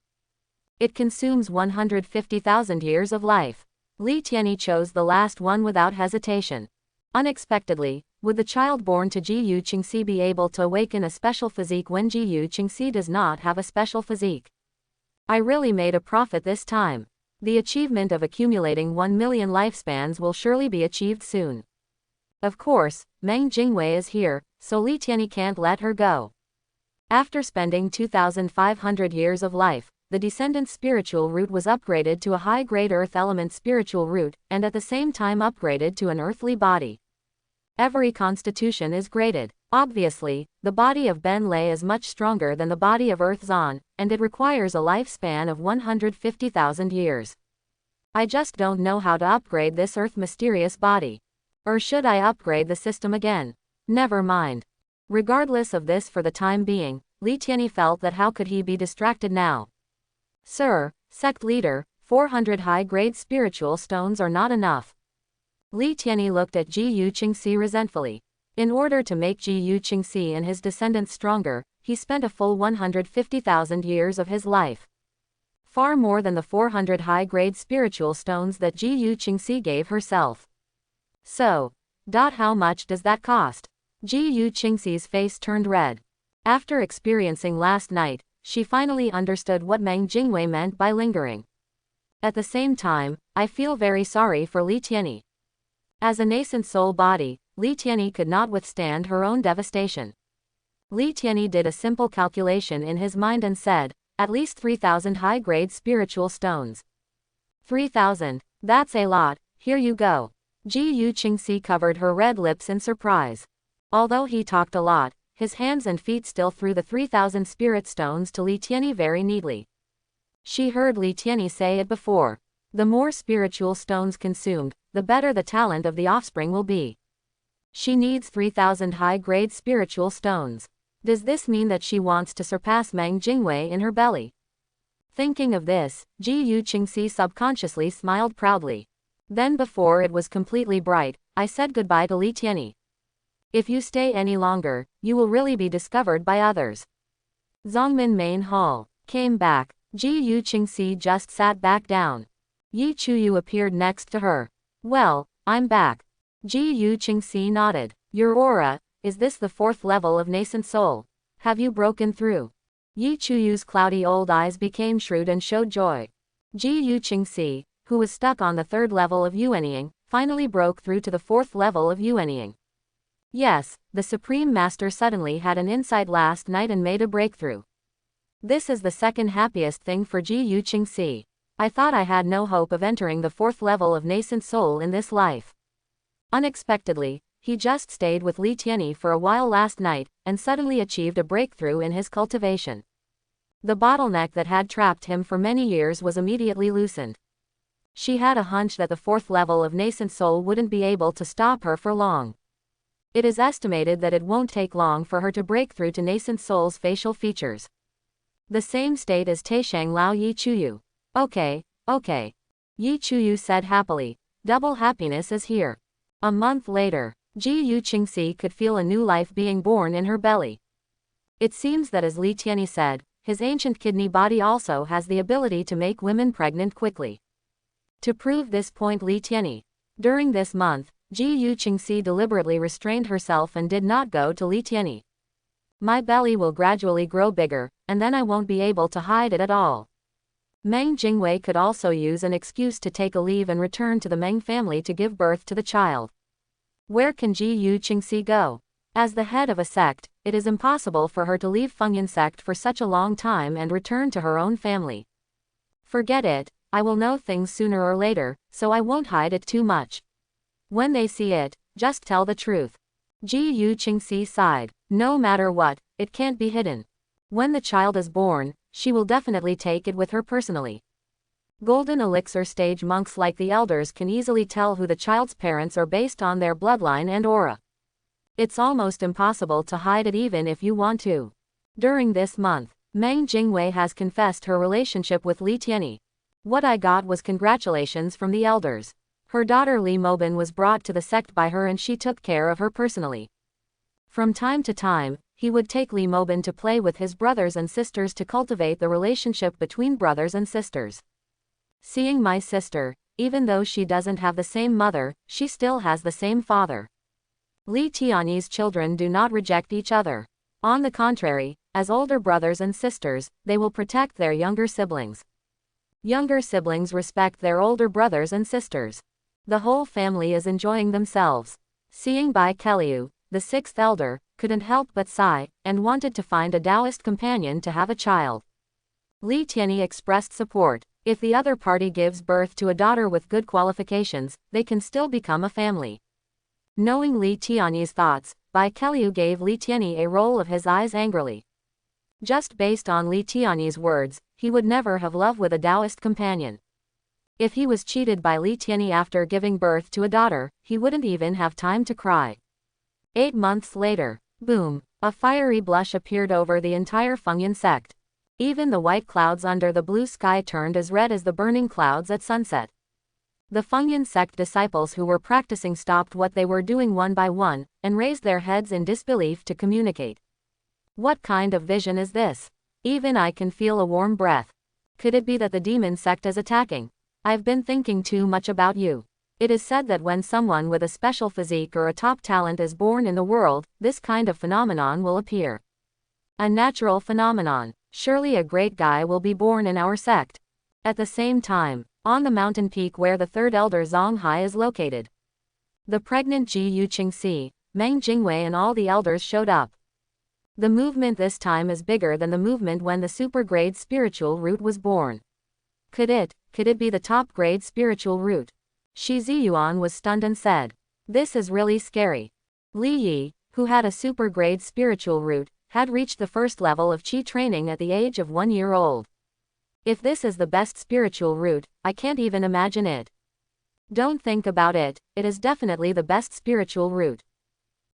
It consumes 150,000 years of life. Leeni chose the last one without hesitation. Unexpectedly, would the child born to Jiyu Qingxi be able to awaken a special physique when Jiyu Qingxi does not have a special physique? I really made a profit this time. The achievement of accumulating 1 million lifespans will surely be achieved soon. Of course, Mang Jingu is here, so Leeni can't let her go. After spending 2,500 years of life, the descendant's spiritual root was upgraded to a high-grade earth element spiritual root, and at the same time upgraded to an earthly body. Every constitution is graded. Obviously, the body of Ben Lei is much stronger than the body of Earth Zan, and it requires a lifespan of 150,000 years. I just don't know how to upgrade this Earth mysterious body. Or should I upgrade the system again? Never mind. Regardless of this, for the time being, Leeni felt that how could he be distracted now? Sir, sect leader, 400 high-grade spiritual stones are not enough. Leeni looked at Jiyu Qingxi resentfully. In order to make Jiyu Qingxi and his descendants stronger, he spent a full 150,000 years of his life. Far more than the 400 high-grade spiritual stones that Jiyu Qingxi gave herself. So, how much does that cost? Jiyu Qingxi's face turned red. After experiencing last night, she finally understood what Mang Jingu meant by lingering. At the same time, I feel very sorry for Leeni. As a nascent soul body, Leeni could not withstand her own devastation. Leeni did a simple calculation in his mind and said, at least 3,000 high-grade spiritual stones. 3,000, that's a lot, here you go. Jiyu Qingxi covered her red lips in surprise. Although he talked a lot, his hands and feet still threw the 3,000 spirit stones to Leeni very neatly. She heard Leeni say it before. The more spiritual stones consumed, the better the talent of the offspring will be. She needs 3,000 high-grade spiritual stones. Does this mean that she wants to surpass Mang Jingu in her belly? Thinking of this, Jiyu Qingxi subconsciously smiled proudly. Then before it was completely bright, I said goodbye to Leeni. If you stay any longer, you will really be discovered by others. Zongmin Main Hall. Came back. Jiyu Qingxi just sat back down. Yi Chuyu appeared next to her. Well, I'm back. Jiyu Qingxi nodded. Your aura, is this the 4th level of nascent soul? Have you broken through? Yi Chuyu's cloudy old eyes became shrewd and showed joy. Jiyu Qingxi, who was stuck on the 3rd level of Yuanying, finally broke through to the 4th level of Yuanying. Yes, the Supreme Master suddenly had an insight last night and made a breakthrough. This is the second happiest thing for Jiyu Qingxi. I thought I had no hope of entering the 4th level of nascent soul in this life. Unexpectedly, he just stayed with Leeni for a while last night, and suddenly achieved a breakthrough in his cultivation. The bottleneck that had trapped him for many years was immediately loosened. She had a hunch that the 4th level of nascent soul wouldn't be able to stop her for long. It is estimated that it won't take long for her to break through to nascent soul's facial features. The same state as Taishang Lao Yi Chuyu. Okay. Yi Chuyu said happily. Double happiness is here. A month later, Jiyu Qingxi could feel a new life being born in her belly. It seems that as Leeni said, his ancient kidney body also has the ability to make women pregnant quickly. To prove this point, Leeni. During this month, Ji Yu Qingxi deliberately restrained herself and did not go to Leeni. My belly will gradually grow bigger, and then I won't be able to hide it at all. Mang Jingu could also use an excuse to take a leave and return to the Meng family to give birth to the child. Where can Ji Yu Qingxi go? As the head of a sect, it is impossible for her to leave Fengyan sect for such a long time and return to her own family. Forget it, I will know things sooner or later, so I won't hide it too much. When they see it, just tell the truth. Ji Yu Qingxi sighed. No matter what, it can't be hidden. When the child is born, she will definitely take it with her personally. Golden elixir stage monks like the elders can easily tell who the child's parents are based on their bloodline and aura. It's almost impossible to hide it even if you want to. During this month, Mang Jingu has confessed her relationship with Leeni. What I got was congratulations from the elders. Her daughter Li Mobin was brought to the sect by her and she took care of her personally. From time to time, he would take Li Mobin to play with his brothers and sisters to cultivate the relationship between brothers and sisters. Seeing my sister, even though she doesn't have the same mother, she still has the same father. Li Tianyi's children do not reject each other. On the contrary, as older brothers and sisters, they will protect their younger siblings. Younger siblings respect their older brothers and sisters. The whole family is enjoying themselves. Seeing Bai Keliu, the sixth elder, couldn't help but sigh, and wanted to find a Taoist companion to have a child. Li Tianyi expressed support. If the other party gives birth to a daughter with good qualifications, they can still become a family. Knowing Li Tianyi's thoughts, Bai Keliu gave Li Tianyi a roll of his eyes angrily. Just based on Li Tianyi's words, he would never have love with a Taoist companion. If he was cheated by Li Tianyi after giving birth to a daughter, he wouldn't even have time to cry. 8 months later, boom, a fiery blush appeared over the entire Fengyan sect. Even the white clouds under the blue sky turned as red as the burning clouds at sunset. The Fengyan sect disciples who were practicing stopped what they were doing one by one, and raised their heads in disbelief to communicate. What kind of vision is this? Even I can feel a warm breath. Could it be that the demon sect is attacking? I've been thinking too much about you. It is said that when someone with a special physique or a top talent is born in the world, this kind of phenomenon will appear. A natural phenomenon. Surely a great guy will be born in our sect. At the same time, on the mountain peak where the third elder Zonghai is located, the pregnant Ji Yu Qingxi, Mang Jingu and all the elders showed up. The movement this time is bigger than the movement when the super-grade spiritual root was born. Could it be the top-grade spiritual root? Shi Ziyuan was stunned and said, "This is really scary." Li Yi, who had a super-grade spiritual root, had reached the first level of Qi training at the age of 1 year old. If this is the best spiritual root, I can't even imagine it. Don't think about it, it is definitely the best spiritual root.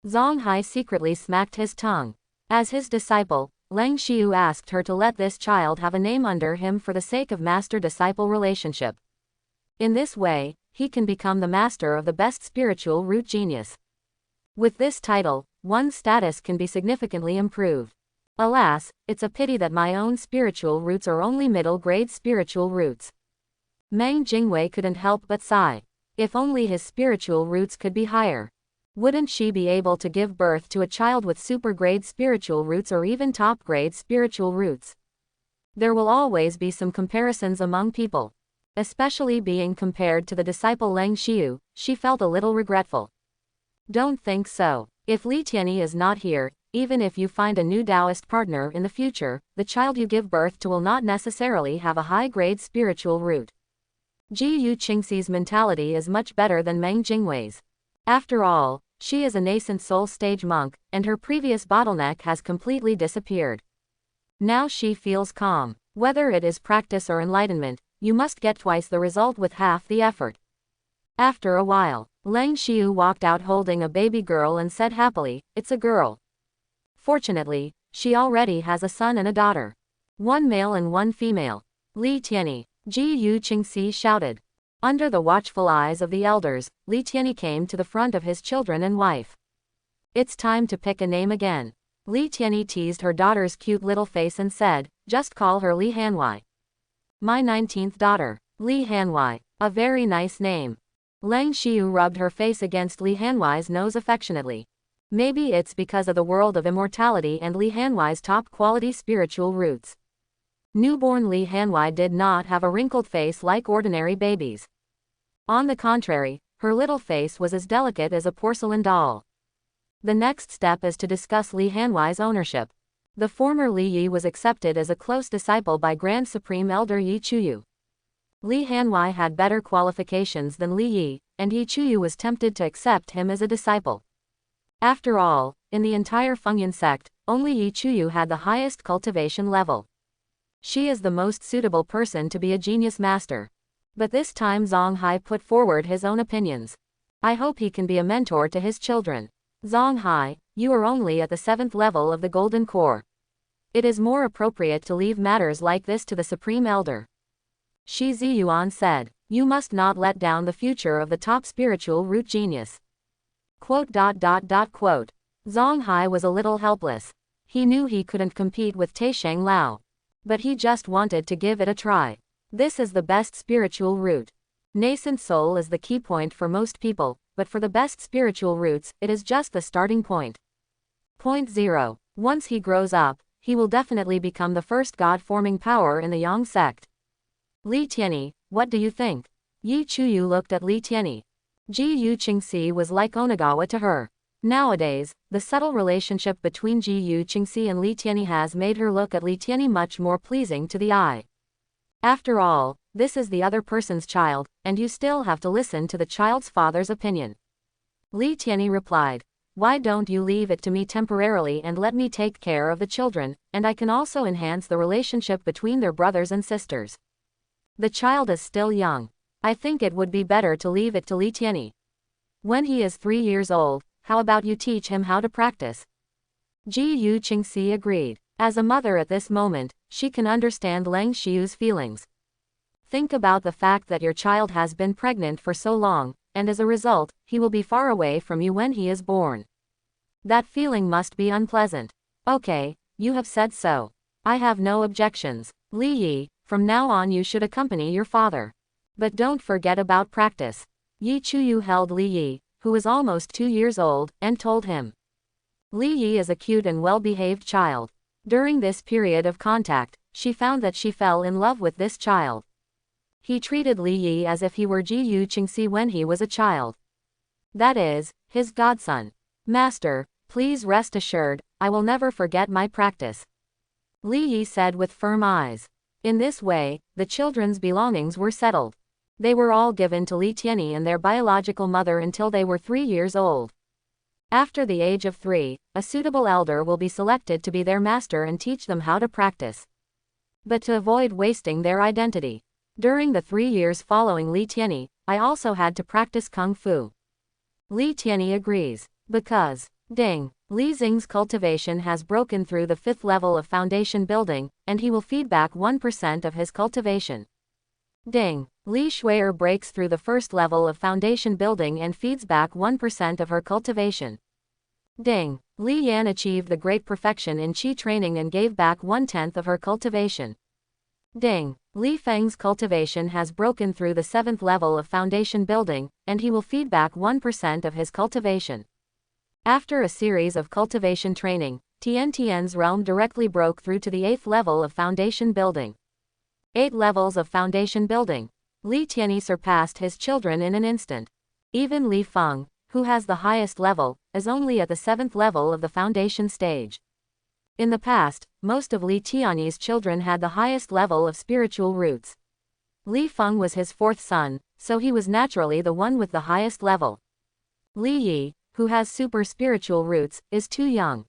Zonghai secretly smacked his tongue. As his disciple, Lang Xiu asked her to let this child have a name under him for the sake of master-disciple relationship. In this way, he can become the master of the best spiritual root genius. With this title, one's status can be significantly improved. Alas, it's a pity that my own spiritual roots are only middle-grade spiritual roots. Mang Jingu couldn't help but sigh. If only his spiritual roots could be higher. Wouldn't she be able to give birth to a child with super-grade spiritual roots or even top-grade spiritual roots? There will always be some comparisons among people. Especially being compared to the disciple Lang Xiu, she felt a little regretful. Don't think so. If Li Tianyi is not here, even if you find a new Taoist partner in the future, the child you give birth to will not necessarily have a high-grade spiritual root. Ji Yu Qingxi's mentality is much better than Mang Jingui's. After all, she is a nascent soul stage monk, and her previous bottleneck has completely disappeared. Now she feels calm. Whether it is practice or enlightenment, you must get twice the result with half the effort. After a while, Lang Xiu walked out holding a baby girl and said happily, "It's a girl." Fortunately, she already has a son and a daughter. 1 male and 1 female. Li Tianyi, Ji Yu Qingxi shouted. Under the watchful eyes of the elders, Li Tianyi came to the front of his children and wife. "It's time to pick a name again." Li Tianyi teased her daughter's cute little face and said, "Just call her Li Hanwei." "My 19th daughter, Li Hanwei." A very nice name. Lang Xiu rubbed her face against Li Hanwai's nose affectionately. Maybe it's because of the world of immortality and Li Hanwai's top-quality spiritual roots. Newborn Li Hanwai did not have a wrinkled face like ordinary babies. On the contrary, her little face was as delicate as a porcelain doll. The next step is to discuss Li Hanwai's ownership. The former Li Yi was accepted as a close disciple by Grand Supreme Elder Yi Chuyu. Li Hanwai had better qualifications than Li Yi, and Yi Chuyu was tempted to accept him as a disciple. After all, in the entire Fengyan sect, only Yi Chuyu had the highest cultivation level. She is the most suitable person to be a genius master. But this time Zhang Hai put forward his own opinions. I hope he can be a mentor to his children. Zhang Hai, you are only at the 7th level of the Golden Core. It is more appropriate to leave matters like this to the Supreme Elder. Shi Ziyuan said, you must not let down the future of the top spiritual root genius. Zhang Hai was a little helpless. He knew he couldn't compete with Taisheng Lao. But he just wanted to give it a try. This is the best spiritual root. Nascent soul is the key point for most people, but for the best spiritual roots, it is just the starting point. Point 0. Once he grows up, he will definitely become the first god-forming power in the Yang sect. Li Tianyi, what do you think? Yi Chuyu looked at Li Tianyi. Ji Yu Qingxi was like Onagawa to her. Nowadays, the subtle relationship between Ji Yu Qingxi and Li Tianyi has made her look at Li Tianyi much more pleasing to the eye. After all, this is the other person's child, and you still have to listen to the child's father's opinion. Li Tianyi replied, why don't you leave it to me temporarily and let me take care of the children, and I can also enhance the relationship between their brothers and sisters. The child is still young. I think it would be better to leave it to Li Tianyi. When he is 3 years old, how about you teach him how to practice? Ji Yu Qingxi agreed. As a mother at this moment, she can understand Lang Xiu's feelings. Think about the fact that your child has been pregnant for so long, and as a result, he will be far away from you when he is born. That feeling must be unpleasant. Okay, you have said so. I have no objections. Li Yi, from now on you should accompany your father. But don't forget about practice. Yi Chuyu held Li Yi, who was almost 2 years old, and told him. Li Yi is a cute and well-behaved child. During this period of contact, she found that she fell in love with this child. He treated Li Yi as if he were Ji Yu Qingxi when he was a child. That is, his godson. Master, please rest assured, I will never forget my practice. Li Yi said with firm eyes. In this way, the children's belongings were settled. They were all given to Li Tianyi and their biological mother until they were 3 years old. After the age of 3, a suitable elder will be selected to be their master and teach them how to practice. But to avoid wasting their identity, during the 3 years following Li Tianyi, I also had to practice Kung Fu. Li Tianyi agrees. Because, ding, Li Xing's cultivation has broken through the 5th level of foundation building, and he will feed back 1% of his cultivation. Ding, Li Shui'er breaks through the 1st level of foundation building and feeds back 1% of her cultivation. Ding, Li Yan achieved the great perfection in Qi training and gave back 1/10 of her cultivation. Ding, Li Feng's cultivation has broken through the 7th level of foundation building, and he will feed back 1% of his cultivation. After a series of cultivation training, Tian Tian's realm directly broke through to the 8th level of foundation building. 8 levels of foundation building. Li Tianyi surpassed his children in an instant. Even Li Feng, who has the highest level, is only at the 7th level of the foundation stage. In the past, most of Li Tianyi's children had the highest level of spiritual roots. Li Feng was his 4th son, so he was naturally the one with the highest level. Li Yi, who has super spiritual roots, is too young.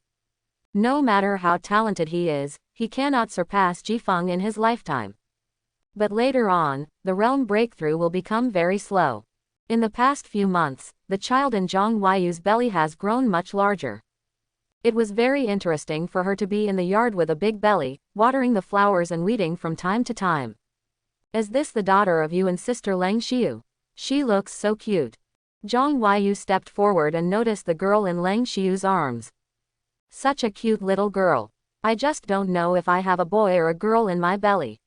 No matter how talented he is, he cannot surpass Ji Feng in his lifetime. But later on, the realm breakthrough will become very slow. In the past few months, the child in Zhang Huayu's belly has grown much larger. It was very interesting for her to be in the yard with a big belly, watering the flowers and weeding from time to time. Is this the daughter of you and sister Lang Xiu? She looks so cute. Zhang Huayu stepped forward and noticed the girl in Lang Xiu's arms. Such a cute little girl. I just don't know if I have a boy or a girl in my belly.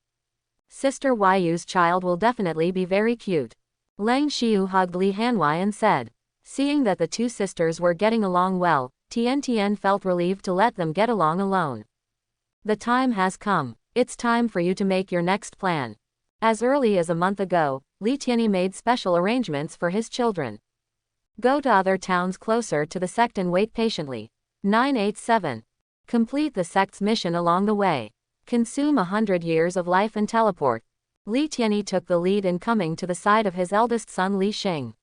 Sister Yu's child will definitely be very cute. Lang Xiu hugged Li Hanwei and said. Seeing that the two sisters were getting along well, Tian Tian felt relieved to let them get along alone. The time has come. It's time for you to make your next plan. As early as a month ago, Li Tianyi made special arrangements for his children. Go to other towns closer to the sect and wait patiently. 987. Complete the sect's mission along the way. Consume 100 years of life and teleport. Li Tianyi took the lead in coming to the side of his eldest son Li Xing.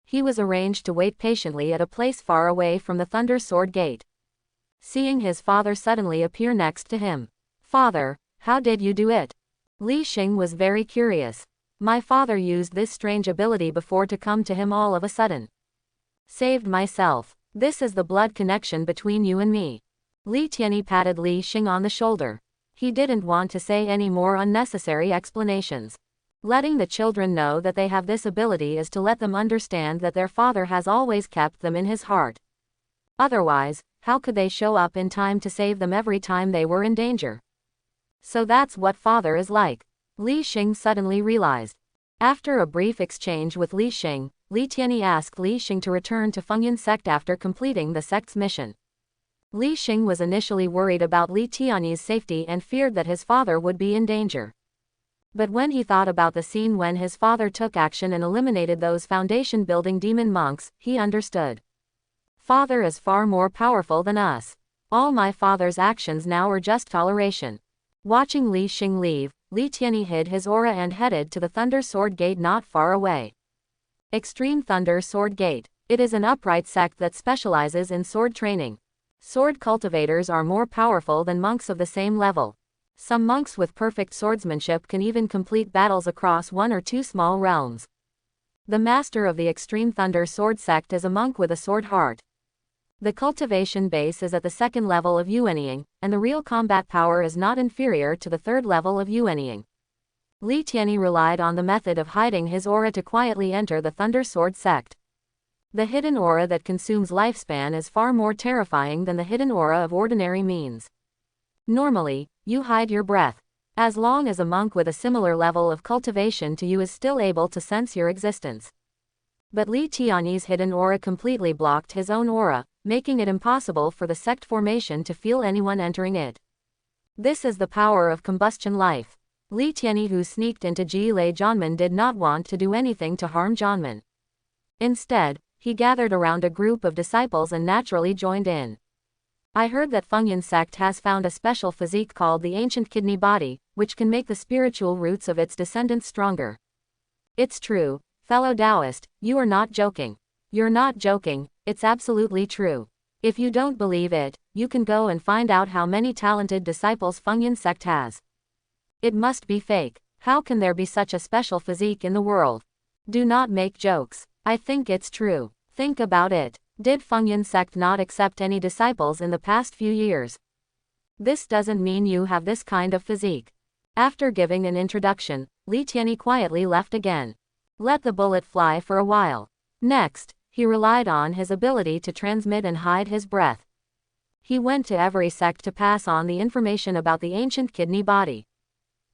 He was arranged to wait patiently at a place far away from the Thunder Sword Gate. Seeing his father suddenly appear next to him. Father, how did you do it? Li Xing was very curious. My father used this strange ability before to come to him all of a sudden. Saved myself. This is the blood connection between you and me. Li Tianyi patted Li Xing on the shoulder. He didn't want to say any more unnecessary explanations. Letting the children know that they have this ability is to let them understand that their father has always kept them in his heart. Otherwise, how could they show up in time to save them every time they were in danger? So that's what father is like. Li Xing suddenly realized. After a brief exchange with Li Xing, Li Tianyi asked Li Xing to return to Fengyan sect after completing the sect's mission. Li Xing was initially worried about Li Tianyi's safety and feared that his father would be in danger. But when he thought about the scene when his father took action and eliminated those foundation-building demon monks, he understood. Father is far more powerful than us. All my father's actions now are just toleration. Watching Li Xing leave, Li Tianyi hid his aura and headed to the Thunder Sword Gate not far away. Extreme Thunder Sword Gate. It is an upright sect that specializes in sword training. Sword cultivators are more powerful than monks of the same level. Some monks with perfect swordsmanship can even complete battles across one or two small realms. The master of the Extreme Thunder Sword sect is a monk with a sword heart. The cultivation base is at the second level of Yuanying, and the real combat power is not inferior to the third level of Yuanying. Li Tianyi relied on the method of hiding his aura to quietly enter the Thunder Sword sect. The hidden aura that consumes lifespan is far more terrifying than the hidden aura of ordinary means. Normally, you hide your breath. As long as a monk with a similar level of cultivation to you is still able to sense your existence. But Li Tianyi's hidden aura completely blocked his own aura, making it impossible for the sect formation to feel anyone entering it. This is the power of combustion life. Li Tianyi, who sneaked into Jilei Zhanmen, did not want to do anything to harm Zhanmen. Instead, he gathered around a group of disciples and naturally joined in. I heard that Fengyan sect has found a special physique called the ancient kidney body, which can make the spiritual roots of its descendants stronger. It's true, fellow Taoist, you are not joking. You're not joking, it's absolutely true. If you don't believe it, you can go and find out how many talented disciples Fengyan sect has. It must be fake. How can there be such a special physique in the world? Do not make jokes. I think it's true. Think about it. Did Fengyan sect not accept any disciples in the past few years? This doesn't mean you have this kind of physique. After giving an introduction, Li Tianyi quietly left again. Let the bullet fly for a while. Next, he relied on his ability to transmit and hide his breath. He went to every sect to pass on the information about the ancient kidney body.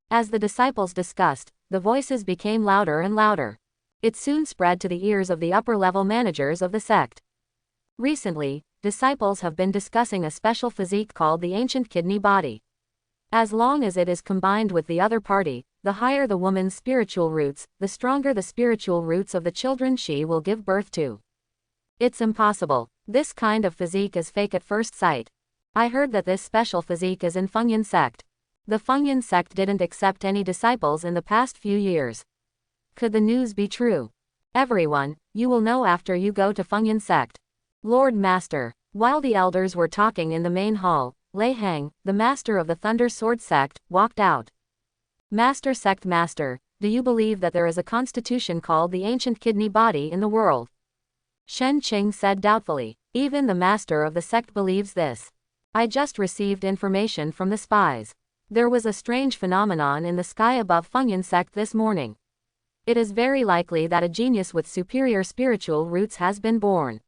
As the disciples discussed, the voices became louder and louder. It soon spread to the ears of the upper-level managers of the sect. Recently, disciples have been discussing a special physique called the ancient kidney body. As long as it is combined with the other party, the higher the woman's spiritual roots, the stronger the spiritual roots of the children she will give birth to. It's impossible. This kind of physique is fake at first sight. I heard that this special physique is in Fengyan sect. The Fengyan sect didn't accept any disciples in the past few years. Could the news be true? Everyone, you will know after you go to Fengyan sect. Lord Master. While the elders were talking in the main hall, Lei Heng, the master of the Thunder Sword sect, walked out. Master Sect Master, do you believe that there is a constitution called the ancient kidney body in the world? Shen Qing said doubtfully. Even the master of the sect believes this. I just received information from the spies. There was a strange phenomenon in the sky above Fengyan sect this morning. It is very likely that a genius with superior spiritual roots has been born.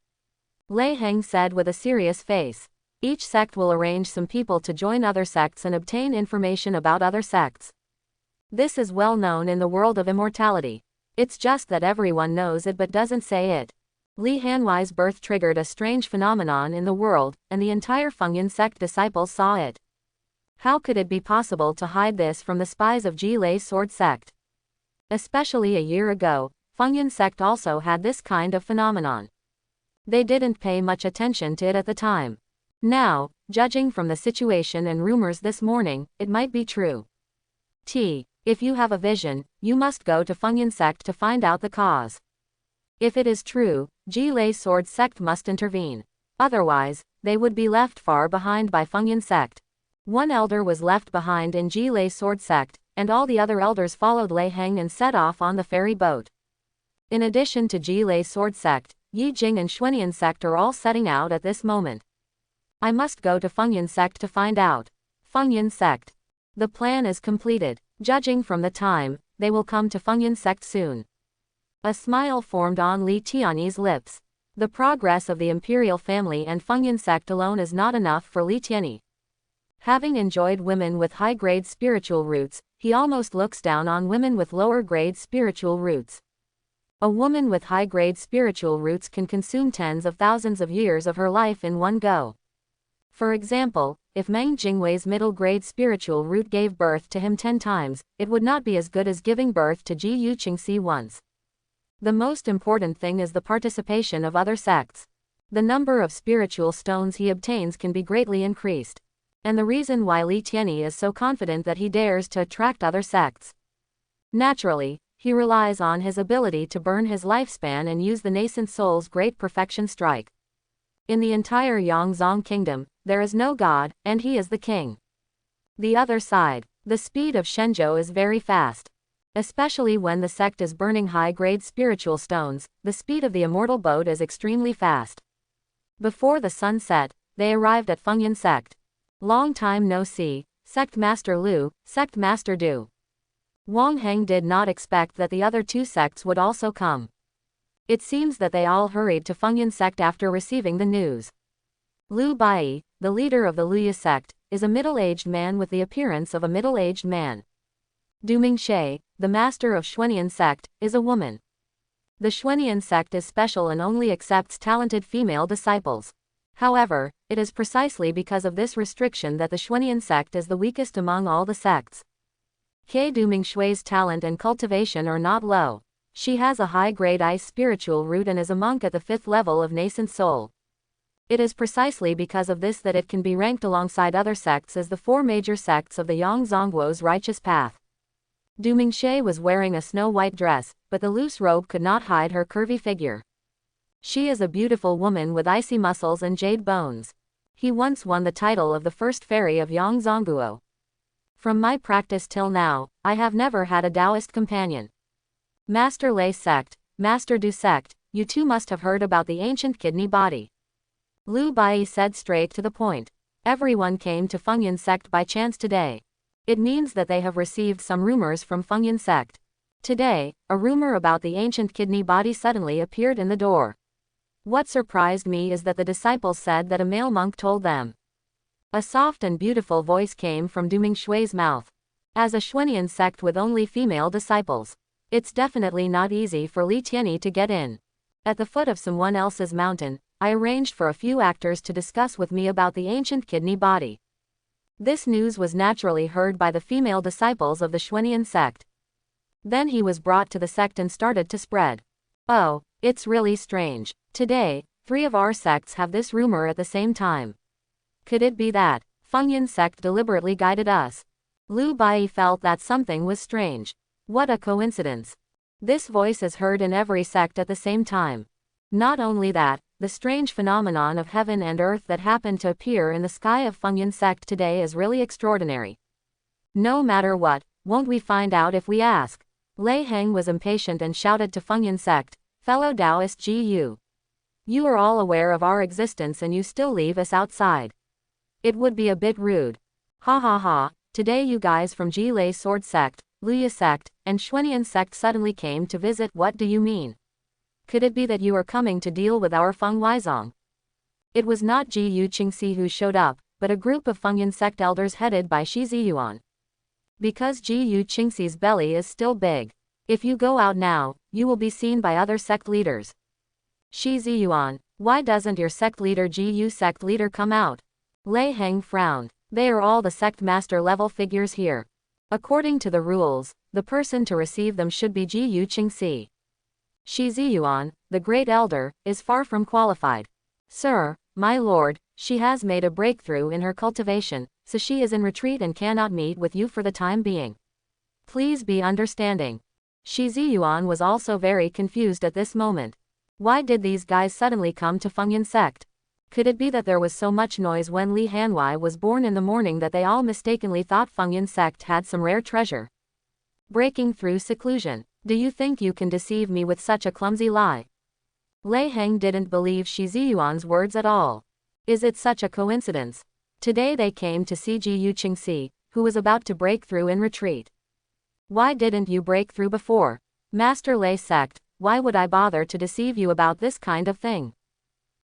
Lei Heng said with a serious face. Each sect will arrange some people to join other sects and obtain information about other sects. This is well known in the world of immortality. It's just that everyone knows it but doesn't say it. Li Hanwei's birth triggered a strange phenomenon in the world, and the entire Fengyan sect disciples saw it. How could it be possible to hide this from the spies of Ji Lei's sword sect? Especially a year ago, Fengyan sect also had this kind of phenomenon. They didn't pay much attention to it at the time. Now, judging from the situation and rumors this morning, it might be true. If you have a vision, you must go to Fengyan sect to find out the cause. If it is true, Ji Lei's sword sect must intervene. Otherwise, they would be left far behind by Fengyan sect. One elder was left behind in Ji Lei's sword sect, and all the other elders followed Lei Heng and set off on the ferry boat. In addition to Ji Lei's sword sect, Yi Jing and Schwen sect are all setting out at this moment. I must go to Fengyan sect to find out. Fengyan sect. The plan is completed. Judging from the time, they will come to Fengyan sect soon. A smile formed on Li Tianyi's lips. The progress of the imperial family and Fengyan sect alone is not enough for Li Tianyi. Having enjoyed women with high-grade spiritual roots, he almost looks down on women with lower-grade spiritual roots. A woman with high-grade spiritual roots can consume tens of thousands of years of her life in one go. For example, if Mang Jingu's middle-grade spiritual root gave birth to him 10 times, it would not be as good as giving birth to Ji Yu Qingxi once. The most important thing is the participation of other sects. The number of spiritual stones he obtains can be greatly increased. And the reason why Li Tianyi is so confident that he dares to attract other sects. Naturally, he relies on his ability to burn his lifespan and use the nascent soul's great perfection strike. In the entire Yangzong kingdom, there is no god, and he is the king. The other side, the speed of Shenzhou is very fast. Especially when the sect is burning high-grade spiritual stones, the speed of the immortal boat is extremely fast. Before the sun set, they arrived at Fengyan sect. Long time no see, Sect Master Lu, Sect Master Du. Wang Heng did not expect that the other two sects would also come. It seems that they all hurried to Fengyan sect after receiving the news. Lu Bai, the leader of the Luya sect, is a middle-aged man with the appearance of a middle-aged man. Du Mingxie, the master of Schwen sect, is a woman. The Schwen sect is special and only accepts talented female disciples. However, it is precisely because of this restriction that the Schwen sect is the weakest among all the sects. Du Mingxue's talent and cultivation are not low. She has a high-grade ice spiritual root and is a monk at the 5th level of nascent soul. It is precisely because of this that it can be ranked alongside other sects as the 4 major sects of the Yangzongguo's righteous path. Du Mingxie was wearing a snow-white dress, but the loose robe could not hide her curvy figure. She is a beautiful woman with icy muscles and jade bones. He once won the title of the first fairy of Yangzongguo. From my practice till now, I have never had a Taoist companion. Master Lei sect, Master Du sect, you two must have heard about the ancient kidney body. Lu Bai said straight to the point. Everyone came to Fengyan sect by chance today. It means that they have received some rumors from Fengyan sect. Today, a rumor about the ancient kidney body suddenly appeared in the door. What surprised me is that the disciples said that a male monk told them. A soft and beautiful voice came from Du Mingxue's mouth. As a Schwen sect with only female disciples, it's definitely not easy for Li Tianyi to get in. At the foot of someone else's mountain, I arranged for a few actors to discuss with me about the ancient kidney body. This news was naturally heard by the female disciples of the Schwen sect. Then he was brought to the sect and started to spread. Oh, it's really strange. Today, 3 of our sects have this rumor at the same time. Could it be that Fengyan sect deliberately guided us? Lu Bai felt that something was strange. What a coincidence. This voice is heard in every sect at the same time. Not only that, the strange phenomenon of heaven and earth that happened to appear in the sky of Fengyan sect today is really extraordinary. No matter what, won't we find out if we ask? Lei Heng was impatient and shouted to Fengyan sect, fellow Taoist Gu. You are all aware of our existence and you still leave us outside. It would be a bit rude. Ha ha ha, today you guys from Ji Lei's sword sect, Luya sect, and Schwen sect suddenly came to visit. What do you mean? Could it be that you are coming to deal with our Feng Weizong? It was not Ji Yu Qingxi who showed up, but a group of Fengyan sect elders headed by Shi Ziyuan. Because Ji Qingxi's belly is still big. If you go out now, you will be seen by other sect leaders. Shi Ziyuan, why doesn't your sect leader Ji sect leader come out? Lei Heng frowned. They are all the sect master level figures here. According to the rules, the person to receive them should be Ji Qingxi. Shi Ziyuan, the great elder, is far from qualified. Sir, my lord, she has made a breakthrough in her cultivation, so she is in retreat and cannot meet with you for the time being. Please be understanding. Shi Ziyuan was also very confused at this moment. Why did these guys suddenly come to Fengyan sect? Could it be that there was so much noise when Li Hanwei was born in the morning that they all mistakenly thought Fengyan sect had some rare treasure? Breaking through seclusion. Do you think you can deceive me with such a clumsy lie? Lei Heng didn't believe Shi Ziyuan's words at all. Is it such a coincidence? Today they came to see Ji Qingxi, who was about to break through in retreat. Why didn't you break through before? Master Lei Sect, why would I bother to deceive you about this kind of thing?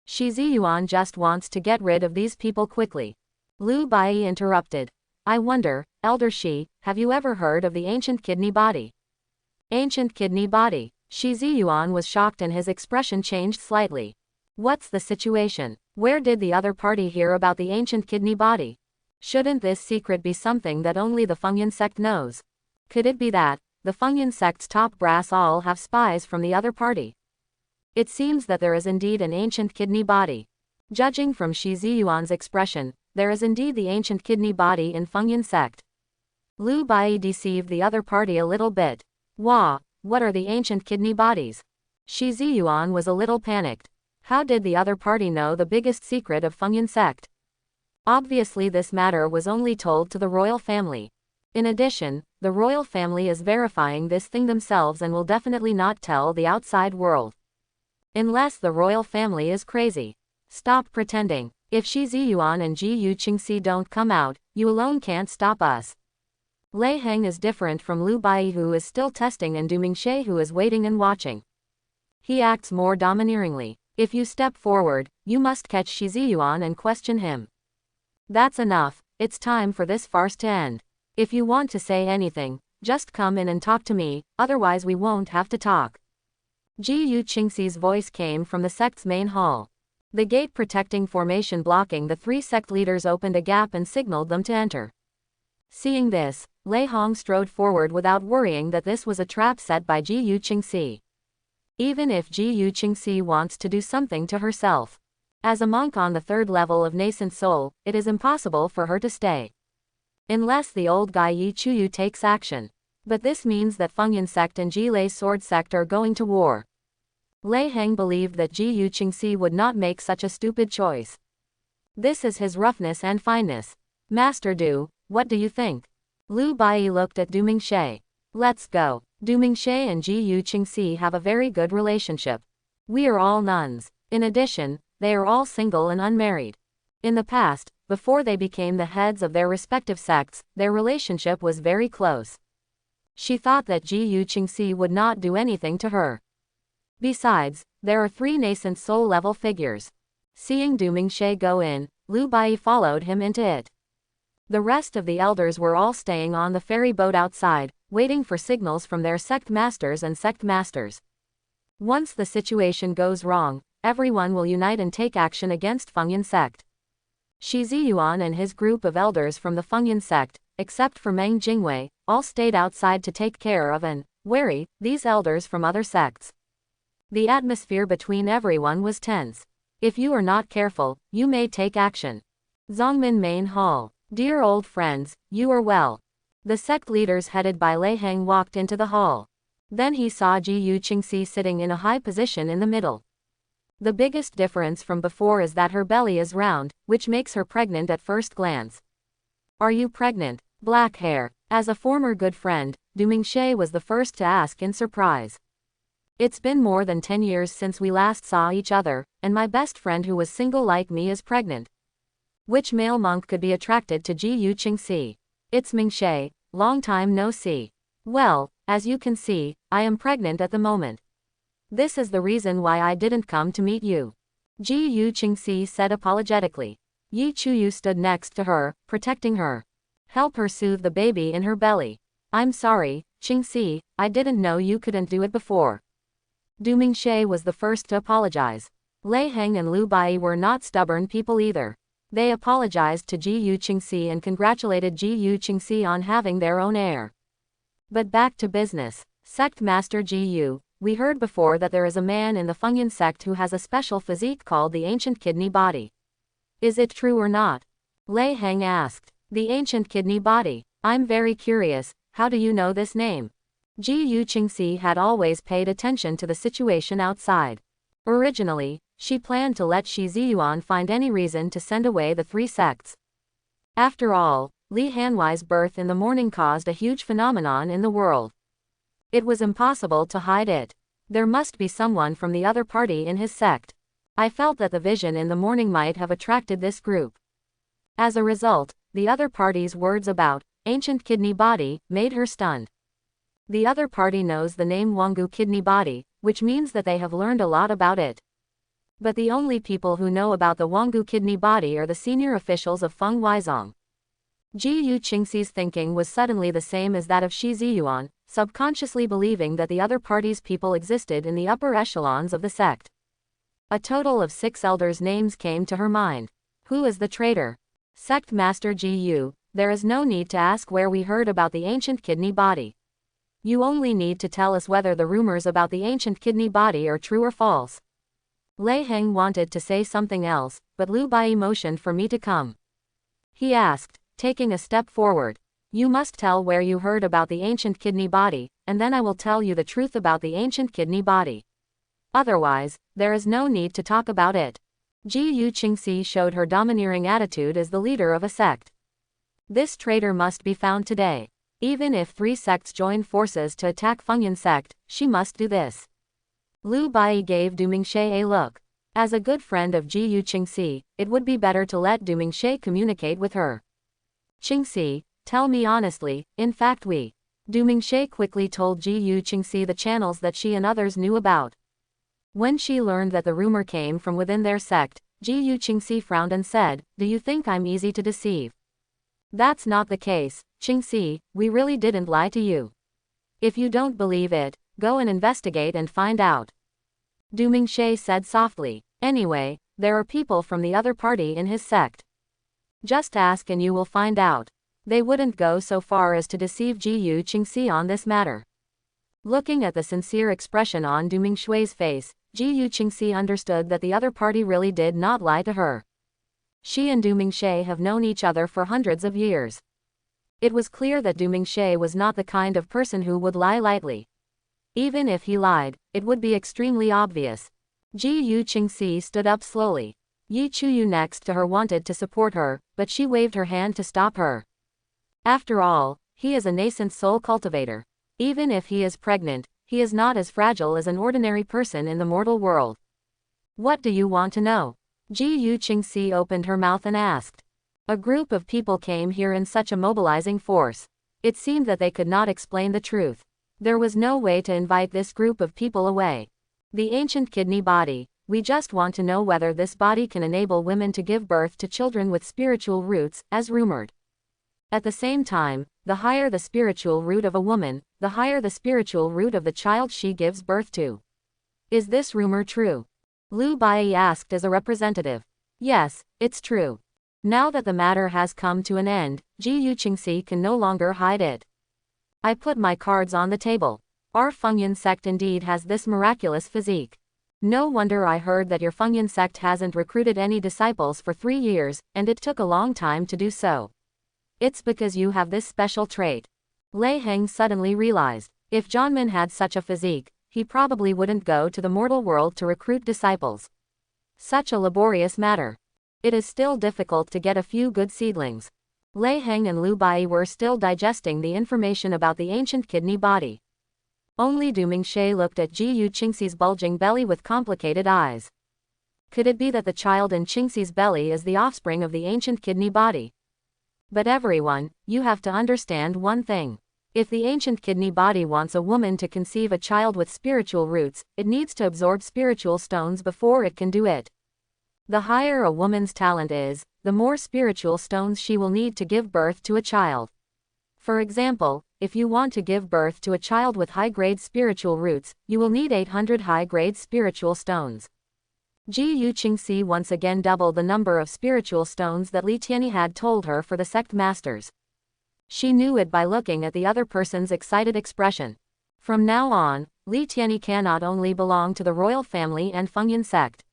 Shi Ziyuan just wants to get rid of these people quickly. Lu Bai interrupted. I wonder, Elder Shi, have you ever heard of the ancient kidney body? Ancient kidney body. Shi Ziyuan was shocked and his expression changed slightly. What's the situation? Where did the other party hear about the ancient kidney body? Shouldn't this secret be something that only the Fengyan sect knows? Could it be that the Fengyan sect's top brass all have spies from the other party? It seems that there is indeed an ancient kidney body. Judging from Shi Ziyuan's expression, there is indeed the ancient kidney body in Fengyan sect. Lu Bai deceived the other party a little bit. Wah, what are the ancient kidney bodies? Shi Ziyuan was a little panicked. How did the other party know the biggest secret of Fengyan sect? Obviously this matter was only told to the royal family. In addition, the royal family is verifying this thing themselves and will definitely not tell the outside world. Unless the royal family is crazy. Stop pretending. If Shi Ziyuan and Ji Qingxi don't come out, you alone can't stop us. Lei Heng is different from Lu Bai who is still testing and Du Mingxie who is waiting and watching. He acts more domineeringly. If you step forward, you must catch Shi Ziyuan and question him. That's enough, it's time for this farce to end. If you want to say anything, just come in and talk to me, otherwise we won't have to talk. Ji Qingxi's voice came from the sect's main hall. The gate protecting formation blocking the three sect leaders opened a gap and signaled them to enter. Seeing this, Lei Hong strode forward without worrying that this was a trap set by Ji Qingxi. Even if Ji Qingxi wants to do something to herself. As a monk on the third level of nascent soul, it is impossible for her to stay. Unless the old guy Yi Chuyu takes action. But this means that Fengyan sect and Jilei's sword sect are going to war. Lei Heng believed that Ji Qingxi would not make such a stupid choice. This is his roughness and fineness. Master Du, what do you think? Lu Bai looked at Du Mingxie. Let's go. Du Mingxie and Ji Qingxi have a very good relationship. We are all nuns. In addition, they are all single and unmarried. In the past, before they became the heads of their respective sects, their relationship was very close. She thought that Ji Qingxi would not do anything to her. Besides, there are three nascent soul level figures. Seeing Du Mingxie go in, Lu Bai followed him into it. The rest of the elders were all staying on the ferry boat outside, waiting for signals from their sect masters and sect masters. Once the situation goes wrong, everyone will unite and take action against Fengyan sect. Shi Ziyuan and his group of elders from the Fengyan sect, except for Mang Jingu, all stayed outside to take care of and worry these elders from other sects. The atmosphere between everyone was tense. If you are not careful, you may take action. Zongmin Main Hall. Dear old friends, you are well. The sect leaders headed by Lei Heng walked into the hall. Then he saw Ji Qingxi sitting in a high position in the middle. The biggest difference from before is that her belly is round, which makes her pregnant at first glance. Are you pregnant? Black hair. As a former good friend, Du Mingxie was the first to ask in surprise. It's been more than 10 years since we last saw each other, and my best friend who was single like me is pregnant. Which male monk could be attracted to Ji Qingxi? It's Mingxie, long time no see. Well, as you can see, I am pregnant at the moment. This is the reason why I didn't come to meet you. Ji Qingxi said apologetically. Yi Chuyu stood next to her, protecting her. Help her soothe the baby in her belly. I'm sorry, Qingxi, I didn't know you couldn't do it before. Du Mingxie was the first to apologize. Lei Heng and Lu Bai were not stubborn people either. They apologized to Ji Yu Qingxi and congratulated Ji Yu Qingxi on having their own heir. But back to business. Sect Master Ji Yu, we heard before that there is a man in the Fengyan sect who has a special physique called the Ancient Kidney Body. Is it true or not? Lei Heng asked. The Ancient Kidney Body. I'm very curious, how do you know this name? Ji Yu Qingxi had always paid attention to the situation outside. Originally, she planned to let Shi Ziyuan find any reason to send away the 3 sects. After all, Li Hanwei's birth in the morning caused a huge phenomenon in the world. It was impossible to hide it. There must be someone from the other party in his sect. I felt that the vision in the morning might have attracted this group. As a result, the other party's words about Ancient Kidney Body made her stunned. The other party knows the name Wangu Kidney Body, which means that they have learned a lot about it. But the only people who know about the Wangu Kidney Body are the senior officials of Feng Huizong. Ji Yu Qingxi's thinking was suddenly the same as that of Shi Ziyuan, subconsciously believing that the other party's people existed in the upper echelons of the sect. A total of 6 elders' names came to her mind. Who is the traitor? Sect Master Ji Yu, there is no need to ask where we heard about the Ancient Kidney Body. You only need to tell us whether the rumors about the Ancient Kidney Body are true or false. Lei Heng wanted to say something else, but Lu Bai motioned for me to come. He asked, taking a step forward. You must tell where you heard about the Ancient Kidney Body, and then I will tell you the truth about the Ancient Kidney Body. Otherwise, there is no need to talk about it. Ji Yu Qingxi showed her domineering attitude as the leader of a sect. This traitor must be found today. Even if 3 sects join forces to attack Fengyan sect, she must do this. Lu Bai gave Du Mingxie a look. As a good friend of Ji Yu Qingxi, it would be better to let Du Mingxie communicate with her. Qingxi, tell me honestly, in fact Du Mingxie quickly told Ji Yu Qingxi the channels that she and others knew about. When she learned that the rumor came from within their sect, Ji Yu Qingxi frowned and said, do you think I'm easy to deceive? That's not the case, Qingxi, we really didn't lie to you. If you don't believe it, go and investigate and find out. Du Mingxie said softly. Anyway, there are people from the other party in his sect. Just ask and you will find out. They wouldn't go so far as to deceive Ji Yu Qingxi on this matter. Looking at the sincere expression on Du Mingxie's face, Ji Yu Qingxi understood that the other party really did not lie to her. She and Du Mingxie have known each other for hundreds of years. It was clear that Du Mingxie was not the kind of person who would lie lightly. Even if he lied, it would be extremely obvious. Ji Yu Qingxi stood up slowly. Yi Chuyu next to her wanted to support her, but she waved her hand to stop her. After all, he is a nascent soul cultivator. Even if he is pregnant, he is not as fragile as an ordinary person in the mortal world. What do you want to know? Ji Yu Qingxi opened her mouth and asked. A group of people came here in such a mobilizing force. It seemed that they could not explain the truth. There was no way to invite this group of people away. The Ancient Kidney Body, we just want to know whether this body can enable women to give birth to children with spiritual roots, as rumored. At the same time, the higher the spiritual root of a woman, the higher the spiritual root of the child she gives birth to. Is this rumor true? Lu Bai asked as a representative. Yes, it's true. Now that the matter has come to an end, Ji Yu Qingxi can no longer hide it. I put my cards on the table. Our Fengyan sect indeed has this miraculous physique. No wonder I heard that your Fengyan sect hasn't recruited any disciples for 3 years, and it took a long time to do so. It's because you have this special trait. Lei Heng suddenly realized, if Zhanmin had such a physique, he probably wouldn't go to the mortal world to recruit disciples. Such a laborious matter. It is still difficult to get a few good seedlings. Lei Heng and Lu Bai were still digesting the information about the Ancient Kidney Body. Only Du Mingxie looked at Ji Yu Qingxi's bulging belly with complicated eyes. Could it be that the child in Qingxi's belly is the offspring of the Ancient Kidney Body? But everyone, you have to understand one thing. If the Ancient Kidney Body wants a woman to conceive a child with spiritual roots, it needs to absorb spiritual stones before it can do it. The higher a woman's talent is, the more spiritual stones she will need to give birth to a child. For example, if you want to give birth to a child with high-grade spiritual roots, you will need 800 high-grade spiritual stones. Ji Yuqingxi once again doubled the number of spiritual stones that Li Tianyi had told her for the sect masters. She knew it by looking at the other person's excited expression. From now on, Li Tianyi can not only belong to the royal family and Fengyan sect.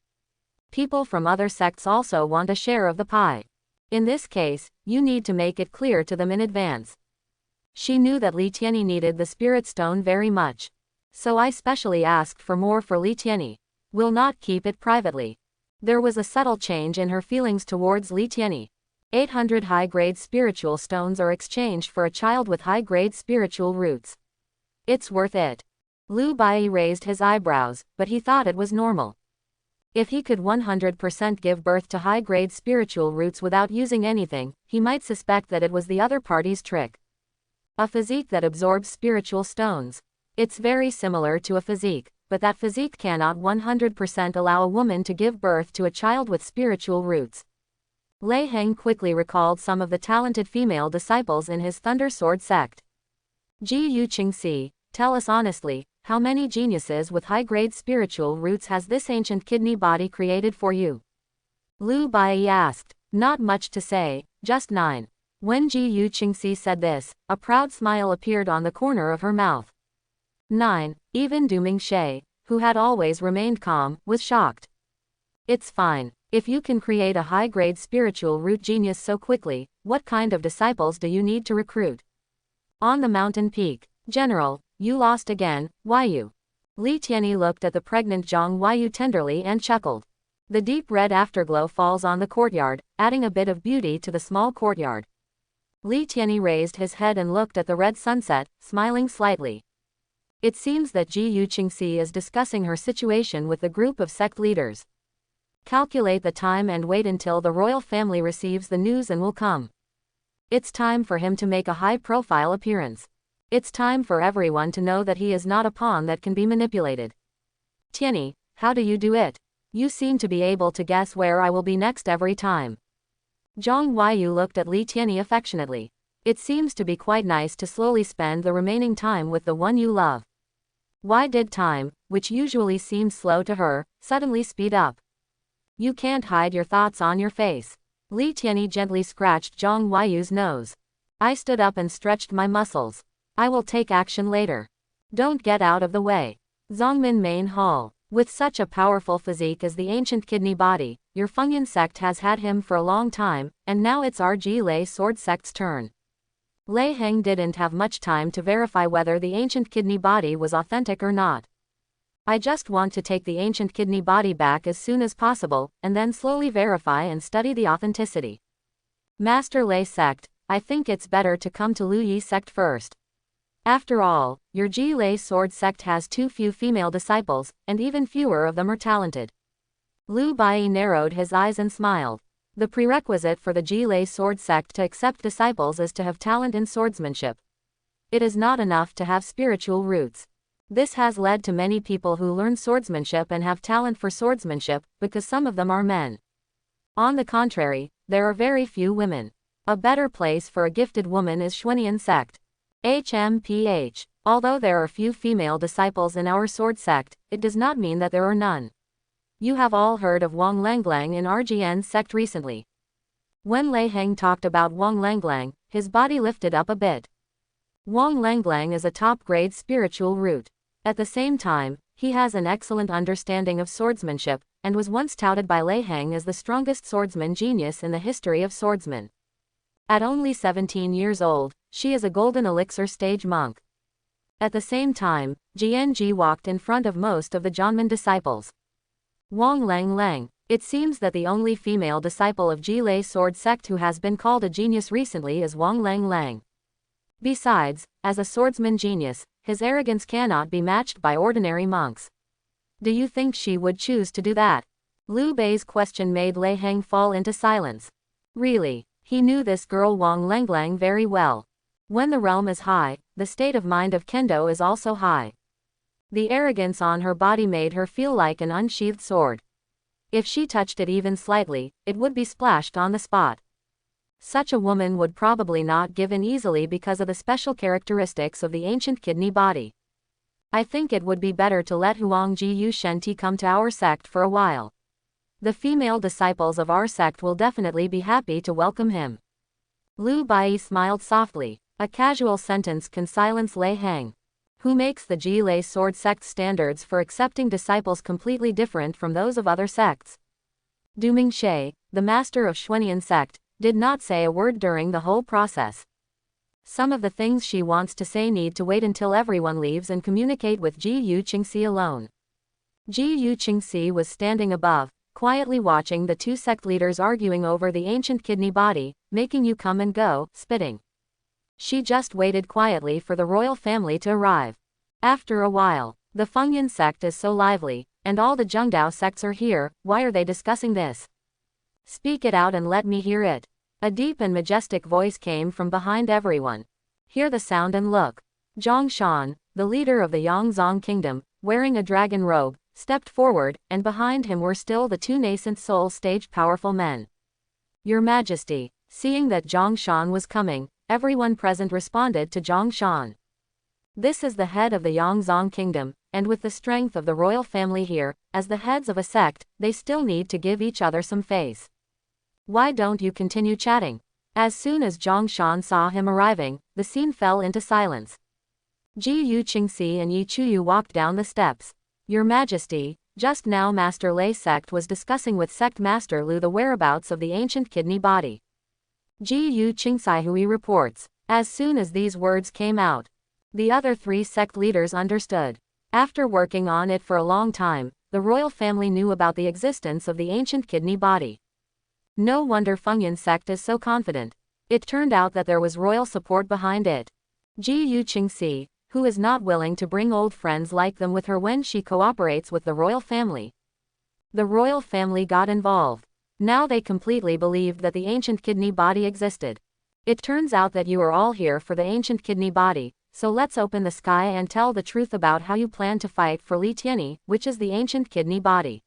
People from other sects also want a share of the pie. In this case, you need to make it clear to them in advance. She knew that Li Tianyi needed the spirit stone very much. So I specially asked for more for Li Tianyi. Will not keep it privately. There was a subtle change in her feelings towards Li Tianyi. 800 high-grade spiritual stones are exchanged for a child with high-grade spiritual roots. It's worth it. Liu Bai raised his eyebrows, but he thought it was normal. If he could 100% give birth to high-grade spiritual roots without using anything, he might suspect that it was the other party's trick. A physique that absorbs spiritual stones. It's very similar to a physique, but that physique cannot 100% allow a woman to give birth to a child with spiritual roots. Lei Heng quickly recalled some of the talented female disciples in his Thunder Sword sect. Ji Yuqingxi, tell us honestly, how many geniuses with high-grade spiritual roots has this ancient kidney body created for you? Liu Bai asked. Not much to say, just 9. When Ji Yuqingxi said this, a proud smile appeared on the corner of her mouth. 9. Even Du Mingxie, who had always remained calm, was shocked. It's fine. If you can create a high-grade spiritual root genius so quickly, what kind of disciples do you need to recruit? On the mountain peak. General, you lost again, Waiyu. Li Tianyi looked at the pregnant Zhang Waiyu tenderly and chuckled. The deep red afterglow falls on the courtyard, adding a bit of beauty to the small courtyard. Li Tianyi raised his head and looked at the red sunset, smiling slightly. It seems that Ji Yuqingxi is discussing her situation with the group of sect leaders. Calculate the time and wait until the royal family receives the news and will come. It's time for him to make a high-profile appearance. It's time for everyone to know that he is not a pawn that can be manipulated. Tianyi, how do you do it? You seem to be able to guess where I will be next every time. Zhang Waiyu looked at Li Tianyi affectionately. It seems to be quite nice to slowly spend the remaining time with the one you love. Why did time, which usually seems slow to her, suddenly speed up? You can't hide your thoughts on your face. Li Tianyi gently scratched Zhang Waiyu's nose. I stood up and stretched my muscles. I will take action later. Don't get out of the way. Zongmin Main Hall. With such a powerful physique as the ancient kidney body, your Fengyan sect has had him for a long time, and now it's our Ji Lei Sword sect's turn. Lei Heng didn't have much time to verify whether the ancient kidney body was authentic or not. I just want to take the ancient kidney body back as soon as possible, and then slowly verify and study the authenticity. Master Lei sect, I think it's better to come to Lu Yi sect first. After all, your Ji Lei Sword sect has too few female disciples, and even fewer of them are talented. Liu Bai narrowed his eyes and smiled. The prerequisite for the Ji Lei Sword sect to accept disciples is to have talent in swordsmanship. It is not enough to have spiritual roots. This has led to many people who learn swordsmanship and have talent for swordsmanship, because some of them are men. On the contrary, there are very few women. A better place for a gifted woman is Schwen sect. HMPH. Although there are few female disciples in our sword sect, it does not mean that there are none. You have all heard of Wang Langlang in RGN sect recently. When Lei Heng talked about Wang Langlang, his body lifted up a bit. Wang Langlang is a top-grade spiritual root. At the same time, he has an excellent understanding of swordsmanship, and was once touted by Lei Heng as the strongest swordsman genius in the history of swordsmen. At only 17 years old, she is a golden elixir stage monk. At the same time, Jianji walked in front of most of the Janman disciples. Wang Langlang. It seems that the only female disciple of Ji Lei Sword sect who has been called a genius recently is Wang Langlang. Besides, as a swordsman genius, his arrogance cannot be matched by ordinary monks. Do you think she would choose to do that? Liu Bei's question made Lei Heng fall into silence. Really, he knew this girl Wang Langlang very well. When the realm is high, the state of mind of Kendo is also high. The arrogance on her body made her feel like an unsheathed sword. If she touched it even slightly, it would be splashed on the spot. Such a woman would probably not give in easily because of the special characteristics of the ancient kidney body. I think it would be better to let Huang Ji Yu Shenti come to our sect for a while. The female disciples of our sect will definitely be happy to welcome him. Lu Bai smiled softly. A casual sentence can silence Lei Heng. Who makes the Ji Lei sword sect standards for accepting disciples completely different from those of other sects? Du Mingxie, the master of Schwenian sect, did not say a word during the whole process. Some of the things she wants to say need to wait until everyone leaves and communicate with Ji Yu Qingxi alone. Ji Yu Qingxi was standing above, quietly watching the two sect leaders arguing over the ancient kidney body, making you come and go, spitting. She just waited quietly for the royal family to arrive. After a while, the Fengyan sect is so lively, and all the Zhengdao sects are here, why are they discussing this? Speak it out and let me hear it. A deep and majestic voice came from behind everyone. Hear the sound and look. Zhang Shan, the leader of the Yangzong kingdom, wearing a dragon robe, stepped forward, and behind him were still the two nascent soul-stage powerful men. Your Majesty, seeing that Zhang Shan was coming, everyone present responded to Zhang Shan. This is the head of the Yangzong kingdom, and with the strength of the royal family here, as the heads of a sect, they still need to give each other some face. Why don't you continue chatting? As soon as Zhang Shan saw him arriving, the scene fell into silence. Ji Yu Qingxi and Yi Chuyu walked down the steps. Your Majesty, just now Master Lei Sect was discussing with Sect Master Lu the whereabouts of the ancient kidney body. Ji Yu Qingxi Hui reports. As soon as these words came out, the other three sect leaders understood. After working on it for a long time, the royal family knew about the existence of the ancient kidney body. No wonder Fengyan sect is so confident. It turned out that there was royal support behind it. Ji Yu Qingxi, who is not willing to bring old friends like them with her when she cooperates with the royal family. The royal family got involved. Now they completely believed that the ancient kidney body existed. It turns out that you are all here for the ancient kidney body, so let's open the sky and tell the truth about how you plan to fight for Li Tianyi, which is the ancient kidney body.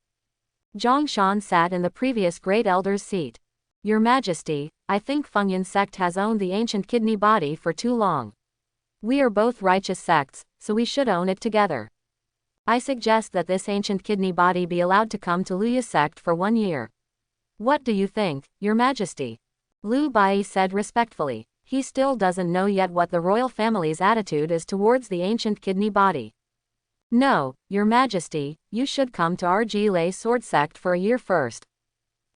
Zhang Shan sat in the previous great elder's seat. Your Majesty, I think Fengyan sect has owned the ancient kidney body for too long. We are both righteous sects, so we should own it together. I suggest that this ancient kidney body be allowed to come to Luya sect for 1 year. What do you think, Your Majesty? Lu Bai said respectfully. He still doesn't know yet what the royal family's attitude is towards the ancient kidney body. No, Your Majesty, you should come to our Ji Lei sword sect for a year first.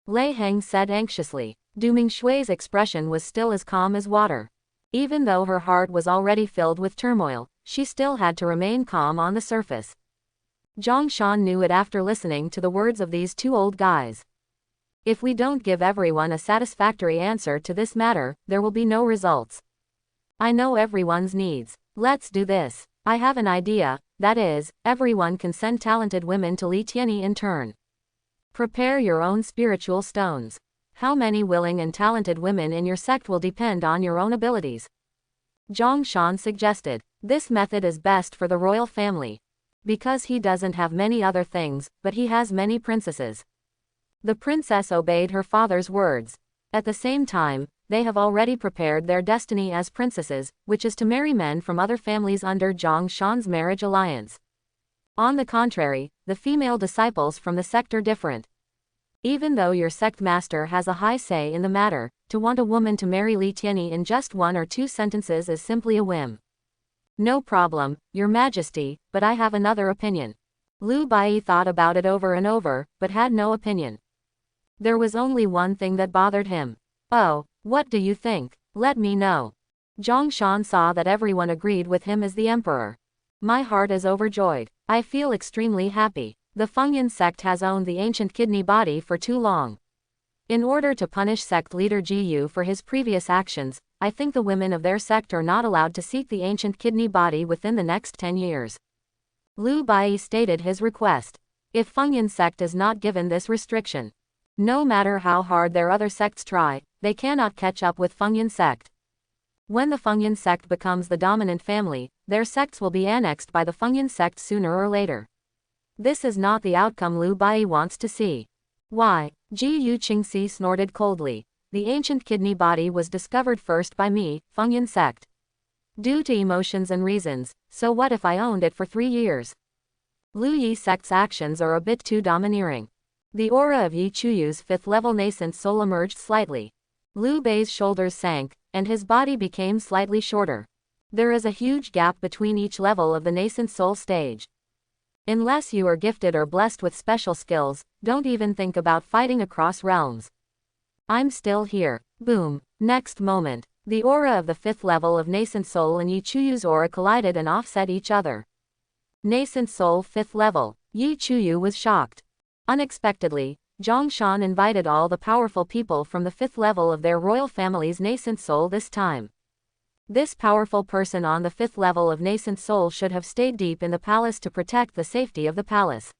Lei Heng said anxiously. Du Mingshui's expression was still as calm as water. Even though her heart was already filled with turmoil, she still had to remain calm on the surface. Zhang Shan knew it after listening to the words of these two old guys. If we don't give everyone a satisfactory answer to this matter, there will be no results. I know everyone's needs. Let's do this. I have an idea, that is, everyone can send talented women to Li Tianyi in turn. Prepare your own spiritual stones. How many willing and talented women in your sect will depend on your own abilities? Zhang Shan suggested. This method is best for the royal family. Because he doesn't have many other things, but he has many princesses. The princess obeyed her father's words. At the same time, they have already prepared their destiny as princesses, which is to marry men from other families under Zhang Shan's marriage alliance. On the contrary, the female disciples from the sect are different. Even though your sect master has a high say in the matter, to want a woman to marry Li Tianyi in just 1 or 2 sentences is simply a whim. No problem, Your Majesty, but I have another opinion. Lu Bai thought about it over and over, but had no opinion. There was only one thing that bothered him. Oh, what do you think? Let me know. Zhang Shan saw that everyone agreed with him as the emperor. My heart is overjoyed. I feel extremely happy. The Fengyan sect has owned the ancient kidney body for too long. In order to punish sect leader Ji Yu for his previous actions, I think the women of their sect are not allowed to seek the ancient kidney body within the next 10 years. Lu Bai stated his request. If Fengyan sect is not given this restriction, no matter how hard their other sects try, they cannot catch up with Fengyan sect. When the Fengyan sect becomes the dominant family, their sects will be annexed by the Fengyan sect sooner or later. This is not the outcome Lu Bai wants to see. Why? Ji Yu Qingxi snorted coldly. The ancient kidney body was discovered first by me, Fengyan Sect. Due to emotions and reasons, so what if I owned it for 3 years? Lu Yi Sect's actions are a bit too domineering. The aura of Yi Chuyu's 5th-level nascent soul emerged slightly. Liu Bei's shoulders sank, and his body became slightly shorter. There is a huge gap between each level of the nascent soul stage. Unless you are gifted or blessed with special skills, don't even think about fighting across realms. I'm still here. Boom. Next moment, the aura of the 5th level of nascent soul and Yi Chuyu's aura collided and offset each other. Nascent soul 5th level. Yi Chuyu was shocked. Unexpectedly, Zhongshan invited all the powerful people from the 5th level of their royal family's nascent soul this time. This powerful person on the 5th level of nascent soul should have stayed deep in the palace to protect the safety of the palace.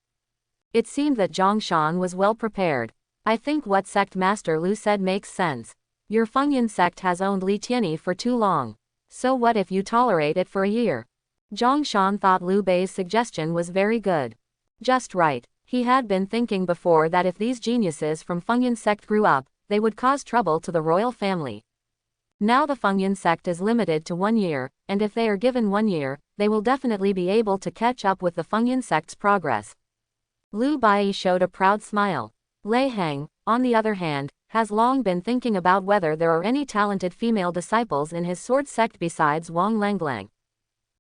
It seemed that Zhongshan was well prepared. I think what Sect Master Lu said makes sense. Your Fengyan Sect has owned Li Tianyi for too long. So what if you tolerate it for a year? Zhongshan thought Liu Bei's suggestion was very good. Just right. He had been thinking before that if these geniuses from Fengyan Sect grew up, they would cause trouble to the royal family. Now the Fengyan Sect is limited to 1 year, and if they are given 1 year, they will definitely be able to catch up with the Fengyan Sect's progress. Liu Bai showed a proud smile. Lei Heng, on the other hand, has long been thinking about whether there are any talented female disciples in his sword sect besides Wang Langlang.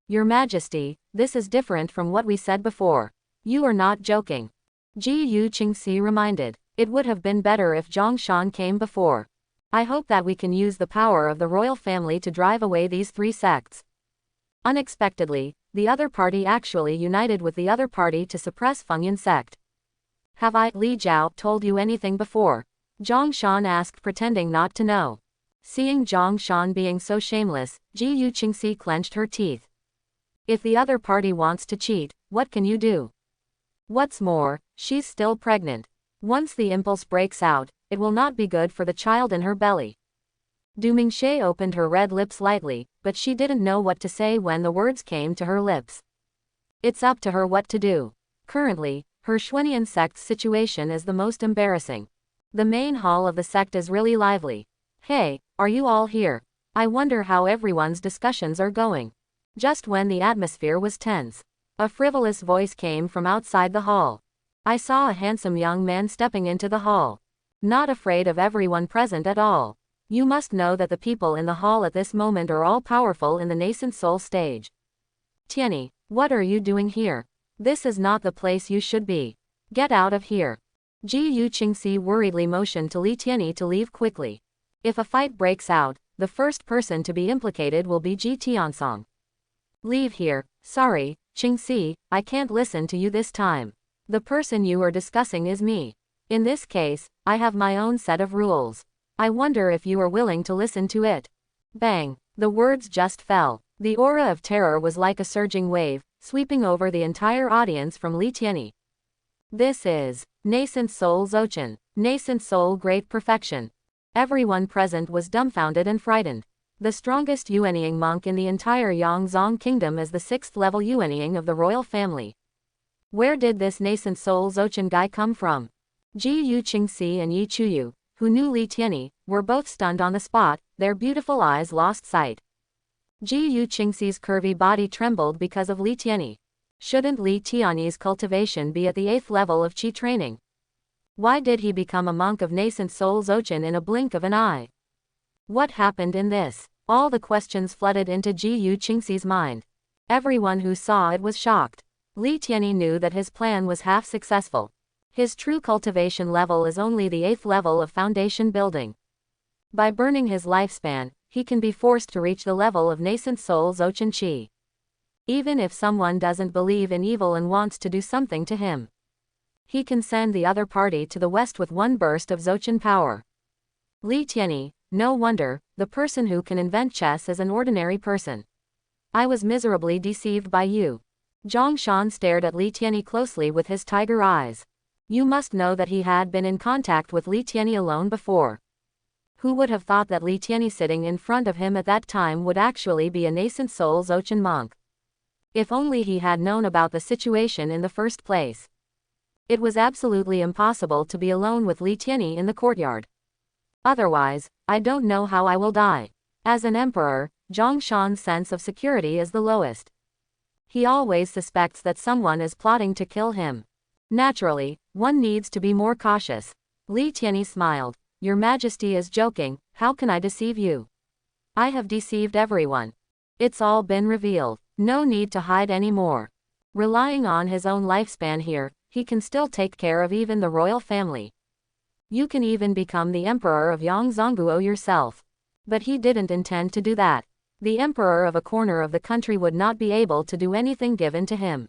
Your Majesty, this is different from what we said before. You are not joking. Ji Yu Qingxi reminded. It would have been better if Zhongshan came before. I hope that we can use the power of the royal family to drive away these 3 sects. Unexpectedly, the other party actually united with the other party to suppress Fengyan Sect. Have I, Li Jiao, told you anything before? Zhongshan asked, pretending not to know. Seeing Zhongshan being so shameless, Ji Yu Qingxi clenched her teeth. If the other party wants to cheat, what can you do? What's more, she's still pregnant. Once the impulse breaks out, it will not be good for the child in her belly. Du Mingxie opened her red lips lightly, but she didn't know what to say when the words came to her lips. It's up to her what to do. Currently, her Schwenian sect's situation is the most embarrassing. The main hall of the sect is really lively. Hey, are you all here? I wonder how everyone's discussions are going. Just when the atmosphere was tense, a frivolous voice came from outside the hall. I saw a handsome young man stepping into the hall. Not afraid of everyone present at all. You must know that the people in the hall at this moment are all powerful in the nascent soul stage. Tianyi, what are you doing here? This is not the place you should be. Get out of here. Ji Yu Qingxi worriedly motioned to Li Tianyi to leave quickly. If a fight breaks out, the first person to be implicated will be Ji Tiansong. Leave here. Sorry, Qingxi, I can't listen to you this time. The person you are discussing is me. In this case, I have my own set of rules. I wonder if you are willing to listen to it. Bang! The words just fell. The aura of terror was like a surging wave, sweeping over the entire audience from Li Tianyi. This is Nascent Soul Zochan. Nascent Soul Great Perfection. Everyone present was dumbfounded and frightened. The strongest Yuanying monk in the entire Yangzong kingdom is the 6th level Yuanying of the royal family. Where did this Nascent Soul Zochan guy come from? Ji Yu Qingxi and Yi Chuyu, who knew Li Tianyi, were both stunned on the spot, their beautiful eyes lost sight. Ji Yu Qingxi's curvy body trembled because of Li Tianyi. Shouldn't Li Tianyi's cultivation be at the 8th level of Qi training? Why did he become a monk of Nascent Soul Zochan in a blink of an eye? What happened in this? All the questions flooded into Ji Yu Qingxi's mind. Everyone who saw it was shocked. Li Tianyi knew that his plan was half successful. His true cultivation level is only the 8th level of foundation building. By burning his lifespan, he can be forced to reach the level of Nascent Soul Zochan Qi. Even if someone doesn't believe in evil and wants to do something to him, he can send the other party to the west with one burst of Zochan power. Li Tianyi, no wonder, the person who can invent chess is an ordinary person. I was miserably deceived by you. Zhongshan stared at Li Tianyi closely with his tiger eyes. You must know that he had been in contact with Li Tianyi alone before. Who would have thought that Li Tianyi sitting in front of him at that time would actually be a Nascent Soul Zochan monk? If only he had known about the situation in the first place. It was absolutely impossible to be alone with Leeni in the courtyard. Otherwise, I don't know how I will die. As an emperor, Zhang Shan's sense of security is the lowest. He always suspects that someone is plotting to kill him. Naturally, one needs to be more cautious. Leeni smiled. Your Majesty is joking, how can I deceive you? I have deceived everyone. It's all been revealed. No need to hide anymore. Relying on his own lifespan here, he can still take care of even the royal family. You can even become the emperor of Yangzhongguo yourself. But he didn't intend to do that. The emperor of a corner of the country would not be able to do anything given to him.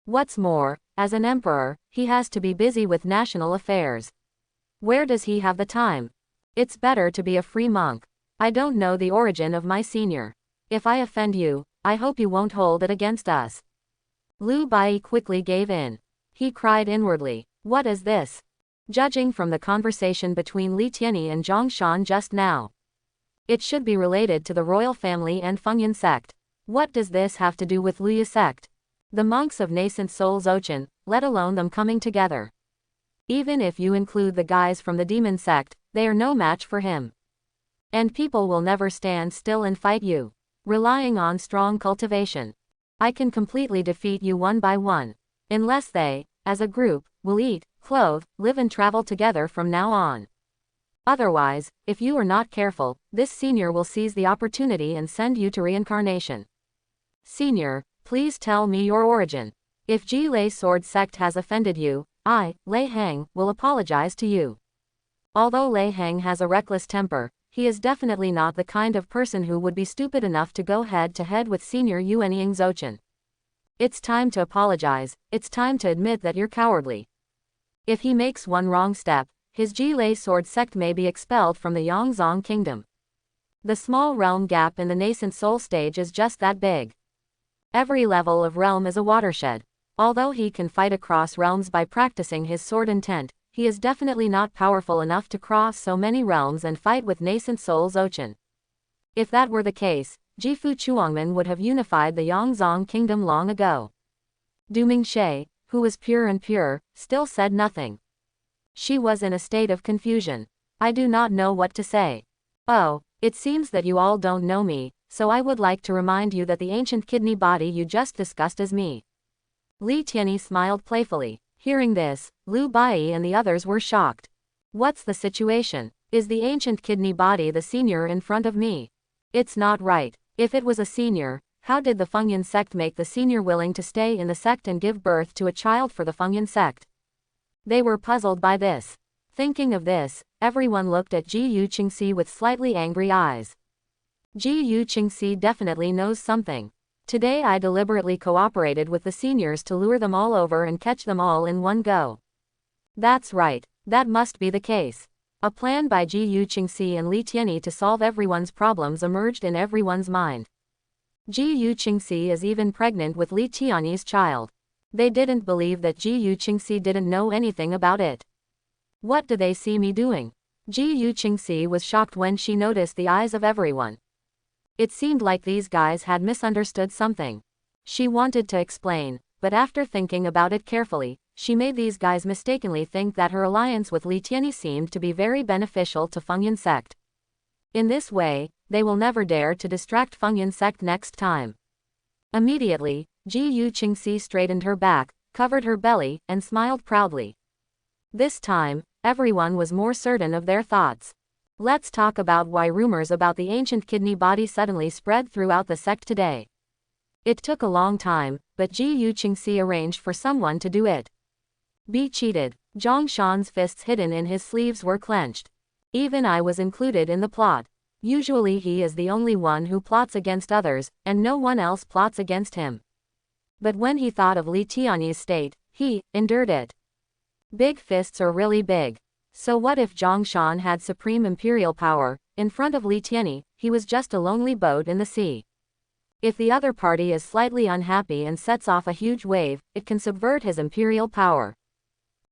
What's more, as an emperor, he has to be busy with national affairs. Where does he have the time? It's better to be a free monk. I don't know the origin of my senior. If I offend you, I hope you won't hold it against us. Liu Bai quickly gave in. He cried inwardly, what is this? Judging from the conversation between Leeni and Zhang Shan just now, it should be related to the royal family and Fengyan sect. What does this have to do with Liu sect? The monks of nascent soul Zochan, let alone them coming together. Even if you include the guys from the demon sect, they are no match for him. And people will never stand still and fight you. Relying on strong cultivation, I can completely defeat you one by one. Unless they, as a group, will eat, clothe, live and travel together from now on. Otherwise, if you are not careful, this senior will seize the opportunity and send you to reincarnation. Senior, please tell me your origin. If Ji Lei Sword Sect has offended you, I, Lei Heng, will apologize to you. Although Lei Heng has a reckless temper, he is definitely not the kind of person who would be stupid enough to go head to head with Senior Yuanying Zochan. It's time to apologize, it's time to admit that you're cowardly. If he makes one wrong step, his Ji Lei Sword Sect may be expelled from the Yangzhong Kingdom. The small realm gap in the nascent soul stage is just that big. Every level of realm is a watershed. Although he can fight across realms by practicing his sword intent, he is definitely not powerful enough to cross so many realms and fight with nascent soul Zochan. If that were the case, Jifu Chuangmen would have unified the Yangzhong Kingdom long ago. Du Mingxie, who was pure and pure, still said nothing. She was in a state of confusion. I do not know what to say. Oh, it seems that you all don't know me, so I would like to remind you that the ancient kidney body you just discussed is me. Leeni smiled playfully. Hearing this, Liu Bai and the others were shocked. What's the situation? Is the ancient kidney body the senior in front of me? It's not right. If it was a senior, how did the Fengyan sect make the senior willing to stay in the sect and give birth to a child for the Fengyan sect? They were puzzled by this. Thinking of this, everyone looked at Ji Yu Qingxi with slightly angry eyes. Ji Yu Qingxi definitely knows something. Today I deliberately cooperated with the seniors to lure them all over and catch them all in one go. That's right, that must be the case. A plan by Ji Yu Qingxi and Leeni to solve everyone's problems emerged in everyone's mind. Ji Yu Qingxi is even pregnant with Leeni's child. They didn't believe that Ji Yu Qingxi didn't know anything about it. What do they see me doing? Ji Yu Qingxi was shocked when she noticed the eyes of everyone. It seemed like these guys had misunderstood something. She wanted to explain, but after thinking about it carefully, she made these guys mistakenly think that her alliance with Leeni seemed to be very beneficial to Fengyan sect. In this way, they will never dare to distract Fengyan sect next time. Immediately, Ji Yu Qingxi straightened her back, covered her belly, and smiled proudly. This time, everyone was more certain of their thoughts. Let's talk about why rumors about the ancient kidney body suddenly spread throughout the sect today. It took a long time, but Ji Yu Qingxi arranged for someone to do it. Be cheated. Zhang Shan's fists hidden in his sleeves were clenched. Even I was included in the plot. Usually he is the only one who plots against others, and no one else plots against him. But when he thought of Leeni's state, he endured it. Big fists are really big. So what if Zhang Shan had supreme imperial power? In front of Leeni, he was just a lonely boat in the sea. If the other party is slightly unhappy and sets off a huge wave, it can subvert his imperial power.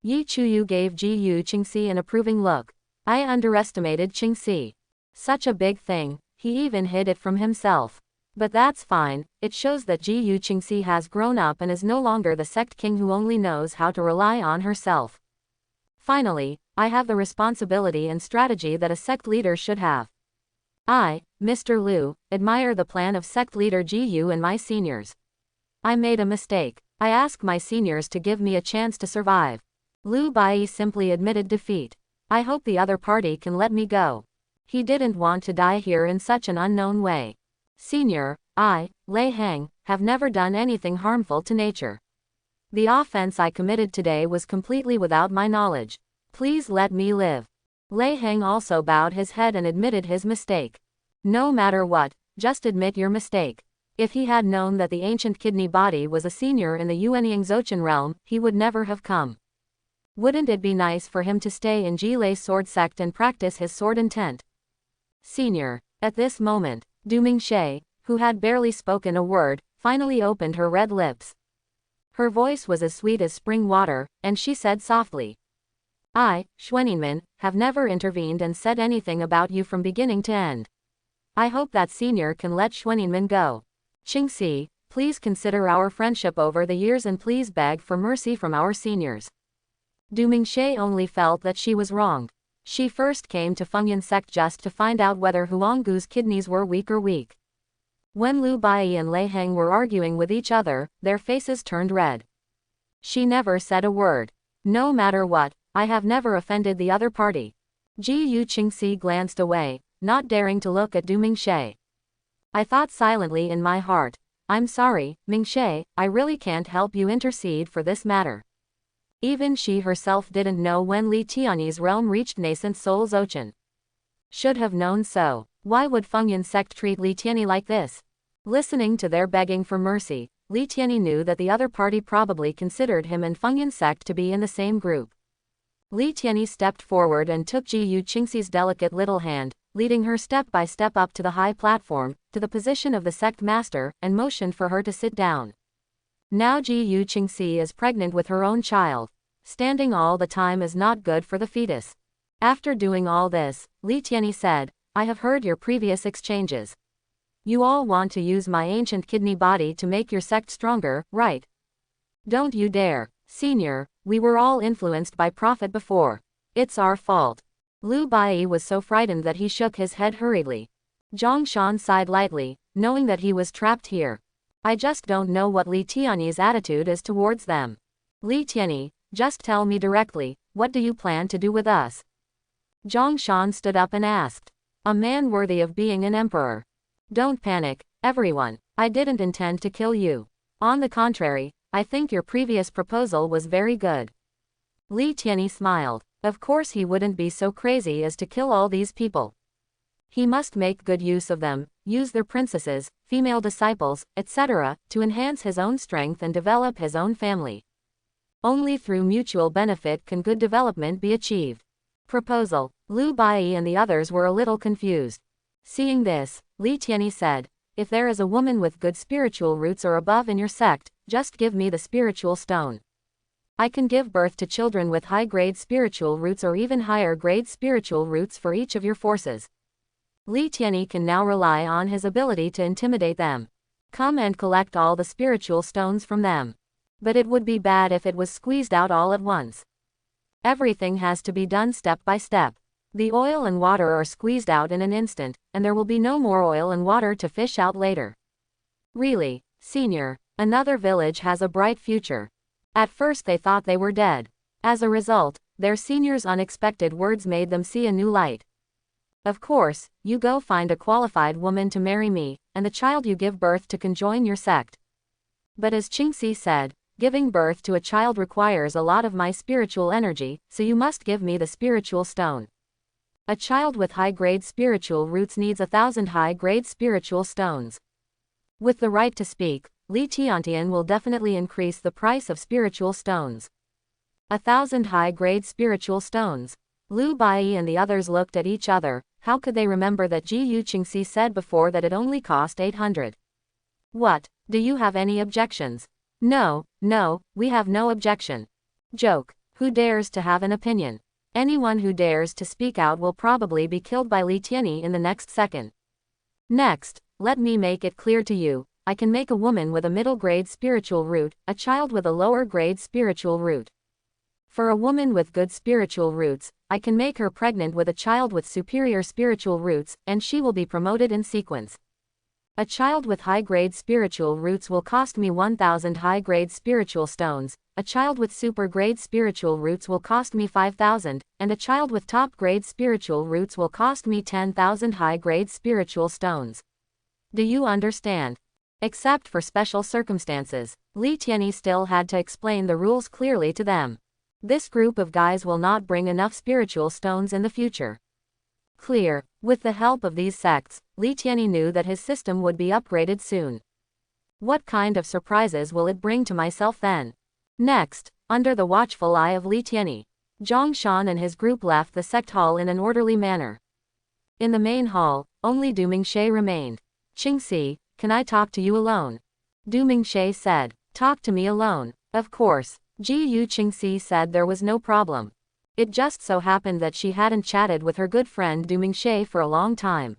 Yi Chuyu gave Ji Yu Qingxi an approving look. I underestimated Qingxi. Such a big thing, he even hid it from himself. But that's fine, it shows that Jiyu Qingxi has grown up and is no longer the sect king who only knows how to rely on herself. Finally, I have the responsibility and strategy that a sect leader should have. I, Mr. Liu, admire the plan of sect leader Jiyu and my seniors. I made a mistake. I ask my seniors to give me a chance to survive. Liu Bai simply admitted defeat. I hope the other party can let me go. He didn't want to die here in such an unknown way. Senior, I, Lei Hang, have never done anything harmful to nature. The offense I committed today was completely without my knowledge. Please let me live. Lei Hang also bowed his head and admitted his mistake. No matter what, just admit your mistake. If he had known that the ancient kidney body was a senior in the Yuanying Zouchen realm, he would never have come. Wouldn't it be nice for him to stay in Jilei's sword sect and practice his sword intent? Senior. At this moment, Du Mingxie, who had barely spoken a word, finally opened her red lips. Her voice was as sweet as spring water, and she said softly, I, Schweningman, have never intervened and said anything about you from beginning to end. I hope that senior can let Schweningman go. Qingxi, please consider our friendship over the years and please beg for mercy from our seniors. Du Mingxie only felt that she was wronged. She first came to Fengyan sect just to find out whether Huanggu's kidneys were weak or weak. When Liu Bai and Lei Hang were arguing with each other, their faces turned red. She never said a word. No matter what, I have never offended the other party. Jiyu Qingxi glanced away, not daring to look at Du Mingxie. I thought silently in my heart, I'm sorry, Mingxie, I really can't help you intercede for this matter. Even she herself didn't know when Li Tiany's realm reached nascent Soul Zouchen. Should have known so. Why would Fengyan sect treat Li Tiany like this? Listening to their begging for mercy, Li Tiany knew that the other party probably considered him and Fengyan sect to be in the same group. Li Tiany stepped forward and took Jiyu Qingxi's delicate little hand, leading her step by step up to the high platform, to the position of the sect master, and motioned for her to sit down. Now Jiyu Qingxi is pregnant with her own child. Standing all the time is not good for the fetus. After doing all this, Li Tiany said, I have heard your previous exchanges. You all want to use my ancient kidney body to make your sect stronger, right? Don't you dare. Senior, we were all influenced by profit before. It's our fault. Liu Bai was so frightened that he shook his head hurriedly. Zhang Shan sighed lightly, knowing that he was trapped here. I just don't know what Li Tiany's attitude is towards them. Li Tiany, just tell me directly, what do you plan to do with us? Zhang Shan stood up and asked. A man worthy of being an emperor. Don't panic, everyone. I didn't intend to kill you. On the contrary, I think your previous proposal was very good. Li Tiany smiled. Of course he wouldn't be so crazy as to kill all these people. He must make good use of them, use their princesses, female disciples, etc., to enhance his own strength and develop his own family. Only through mutual benefit can good development be achieved. Proposal. Liu Bai and the others were a little confused. Seeing this, Li Tiany said, if there is a woman with good spiritual roots or above in your sect, just give me the spiritual stone. I can give birth to children with high-grade spiritual roots or even higher-grade spiritual roots for each of your forces. Li Tiany can now rely on his ability to intimidate them. Come and collect all the spiritual stones from them. But it would be bad if it was squeezed out all at once. Everything has to be done step by step. The oil and water are squeezed out in an instant, and there will be no more oil and water to fish out later. Really, senior, another village has a bright future. At first they thought they were dead. As a result, their senior's unexpected words made them see a new light. Of course, you go find a qualified woman to marry me, and the child you give birth to can join your sect. But as Qingxi said, giving birth to a child requires a lot of my spiritual energy, so you must give me the spiritual stone. A child with high-grade spiritual roots needs 1,000 high-grade spiritual stones. With the right to speak, Li Tiantian will definitely increase the price of spiritual stones. 1,000 high-grade spiritual stones. Liu Bai and the others looked at each other. How could they remember that Jiyu Qingxi said before that it only cost 800? What? Do you have any objections? No, we have no objection. Joke. Who dares to have an opinion? Anyone who dares to speak out will probably be killed by Li Tiany in the next second. Next, let me make it clear to you, I can make a woman with a middle grade spiritual root, a child with a lower grade spiritual root. For a woman with good spiritual roots, I can make her pregnant with a child with superior spiritual roots, and she will be promoted in sequence. A child with high-grade spiritual roots will cost me 1,000 high-grade spiritual stones, a child with super-grade spiritual roots will cost me 5,000, and a child with top-grade spiritual roots will cost me 10,000 high-grade spiritual stones. Do you understand? Except for special circumstances, Leeni still had to explain the rules clearly to them. This group of guys will not bring enough spiritual stones in the future. Clear. With the help of these sects, Leeni knew that his system would be upgraded soon. What kind of surprises will it bring to myself then? Next, under the watchful eye of Leeni, Zhongshan and his group left the sect hall in an orderly manner. In the main hall, only Du Mingxie remained. Qingxi, can I talk to you alone? Du Mingxie said. Talk to me alone, of course. Yu Qingxi said there was no problem. It just so happened that she hadn't chatted with her good friend Du Mingxie for a long time.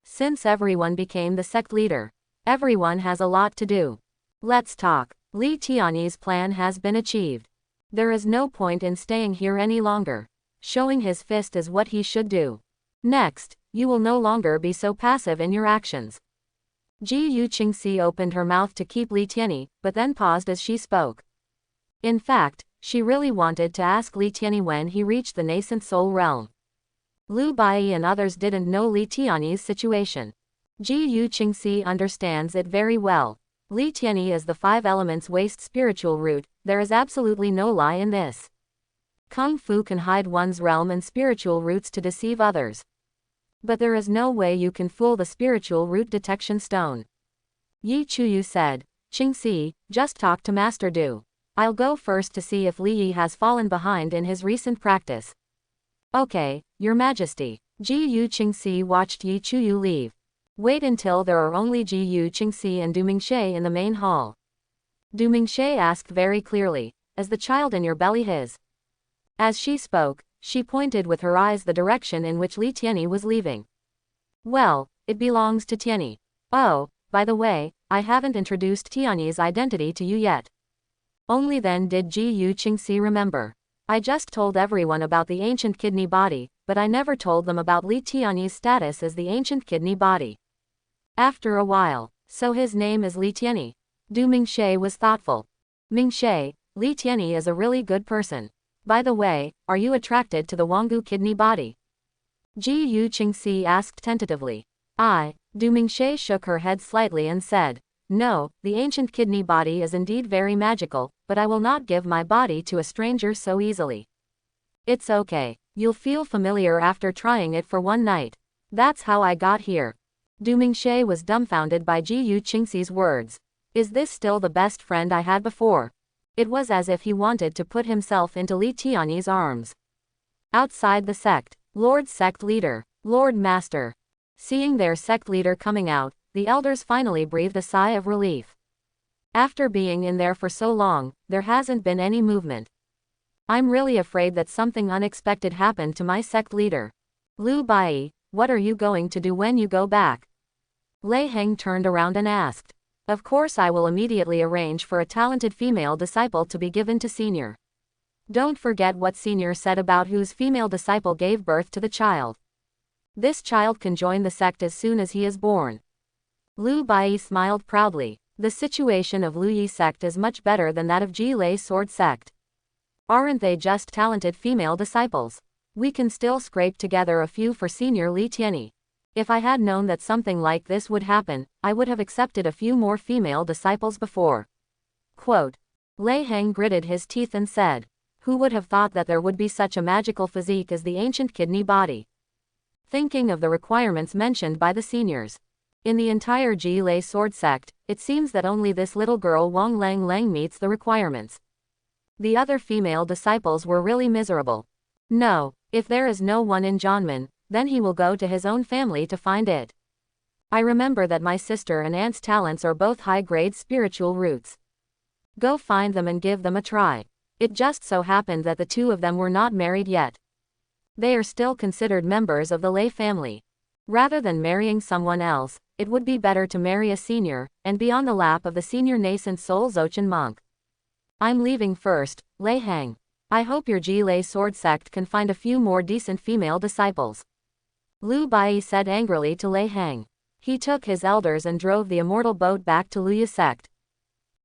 Since everyone became the sect leader, everyone has a lot to do. Let's talk. Li Tianyi's plan has been achieved. There is no point in staying here any longer. Showing his fist is what he should do. Next, you will no longer be so passive in your actions. Yu Qingxi opened her mouth to keep Li Tianyi, but then paused as she spoke. In fact, she really wanted to ask Li Tianyi when he reached the nascent soul realm. Lu Bai and others didn't know Li Tianyi's situation. Yu Qingxi understands it very well. Li Tianyi is the 5 elements waste spiritual root, there is absolutely no lie in this. Kung Fu can hide one's realm and spiritual roots to deceive others. But there is no way you can fool the spiritual root detection stone. Yi Chuyu said, Qingxi, just talk to Master Du. I'll go first to see if Li Yi has fallen behind in his recent practice. Okay, Your Majesty. Yu Qingxi watched Yi Chuyu leave. Wait until there are only Yu Qingxi and Du Mingxie in the main hall. Du Mingxie asked very clearly, is the child in your belly his? As she spoke, she pointed with her eyes the direction in which Li Tianyi was leaving. Well, it belongs to Tianyi. Oh, by the way, I haven't introduced Tianyi's identity to you yet. Only then did Yu Qingxi remember. I just told everyone about the ancient kidney body, but I never told them about Li Tianyi's status as the ancient kidney body. After a while, so his name is Li Tianyi. Du Mingxie was thoughtful. Mingxie, Li Tianyi is a really good person. By the way, are you attracted to the Wangu kidney body? Yu Qingxi asked tentatively. Du Mingxie shook her head slightly and said, no, the ancient kidney body is indeed very magical, but I will not give my body to a stranger so easily. It's okay, you'll feel familiar after trying it for one night. That's how I got here. Du Mingxie was dumbfounded by Yu Qingxi's words. Is this still the best friend I had before? It was as if he wanted to put himself into Li Tianyi's arms. Outside the sect, Lord Sect Leader, Lord Master. Seeing their sect leader coming out, the elders finally breathed a sigh of relief. After being in there for so long, there hasn't been any movement. I'm really afraid that something unexpected happened to my sect leader. Lu Bai, what are you going to do when you go back? Lei Heng turned around and asked. Of course I will immediately arrange for a talented female disciple to be given to Senior. Don't forget what Senior said about whose female disciple gave birth to the child. This child can join the sect as soon as he is born. Lu Bai smiled proudly. The situation of Lu Yi's sect is much better than that of Ji Lei's sword sect. Aren't they just talented female disciples? We can still scrape together a few for Senior Li Tianyi. If I had known that something like this would happen, I would have accepted a few more female disciples before. Quote. Lei Heng gritted his teeth and said, who would have thought that there would be such a magical physique as the ancient kidney body? Thinking of the requirements mentioned by the seniors. In the entire Ji Lei sword sect, it seems that only this little girl Wang Lang Lang meets the requirements. The other female disciples were really miserable. No, if there is no one in Jianmen, then he will go to his own family to find it. I remember that my sister and aunt's talents are both high-grade spiritual roots. Go find them and give them a try. It just so happened that the two of them were not married yet. They are still considered members of the Lei family. Rather than marrying someone else, it would be better to marry a senior, and be on the lap of the senior nascent soul Dzogchen monk. I'm leaving first, Lei Heng. I hope your Ji-Lei sword sect can find a few more decent female disciples. Liu Bai said angrily to Lei Heng. He took his elders and drove the immortal boat back to Luya sect.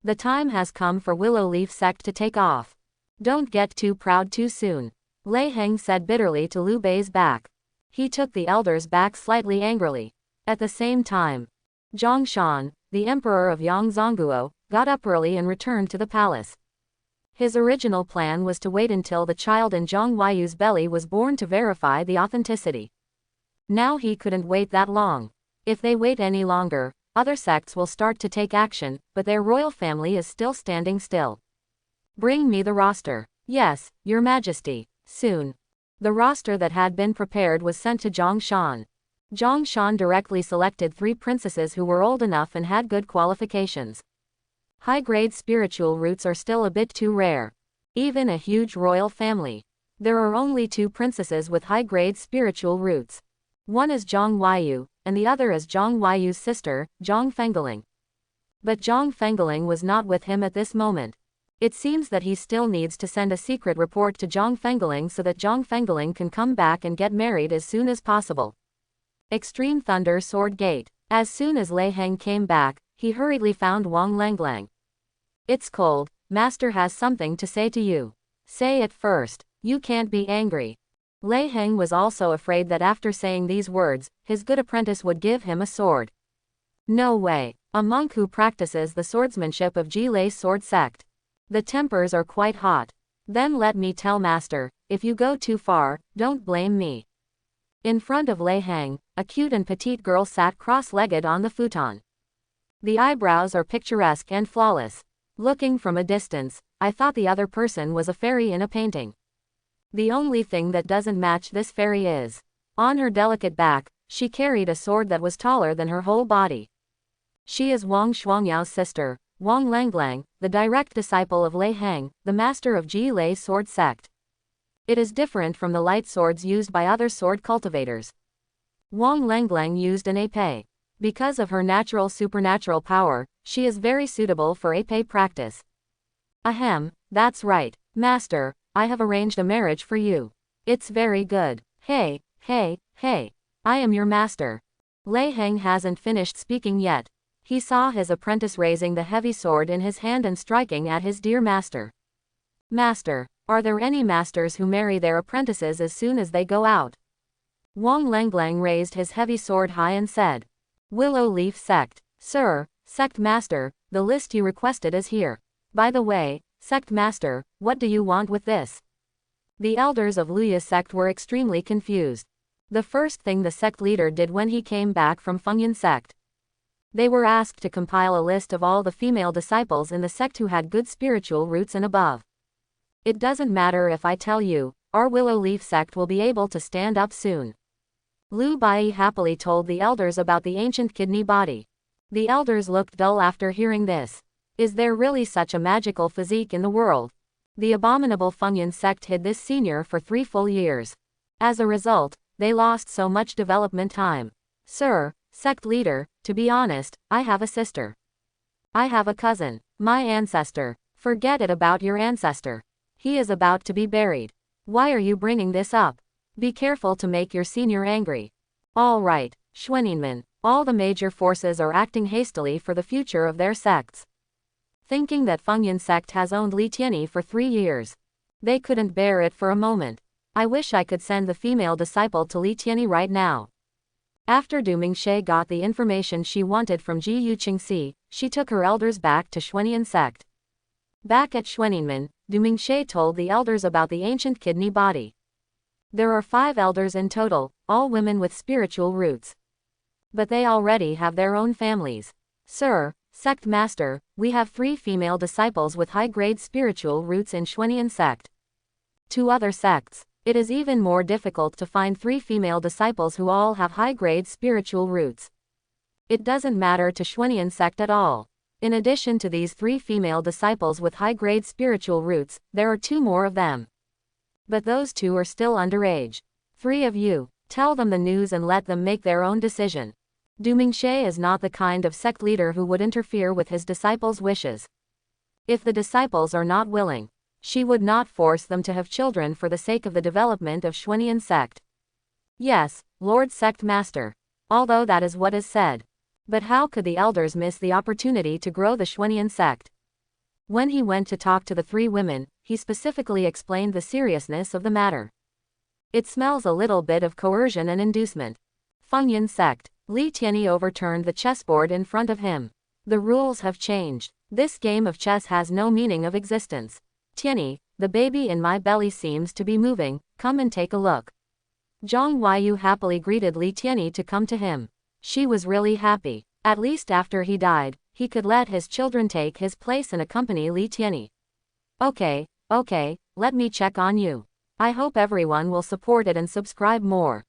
The time has come for Willow Leaf sect to take off. Don't get too proud too soon, Lei Heng said bitterly to Liu Bai's back. He took the elders back slightly angrily. At the same time, Zhang Shan, the emperor of Yang Zongguo, got up early and returned to the palace. His original plan was to wait until the child in Zhang Huayu's belly was born to verify the authenticity. Now he couldn't wait that long. If they wait any longer, other sects will start to take action, but their royal family is still standing still. Bring me the roster. Yes, Your Majesty. Soon. The roster that had been prepared was sent to Zhang Shan. Zhang Shan directly selected 3 princesses who were old enough and had good qualifications. High-grade spiritual roots are still a bit too rare. Even a huge royal family. There are only 2 princesses with high-grade spiritual roots. One is Zhang Huayu, and the other is Zhang Huayu's sister, Zhang Fengling. But Zhang Fengling was not with him at this moment. It seems that he still needs to send a secret report to Zhang Fengling so that Zhang Fengling can come back and get married as soon as possible. Extreme Thunder Sword Gate. As soon as Lei Heng came back, he hurriedly found Wang Langlang. It's cold, Master has something to say to you. Say it first. You can't be angry. Lei Heng was also afraid that after saying these words, his good apprentice would give him a sword. No way. A monk who practices the swordsmanship of Ji-Lei sword sect. The tempers are quite hot. Then let me tell Master, if you go too far, don't blame me. In front of Lei Heng, a cute and petite girl sat cross-legged on the futon. The eyebrows are picturesque and flawless. Looking from a distance, I thought the other person was a fairy in a painting. The only thing that doesn't match this fairy is, on her delicate back, she carried a sword that was taller than her whole body. She is Wang Shuangyao's sister, Wang Langlang, the direct disciple of Lei Heng, the master of Ji-Lei sword sect. It is different from the light swords used by other sword cultivators. Wang Langlang used an épée. Because of her natural supernatural power, she is very suitable for épée practice. Ahem, that's right, Master, I have arranged a marriage for you. It's very good. Hey, hey, hey, I am your master. Lei Heng hasn't finished speaking yet. He saw his apprentice raising the heavy sword in his hand and striking at his dear master. Master, are there any masters who marry their apprentices as soon as they go out? Wang Langlang raised his heavy sword high and said. Willow Leaf Sect. Sir, Sect Master, the list you requested is here. By the way, Sect Master, what do you want with this? The elders of Luya Sect were extremely confused. The first thing the sect leader did when he came back from Fengyan Sect. They were asked to compile a list of all the female disciples in the sect who had good spiritual roots and above. It doesn't matter if I tell you, our Willow Leaf Sect will be able to stand up soon. Liu Bai happily told the elders about the ancient kidney body. The elders looked dull after hearing this. Is there really such a magical physique in the world? The abominable Fengyan sect hid this senior for 3 full years. As a result, they lost so much development time. Sir, sect leader, to be honest, I have a sister. I have a cousin. My ancestor. Forget it about your ancestor. He is about to be buried. Why are you bringing this up? Be careful to make your senior angry. All right, Schweninman, all the major forces are acting hastily for the future of their sects. Thinking that Fengyan sect has owned Li Tianyi for 3 years. They couldn't bear it for a moment. I wish I could send the female disciple to Li Tianyi right now. After Du Mingxie got the information she wanted from Ji Yuqingxi, she took her elders back to Schwenian sect. Back at Schweninman, Du Mingxie told the elders about the ancient kidney body. There are 5 elders in total, all women with spiritual roots. But they already have their own families. Sir, Sect Master, we have 3 female disciples with high-grade spiritual roots in Schwenian sect. 2 other sects. It is even more difficult to find 3 female disciples who all have high-grade spiritual roots. It doesn't matter to Schwenian sect at all. In addition to these 3 female disciples with high-grade spiritual roots, there are 2 more of them. But those 2 are still underage. 3 of you, Tell them the news and let them make their own decision. Du Mingxie is not the kind of sect leader who would interfere with his disciples' wishes. If the disciples are not willing, she would not force them to have children for the sake of the development of Schwenian sect. Yes, Lord Sect Master. Although that is what is said. But how could the elders miss the opportunity to grow the Schwenian sect? When he went to talk to the three women, he specifically explained the seriousness of the matter. It smells a little bit of coercion and inducement. Fengyan sect. Li Tianyi overturned the chessboard in front of him. The rules have changed. This game of chess has no meaning of existence. Tianyi, the baby in my belly seems to be moving, come and take a look. Zhang Huayu happily greeted Li Tianyi to come to him. She was really happy. At least after he died, he could let his children take his place and accompany Li Tianyi. Okay, let me check on you. I hope everyone will support it and subscribe more.